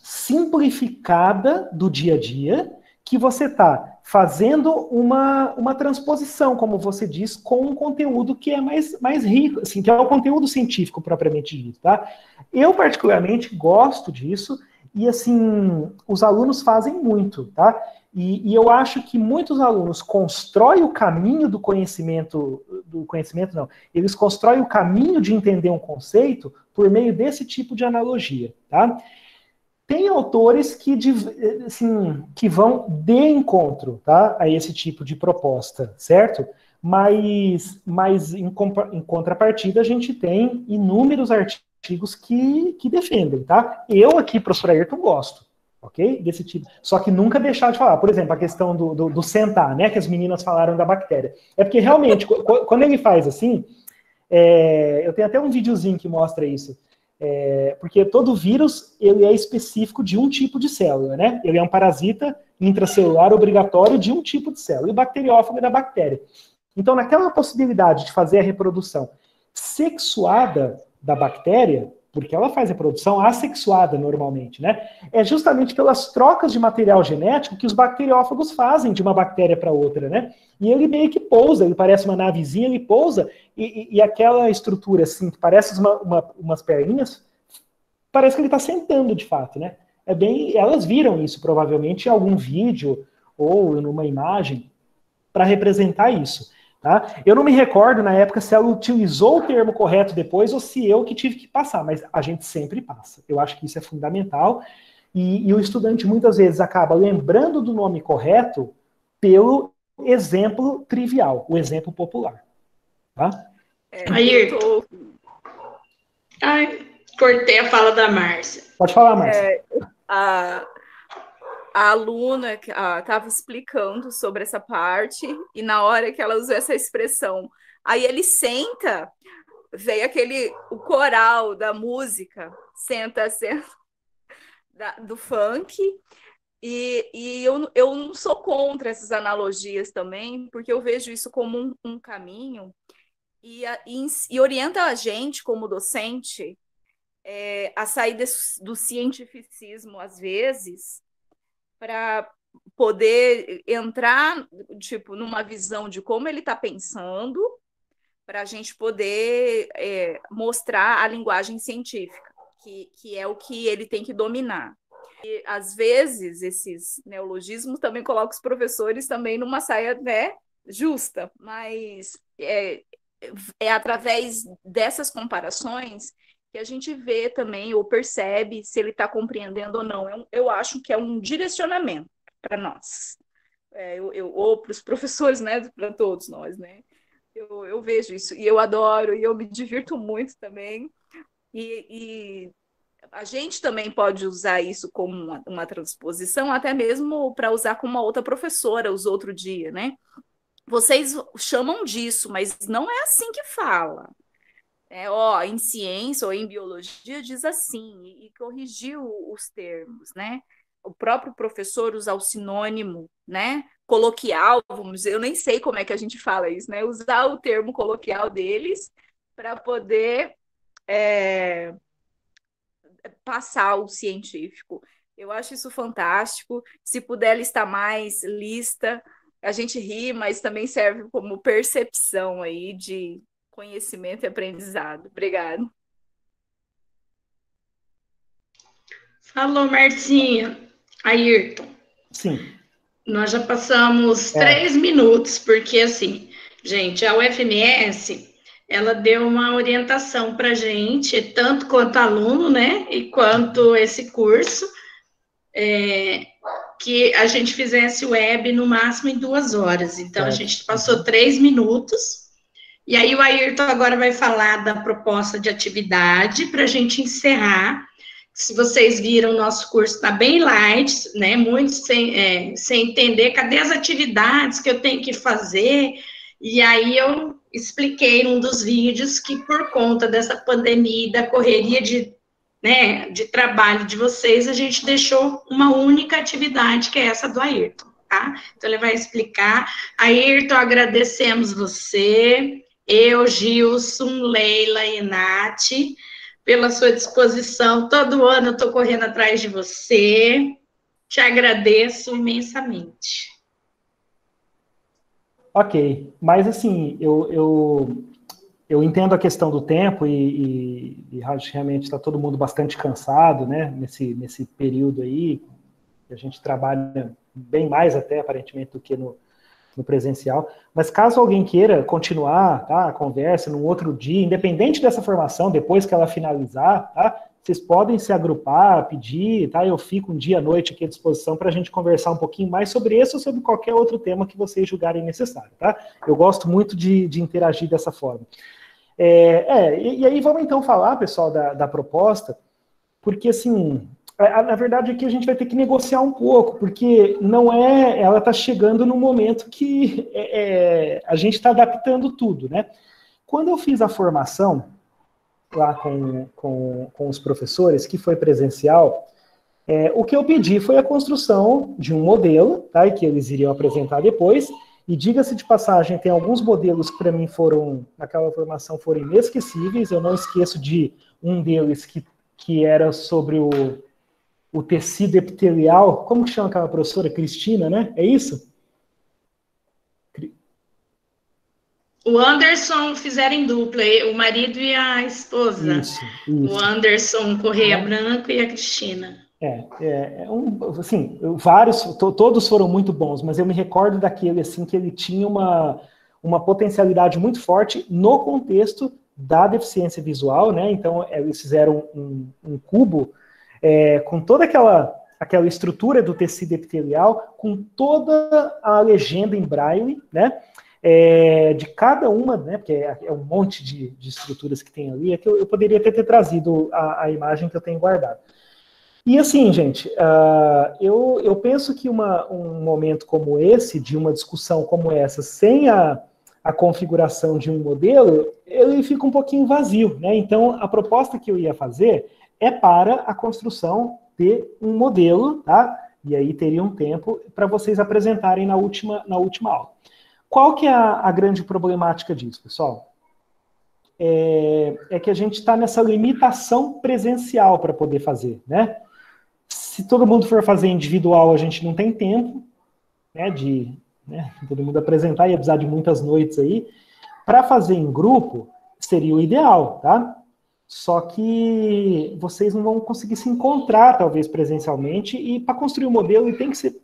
simplificada do dia a dia, que você está fazendo uma transposição, como você diz, com um conteúdo que é mais rico, assim, que é o conteúdo científico propriamente dito, tá? Eu, particularmente, gosto disso, e, assim, os alunos fazem muito, tá? E eu acho que muitos alunos constroem o caminho do conhecimento não, eles constroem o caminho de entender um conceito por meio desse tipo de analogia, tá? Tem autores que vão de encontro, tá, a esse tipo de proposta, certo? Mas em contrapartida, a gente tem inúmeros artigos que defendem, tá? Eu aqui, professor Ayrton, gosto, ok? Desse tipo. Só que nunca deixar de falar. Por exemplo, a questão do sentar, né, que as meninas falaram da bactéria. É porque, realmente, quando ele faz assim, eu tenho até um videozinho que mostra isso. Porque todo vírus ele é específico de um tipo de célula, né? Ele é um parasita intracelular obrigatório de um tipo de célula, e o bacteriófago é da bactéria. Então, naquela possibilidade de fazer a reprodução sexuada da bactéria, porque ela faz reprodução assexuada normalmente, né? É justamente pelas trocas de material genético que os bacteriófagos fazem de uma bactéria para outra, né? E ele meio que pousa, ele parece uma navezinha, ele pousa, e aquela estrutura assim, que parece umas perninhas, parece que ele está sentando de fato, né? Elas viram isso provavelmente em algum vídeo ou numa imagem para representar isso. Tá? Eu não me recordo na época se ela utilizou o termo correto depois ou se eu que tive que passar, mas a gente sempre passa. Eu acho que isso é fundamental e o estudante muitas vezes acaba lembrando do nome correto pelo exemplo trivial, o exemplo popular. Tá? Ayrton. Ai, cortei a fala da Márcia. Pode falar, Márcia. A aluna estava explicando sobre essa parte, e na hora que ela usou essa expressão, aí ele senta, veio o coral da música, senta do funk, e eu não sou contra essas analogias também, porque eu vejo isso como um caminho, e orienta a gente, como docente, a sair do cientificismo, às vezes, para poder entrar, tipo, numa visão de como ele está pensando, para a gente poder mostrar a linguagem científica, que é o que ele tem que dominar. E, às vezes, esses neologismos também colocam os professores também numa saia, né, justa, mas é através dessas comparações que a gente vê também, ou percebe se ele está compreendendo ou não. Eu acho que é um direcionamento para nós, ou para os professores, né, para todos nós, né? Eu vejo isso, e eu adoro, e eu me divirto muito também, e a gente também pode usar isso como uma transposição, até mesmo para usar com uma outra professora, os outro dia, né? Vocês chamam disso, mas não é assim que fala. Em ciência ou em biologia diz assim, e corrigiu os termos, né? O próprio professor usar o sinônimo, né? Coloquial, vamos dizer, eu nem sei como é que a gente fala isso, né? Usar o termo coloquial deles para poder passar o científico. Eu acho isso fantástico. Se puder listar mais, lista. A gente ri, mas também serve como percepção aí de conhecimento e aprendizado. Obrigada. Falou, Marcinha. Ayrton. Sim. Nós já passamos 3 minutos, porque assim, gente, a UFMS, ela deu uma orientação para a gente, tanto quanto aluno, né, e quanto esse curso, que a gente fizesse web no máximo em 2 horas. Então, a gente passou 3 minutos, e aí o Ayrton agora vai falar da proposta de atividade para a gente encerrar. Se vocês viram, o nosso curso está bem light, né? Muito sem entender cadê as atividades que eu tenho que fazer. E aí eu expliquei num dos vídeos que por conta dessa pandemia e da correria de trabalho de vocês, a gente deixou uma única atividade, que é essa do Ayrton, tá? Então ele vai explicar. Ayrton, agradecemos você, eu, Gilson, Leila e Nath, pela sua disposição. Todo ano eu estou correndo atrás de você. Te agradeço imensamente. Ok, mas assim, eu entendo a questão do tempo e realmente está todo mundo bastante cansado, né, nesse período aí, a gente trabalha bem mais até, aparentemente, do que no presencial, mas caso alguém queira continuar, tá, a conversa num outro dia, independente dessa formação, depois que ela finalizar, tá, vocês podem se agrupar, pedir, tá, eu fico um dia à noite aqui à disposição para a gente conversar um pouquinho mais sobre esse ou sobre qualquer outro tema que vocês julgarem necessário, tá? Eu gosto muito de interagir dessa forma. E aí vamos então falar, pessoal, da proposta, porque assim, na verdade aqui a gente vai ter que negociar um pouco, porque ela está chegando no momento que a gente está adaptando tudo, né? Quando eu fiz a formação lá com os professores, que foi presencial, o que eu pedi foi a construção de um modelo, tá, e que eles iriam apresentar depois. E diga-se de passagem, tem alguns modelos que para mim naquela formação foram inesquecíveis. Eu não esqueço de um deles que era sobre o tecido epitelial. Como que chama aquela professora? Cristina, né? É isso? O Anderson fizeram em dupla, o marido e a esposa. Isso. O Anderson Correia Branco e a Cristina. Assim, todos foram muito bons, mas eu me recordo daquele, assim, que ele tinha uma potencialidade muito forte no contexto da deficiência visual, né? Então, eles fizeram um cubo com toda aquela estrutura do tecido epitelial, com toda a legenda em braille, né? De cada uma, né? Porque é um monte de estruturas que tem ali, que eu poderia ter trazido a imagem que eu tenho guardado. E assim, gente, eu penso que um momento como esse, de uma discussão como essa, sem a configuração de um modelo, ele fica um pouquinho vazio, né? Então, a proposta que eu ia fazer é para a construção de um modelo, tá? E aí teria um tempo para vocês apresentarem na última aula. Qual que é a grande problemática disso, pessoal? É que a gente está nessa limitação presencial para poder fazer, né? Se todo mundo for fazer individual, a gente não tem tempo, né, todo mundo apresentar, ia precisar de muitas noites aí. Para fazer em grupo, seria o ideal, tá? Só que vocês não vão conseguir se encontrar, talvez, presencialmente, e para construir o modelo, ele tem que ser,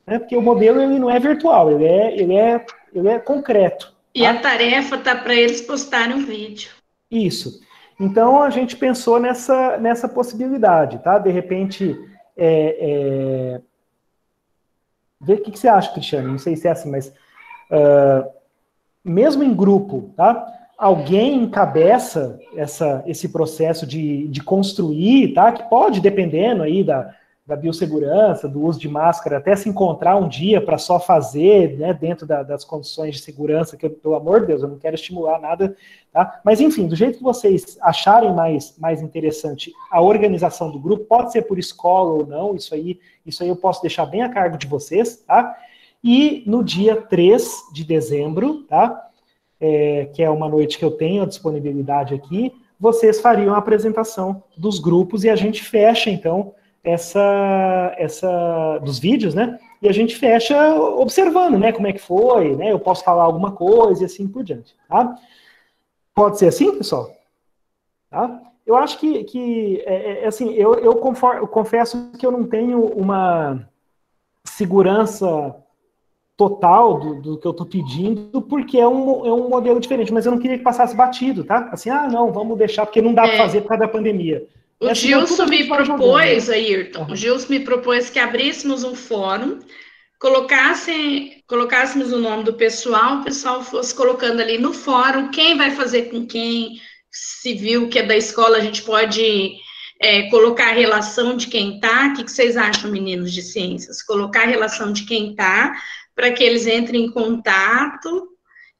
né, porque o modelo ele não é virtual, ele é concreto. E a tarefa tá para eles postarem um vídeo. Isso. Então, a gente pensou nessa possibilidade, tá? De repente, vê o que você acha, Cristiano, não sei se é assim, mas mesmo em grupo, tá? Alguém encabeça esse processo de construir, tá? Que pode, dependendo aí da biossegurança, do uso de máscara, até se encontrar um dia para só fazer, né, dentro das condições de segurança, que, pelo amor de Deus, eu não quero estimular nada, tá? Mas, enfim, do jeito que vocês acharem mais interessante a organização do grupo, pode ser por escola ou não, isso aí eu posso deixar bem a cargo de vocês, tá? E no dia 3 de dezembro, tá? Que é uma noite que eu tenho a disponibilidade aqui, vocês fariam a apresentação dos grupos e a gente fecha, então, dos vídeos, né? E a gente fecha observando, né? Como é que foi, né? Eu posso falar alguma coisa e assim por diante, tá? Pode ser assim, pessoal? Tá? Eu acho que assim, eu confesso que eu não tenho uma segurança total do que eu estou pedindo, porque é um modelo diferente, mas eu não queria que passasse batido, tá? Assim, não, vamos deixar, porque não dá para fazer por causa da pandemia. O Gilson me propôs, Ayrton, o Gilson me propôs que abríssemos um fórum, colocássemos o nome do pessoal, o pessoal fosse colocando ali no fórum quem vai fazer com quem, se viu que é da escola, a gente pode colocar a relação de quem tá. O que vocês acham, meninos de ciências? Colocar a relação de quem tá, para que eles entrem em contato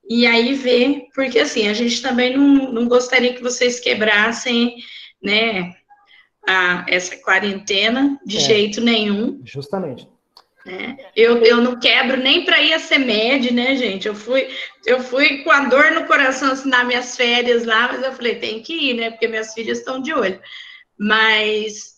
e aí ver, porque assim, a gente também não gostaria que vocês quebrassem, né, essa quarentena de jeito nenhum. Justamente. Eu não quebro nem para ir a CEMED, né, gente? Eu fui com a dor no coração assinar minhas férias lá, mas eu falei, tem que ir, né, porque minhas filhas estão de olho. Mas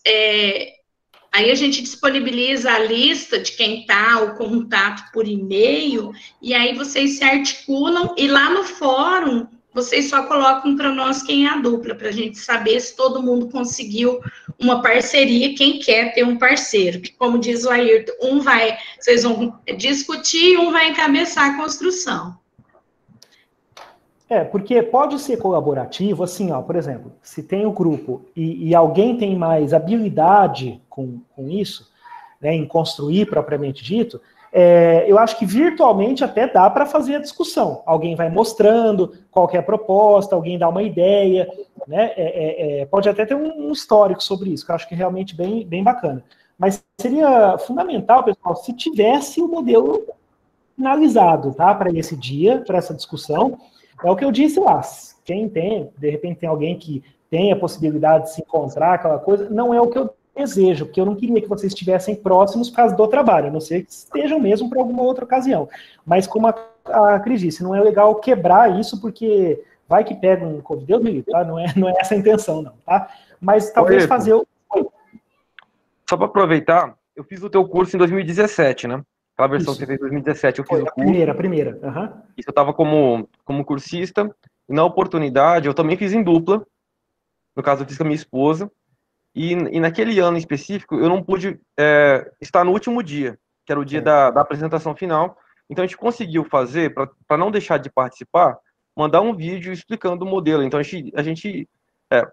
aí a gente disponibiliza a lista de quem está, o contato por e-mail, e aí vocês se articulam, e lá no fórum, vocês só colocam para nós quem é a dupla, para a gente saber se todo mundo conseguiu uma parceria, quem quer ter um parceiro. Que, como diz o Ayrton, vocês vão discutir e um vai encabeçar a construção. Porque pode ser colaborativo, assim, ó, por exemplo, se tem o grupo e alguém tem mais habilidade com isso, né, em construir propriamente dito, eu acho que virtualmente até dá para fazer a discussão. Alguém vai mostrando qual que é a proposta, alguém dá uma ideia, né, pode até ter um histórico sobre isso, que eu acho que é realmente bem, bem bacana. Mas seria fundamental, pessoal, se tivesse o modelo finalizado, tá, para esse dia, para essa discussão. É o que eu disse lá, quem tem, de repente tem alguém que tem a possibilidade de se encontrar, aquela coisa, não é o que eu desejo, porque eu não queria que vocês estivessem próximos por causa do trabalho, a não ser que estejam mesmo para alguma outra ocasião. Mas como a Cris disse, não é legal quebrar isso, porque vai que pega um Covid, Deus me livre, tá? Não é essa a intenção, não, tá? Mas talvez fazer o... Só para aproveitar, eu fiz o teu curso em 2017, né? Aquela versão que você fez em 2017, eu fiz o curso. A primeira. Uhum. Isso eu estava como cursista, e na oportunidade eu também fiz em dupla, no caso eu fiz com a minha esposa, e naquele ano em específico eu não pude estar no último dia, que era o dia da apresentação final, então a gente conseguiu fazer, para não deixar de participar, mandar um vídeo explicando o modelo. Então a gente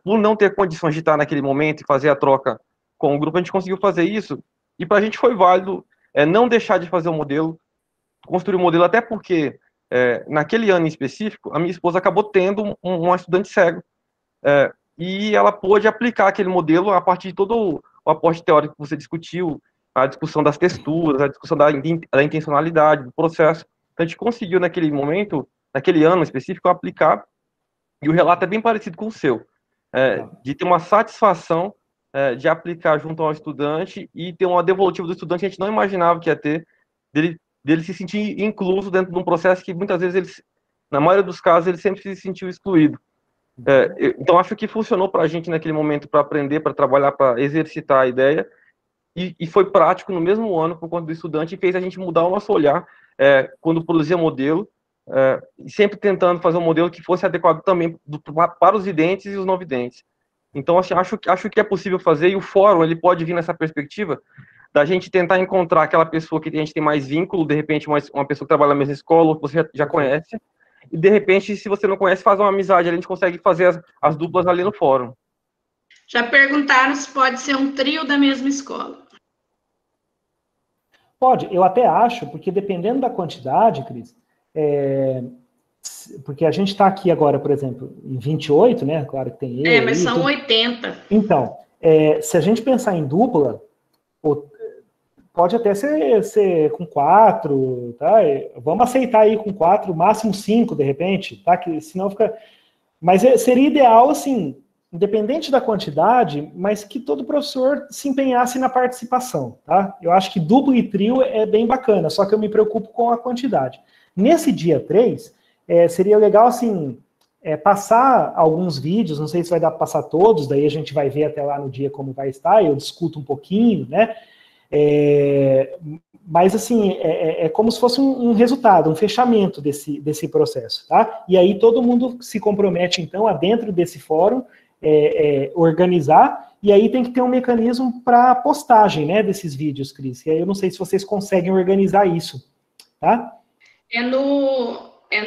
por não ter condições de estar naquele momento e fazer a troca com o grupo, a gente conseguiu fazer isso, e para a gente foi válido não deixar de fazer o modelo, construir o modelo, até porque naquele ano em específico, a minha esposa acabou tendo um estudante cego, e ela pôde aplicar aquele modelo a partir de todo o aporte teórico que você discutiu, a discussão das texturas, a discussão da intencionalidade, do processo. Então, a gente conseguiu naquele momento, naquele ano específico, aplicar, e o relato é bem parecido com o seu, de ter uma satisfação de aplicar junto ao estudante e ter uma devolutiva do estudante que a gente não imaginava que ia ter, dele se sentir incluso dentro de um processo que muitas vezes, na maioria dos casos, ele sempre se sentiu excluído. Então, acho que funcionou para a gente naquele momento para aprender, para trabalhar, para exercitar a ideia, e foi prático no mesmo ano por conta do estudante e fez a gente mudar o nosso olhar quando produzia modelo, sempre tentando fazer um modelo que fosse adequado também para os videntes e os não videntes. Então, assim, acho que é possível fazer, e o fórum ele pode vir nessa perspectiva da gente tentar encontrar aquela pessoa que a gente tem mais vínculo, de repente uma pessoa que trabalha na mesma escola, ou que você já conhece, e de repente, se você não conhece, faz uma amizade, a gente consegue fazer as duplas ali no fórum. Já perguntaram se pode ser um trio da mesma escola. Pode, eu até acho, porque dependendo da quantidade, Cris, porque a gente está aqui agora, por exemplo, em 28, né? Claro que tem eu. Mas são 80. Então, se a gente pensar em dupla, pode até ser com 4, tá? Vamos aceitar aí com 4, máximo 5, de repente, tá? Que senão fica. Mas seria ideal, assim, independente da quantidade, mas que todo professor se empenhasse na participação, tá? Eu acho que duplo e trio é bem bacana, só que eu me preocupo com a quantidade. Nesse dia 3, seria legal, assim, passar alguns vídeos, não sei se vai dar para passar todos, daí a gente vai ver até lá no dia como vai estar, eu discuto um pouquinho, né? Mas, assim, é como se fosse um resultado, um fechamento desse processo, tá? E aí todo mundo se compromete, então, a dentro desse fórum, organizar, e aí tem que ter um mecanismo para postagem, né, desses vídeos, Cris. E aí eu não sei se vocês conseguem organizar isso, tá?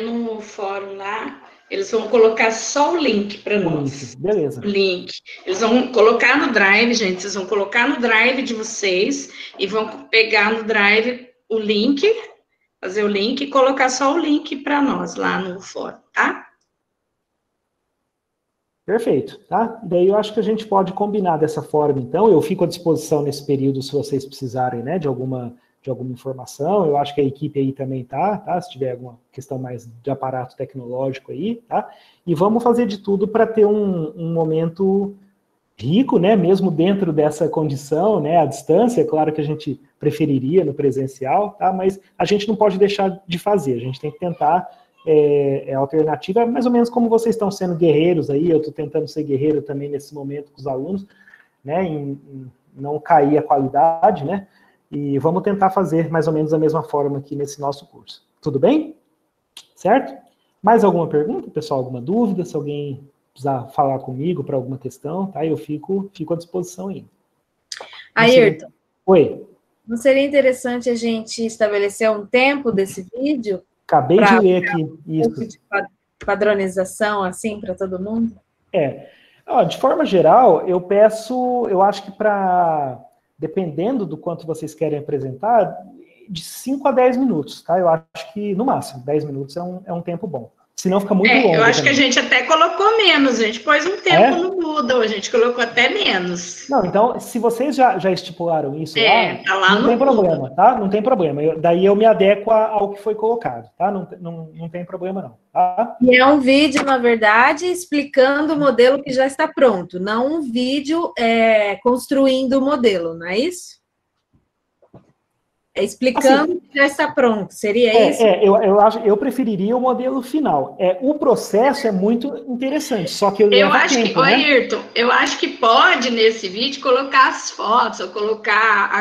No fórum lá, eles vão colocar só o link para nós. Beleza. O link. Eles vão colocar no Drive, gente, vocês vão colocar no Drive de vocês e vão pegar no Drive o link, fazer o link e colocar só o link para nós lá no fórum, tá? Perfeito, tá? Daí eu acho que a gente pode combinar dessa forma, então. Eu fico à disposição nesse período se vocês precisarem, né, de alguma informação. Eu acho que a equipe aí também tá? Se tiver alguma questão mais de aparato tecnológico aí, tá? E vamos fazer de tudo para ter um momento rico, né, mesmo dentro dessa condição, né, à distância. Claro que a gente preferiria no presencial, tá? Mas a gente não pode deixar de fazer, a gente tem que tentar. A alternativa é mais ou menos como vocês estão sendo guerreiros aí, eu estou tentando ser guerreiro também nesse momento com os alunos, né, em não cair a qualidade, né, e vamos tentar fazer mais ou menos da mesma forma aqui nesse nosso curso. Tudo bem? Certo? Mais alguma pergunta, pessoal? Alguma dúvida? Se alguém precisar falar comigo para alguma questão, tá? Eu fico à disposição aí. Ayrton. Oi. Não seria interessante a gente estabelecer um tempo desse vídeo? Acabei de ler aqui. Isso. De padronização, assim, para todo mundo? De forma geral, eu acho que dependendo do quanto vocês querem apresentar, de 5 a 10 minutos, tá? Eu acho que, no máximo, 10 minutos é um tempo bom. Senão fica muito longo. Eu acho também. Que a gente até colocou menos, a gente pôs um tempo no Moodle, a gente colocou até menos. Não, então, se vocês já estipularam isso tá lá não tem problema, tá? Não tem problema. Daí eu me adequo ao que foi colocado, tá? Não tem problema, não. Tá? E é um vídeo, na verdade, explicando o modelo que já está pronto, não um vídeo construindo o modelo, não é isso? Explicando assim, que já está pronto, seria isso? Eu preferiria o modelo final. O processo é muito interessante, só que eu acho tempo, né? Ayrton, eu acho que pode, nesse vídeo, colocar as fotos, ou colocar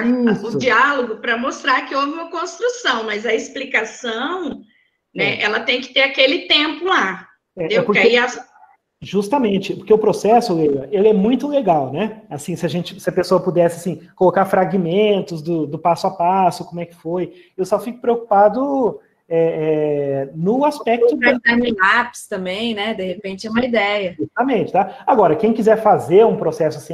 o diálogo para mostrar que houve uma construção, mas a explicação, né, ela tem que ter aquele tempo lá. Entendeu? Porque aí justamente, porque o processo, Leila, ele é muito legal, né? Assim, se a pessoa pudesse, assim, colocar fragmentos do passo a passo, como é que foi. Eu só fico preocupado no aspecto... Time-lapse também, né? De repente é uma ideia. Exatamente, tá? Agora, quem quiser fazer um processo assim,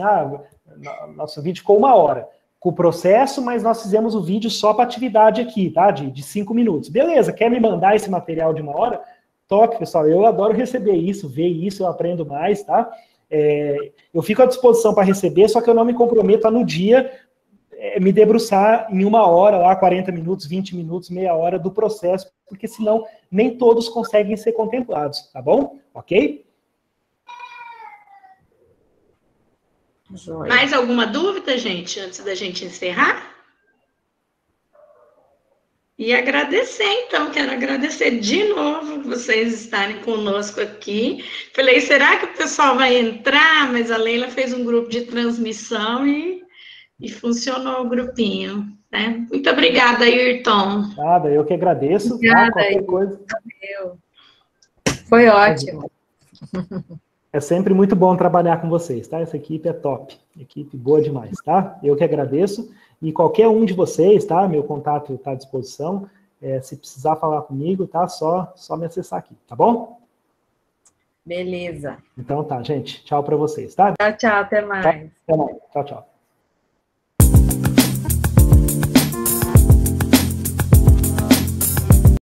nosso vídeo ficou 1 hora com o processo, mas nós fizemos o vídeo só para atividade aqui, tá? De 5 minutos. Beleza, quer me mandar esse material de 1 hora? Toque, pessoal, eu adoro receber isso, ver isso, eu aprendo mais, tá? Eu fico à disposição para receber, só que eu não me comprometo a, no dia, me debruçar em 1 hora, lá, 40 minutos, 20 minutos, meia hora do processo, porque senão nem todos conseguem ser contemplados, tá bom? Ok? Mais alguma dúvida, gente, antes da gente encerrar? E agradecer, então, quero agradecer de novo vocês estarem conosco aqui. Falei, será que o pessoal vai entrar? Mas a Leila fez um grupo de transmissão e E funcionou o grupinho, né? Muito obrigada, Ayrton. Nada, eu que agradeço. Obrigada, Qualquer coisa. Foi ótimo. É sempre muito bom trabalhar com vocês, tá? Essa equipe é top. Equipe boa demais, tá? Eu que agradeço. E qualquer um de vocês, tá? Meu contato está à disposição. Se precisar falar comigo, tá? Só me acessar aqui, tá bom? Beleza. Então tá, gente. Tchau para vocês, tá? Tchau, tchau. Até mais. Até mais. Tchau, tchau.